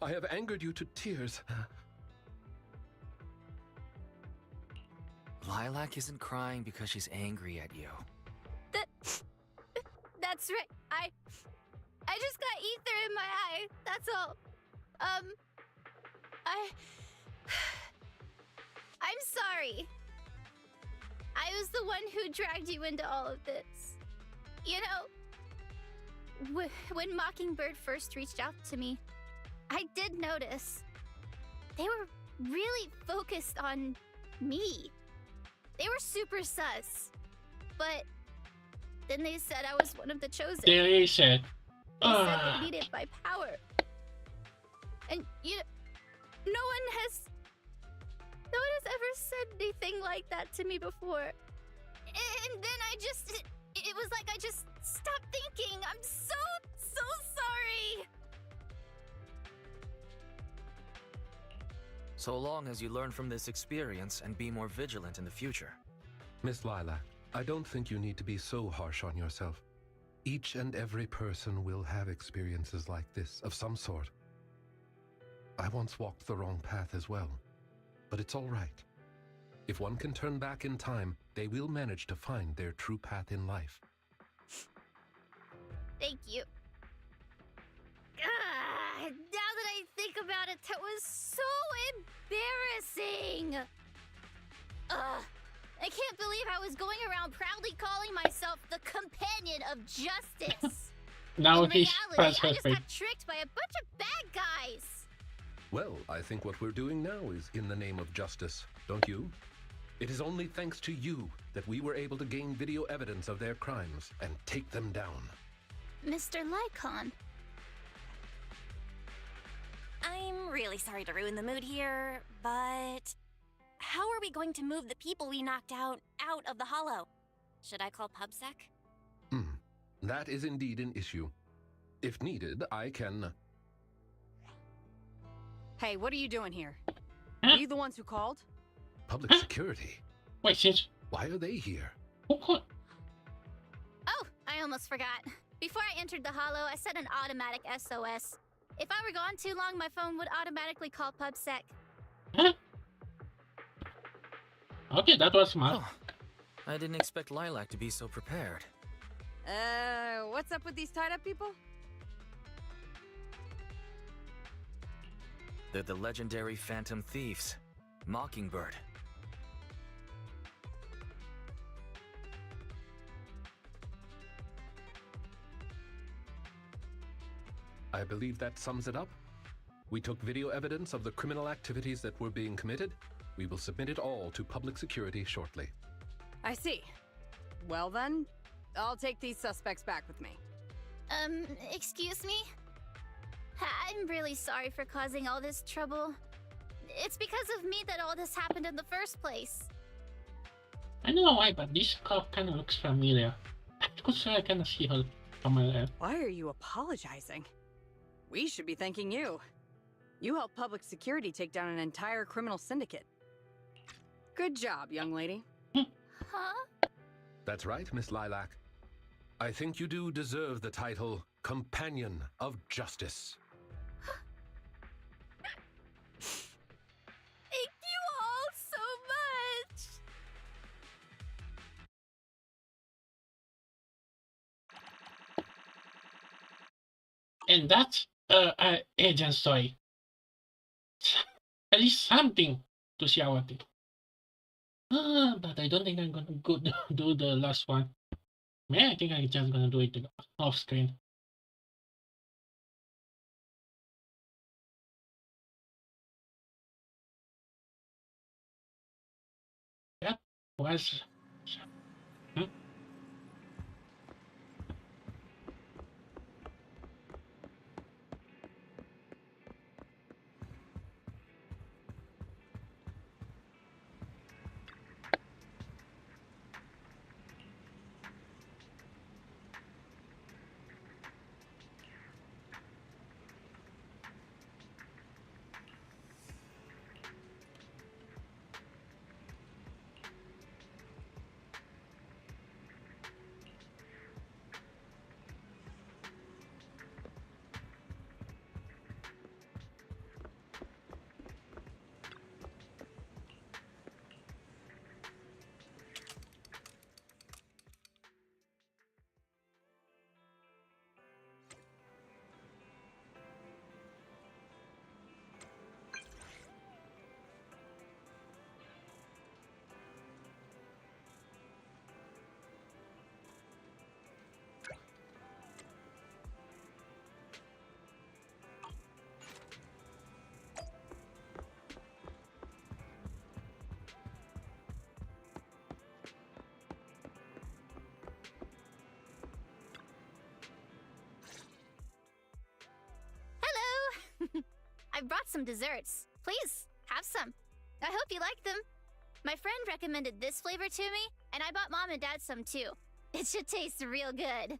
I have angered you to tears. Lilac isn't crying because she's angry at you. That's right. I just got ether in my eye. That's all. I'm sorry. I was the one who dragged you into all of this. You know, when Mockingbird first reached out to me, I did notice they were really focused on me. They were super sus. But then they said I was one of the chosen. They said, They said they needed my power. And you know, no one has ever said anything like that to me before. And then it was like I just stopped thinking. I'm so sorry. So long as you learn from this experience and be more vigilant in the future. Miss Lilac, I don't think you need to be so harsh on yourself. Each and every person will have experiences like this of some sort. I once walked the wrong path as well, but it's all right. If one can turn back in time, they will manage to find their true path in life. Thank you. Now that I think about it, that was so embarrassing. I can't believe I was going around proudly calling myself the companion of justice. now In he's reality, I just frustrated. got tricked by a bunch of bad guys. Well, I think what we're doing now is in the name of justice, don't you? It is only thanks to you that we were able to gain video evidence of their crimes and take them down. Mr. Lycon. I'm really sorry to ruin the mood here, but how are we going to move the people we knocked out of the hollow? Should I call PubSec? That is indeed an issue. If needed, I can... Hey, what are you doing here? Are you the ones who called? Public security? Wait, since... Why are they here? Oh, I almost forgot. Before I entered the hollow, I set an automatic SOS. If I were gone too long, my phone would automatically call PubSec. Huh? Okay, that was smart. Oh, I didn't expect Lilac to be so prepared. What's up with these tied-up people? They're the legendary Phantom Thieves, Mockingbird. I believe that sums it up. We took video evidence of the criminal activities that were being committed. We will submit it all to public security shortly. I see. Well then, I'll take these suspects back with me. Excuse me? I'm really sorry for causing all this trouble. It's because of me that all this happened in the first place. I don't know why, but this cop kind of looks familiar. I could say I kind of see her somewhere else. Why are you apologizing? We should be thanking you. You helped public security take down an entire criminal syndicate. Good job, young lady. Huh? That's right, Miss Lilac. I think you do deserve the title Companion of Justice. Thank you all so much! And that's agent story. at least something to shower to. But I don't think I'm gonna go do the last one. Man, I think I'm just gonna do it off screen. That was. I brought some desserts. Please, have some. I hope you like them. My friend recommended this flavor to me, and I bought Mom and Dad some too. It should taste real good.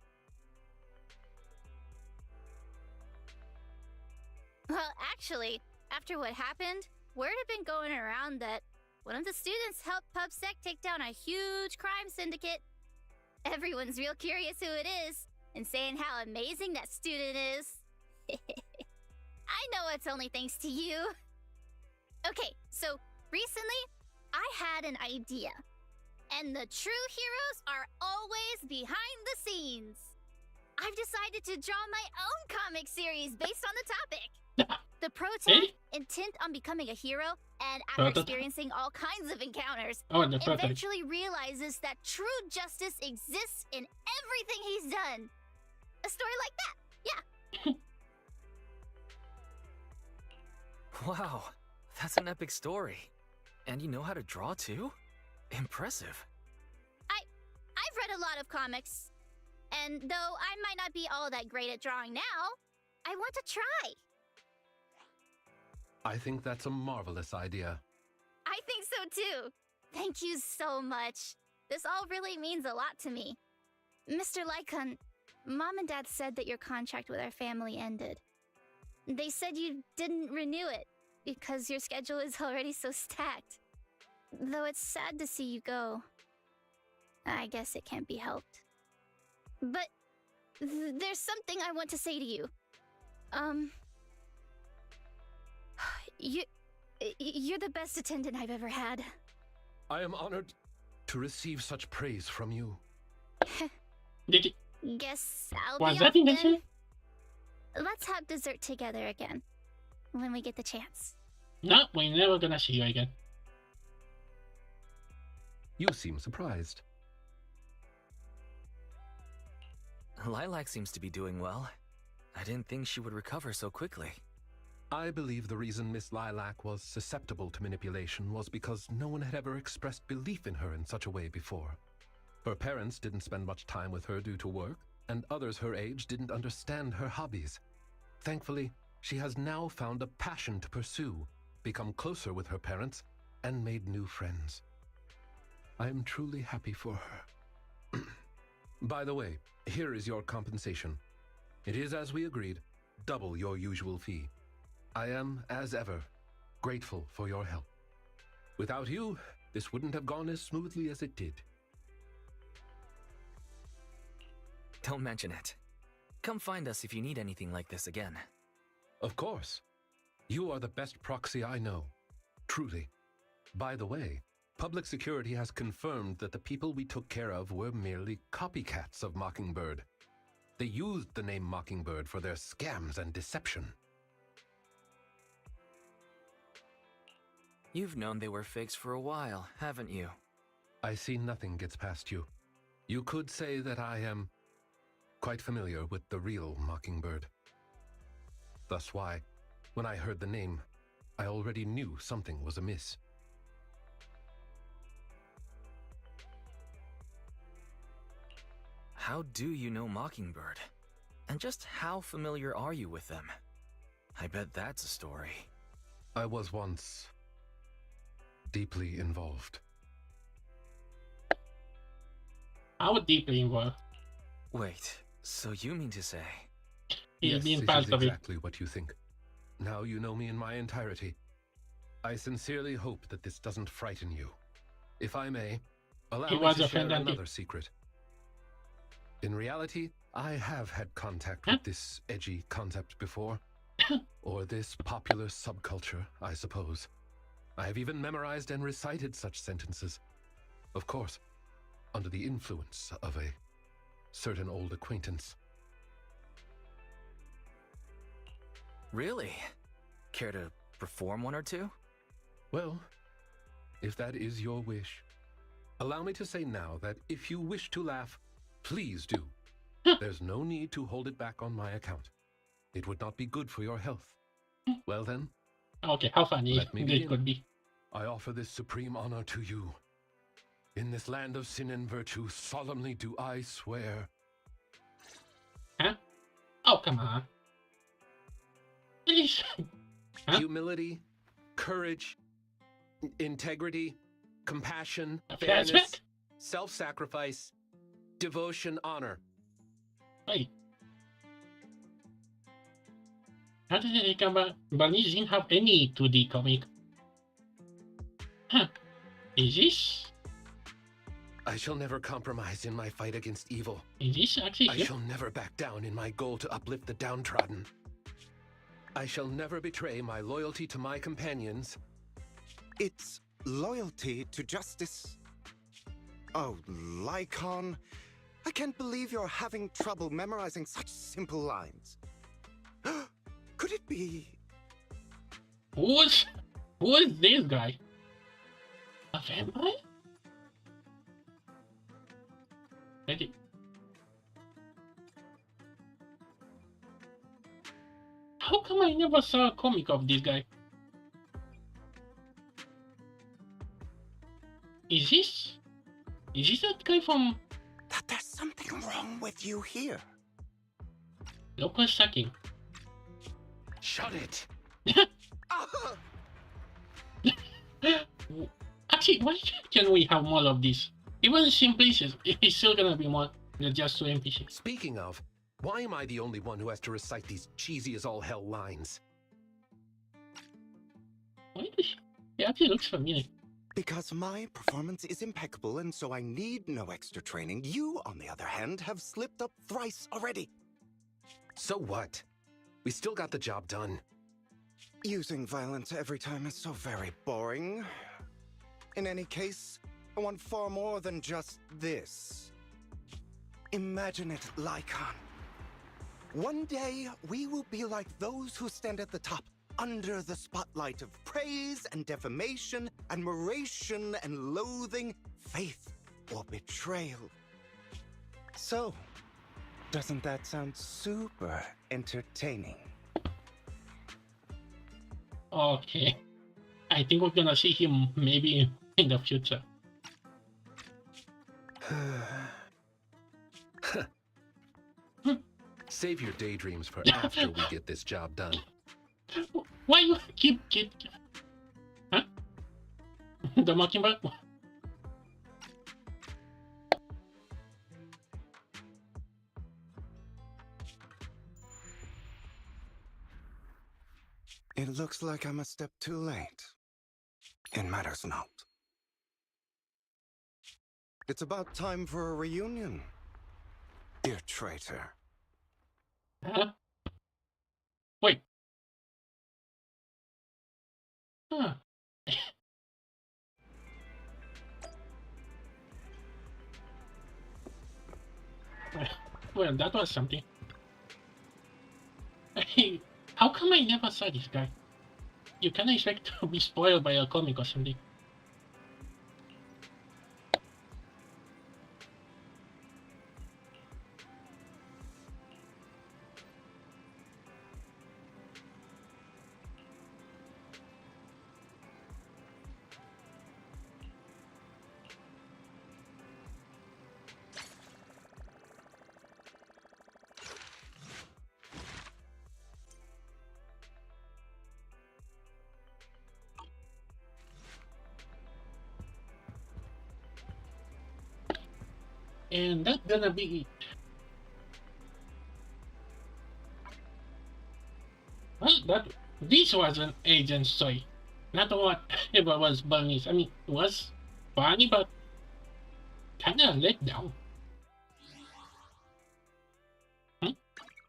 Well, actually, after what happened, word had been going around that one of the students helped PubSec take down a huge crime syndicate. Everyone's real curious who it is, and saying how amazing that student is. I know it's only thanks to you. Okay, so recently, I had an idea. And the true heroes are always behind the scenes. I've decided to draw my own comic series based on the topic. The protagonist, intent on becoming a hero, and after experiencing all kinds of encounters, eventually realizes that true justice exists in everything he's done. A story like that, yeah. Wow, that's an epic story. And you know how to draw too? Impressive. I've read a lot of comics. And though I might not be all that great at drawing now, I want to try. I think that's a marvelous idea. I think so too. Thank you so much. This all really means a lot to me. Mr. Lycon, Mom and Dad said that your contract with our family ended. They said you didn't renew it because your schedule is already so stacked. Though it's sad to see you go. I guess it can't be helped. But there's something I want to say to you. You're the best attendant I've ever had. I am honored to receive such praise from you. Did you... Guess I'll Was be that off then. intentional? Let's have dessert together again. When we get the chance. No, we're never gonna see you again. You seem surprised. Lilac seems to be doing well. I didn't think she would recover so quickly. I believe the reason Miss Lilac was susceptible to manipulation was because no one had ever expressed belief in her in such a way before. Her parents didn't spend much time with her due to work, and others her age didn't understand her hobbies. Thankfully, she has now found a passion to pursue, become closer with her parents, and made new friends. I am truly happy for her. By the way, here is your compensation. It is, as we agreed, double your usual fee. I am, as ever, grateful for your help. Without you, this wouldn't have gone as smoothly as it did. Don't mention it. Come find us if you need anything like this again. Of course. You are the best proxy I know. Truly. By the way, public security has confirmed that the people we took care of were merely copycats of Mockingbird. They used the name Mockingbird for their scams and deception. You've known they were fakes for a while, haven't you? I see nothing gets past you. You could say that I am quite familiar with the real Mockingbird. Thus why, when I heard the name, I already knew something was amiss. How do you know Mockingbird? And just how familiar are you with them? I bet that's a story. I was once deeply involved. How deeply involved? Wait, so you mean to say... Yes, being it part is of it. exactly what you think. Now you know me in my entirety. I sincerely hope that this doesn't frighten you. If I may, allow He me was to a share friend until- another secret. In reality, I have had contact with this edgy concept before. Or this popular subculture, I suppose. I have even memorized and recited such sentences. Of course, under the influence of a certain old acquaintance. Really? Care to perform one or two? Well, if that is your wish, allow me to say now that if you wish to laugh, please do. There's no need to hold it back on my account. It would not be good for your health. Well then, Okay, how funny let me this begin. could be. I offer this supreme honor to you. In this land of sin and virtue, solemnly do I swear. Huh? Oh, come on. Please. Huh? Humility, courage, integrity, compassion, A fairness, flashback? self-sacrifice, devotion, honor. Wait. How did it come about? Bernice didn't have any 2D comic. Huh. Is this? I shall never compromise in my fight against evil. Is this actually I here? shall never back down in my goal to uplift the downtrodden. I shall never betray my loyalty to my companions. It's loyalty to justice. Oh, Lycon, I can't believe you're having trouble memorizing such simple lines. Could it be? Who is this guy? A vampire? Ready? How come I never saw a comic of this guy? Is this that guy from That there's something wrong with you here. Local Sucking? Shut it! Actually, why can we have more of this? Even Simplicious, it's still gonna be more than just 2 NPCs. Speaking of, why am I the only one who has to recite these cheesy as all hell lines? Why does she? It actually looks familiar. Because my performance is impeccable and so I need no extra training. You, on the other hand, have slipped up thrice already. So what? We still got the job done. Using violence every time is so very boring. In any case, I want far more than just this. Imagine it, Lycon. One day, we will be like those who stand at the top, under the spotlight of praise and defamation, admiration and loathing, faith or betrayal. So, doesn't that sound super entertaining? Okay. I think we're gonna see him maybe in the future. Save your daydreams for after we get this job done. Why you keep huh? The Mockingbird? It looks like I'm a step too late. It matters not. It's about time for a reunion, dear traitor. Huh? Wait. Huh. Well, that was something. Hey, how come I never saw this guy? you can expect to be spoiled by a comic or something. And that's gonna be it. Well, this was an agent's toy. Not whatever was Bunny's. I mean, it was funny, but kinda let down.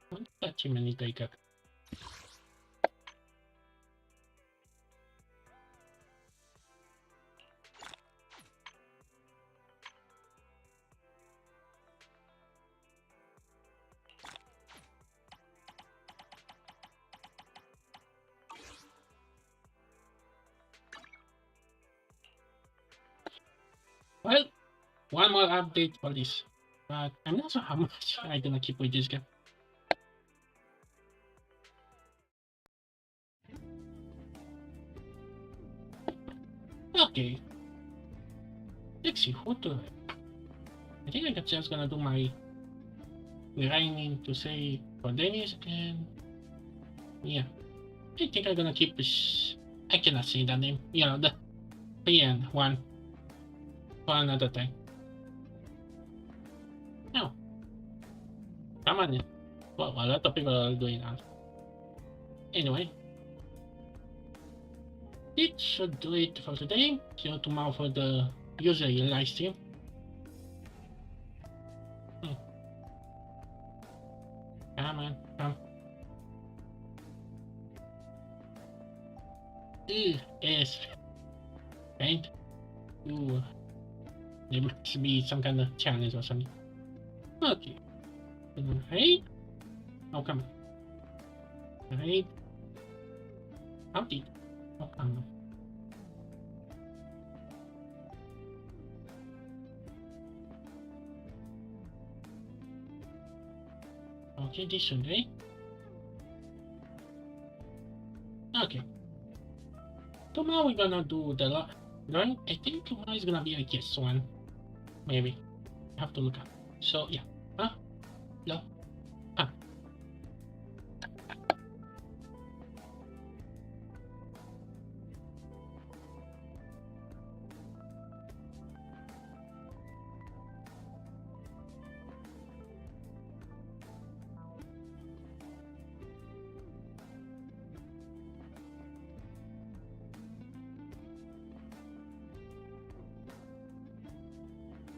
What achievement did I get? Well, one more update for this. But I'm not sure how much I'm gonna keep with this game. Okay. Let's see who to. I think I'm just gonna do my grinding to say for Dennis and yeah. I think I'm gonna keep this. I cannot say that name. You know, the PN one for another time. No. Come on. Well, a lot of people are doing that. Anyway. It should do it for today. See you tomorrow for the usual live stream. Come on, come. Yes. Right? Ooh. There must be some kind of challenge or something. Okay. Right? Oh, come on. Right? Howdy. Oh, come on. Okay, this should be. Okay. Tomorrow we're gonna do the drawing. I think tomorrow is gonna be a guest one. Maybe. I have to look up. So yeah. Hello.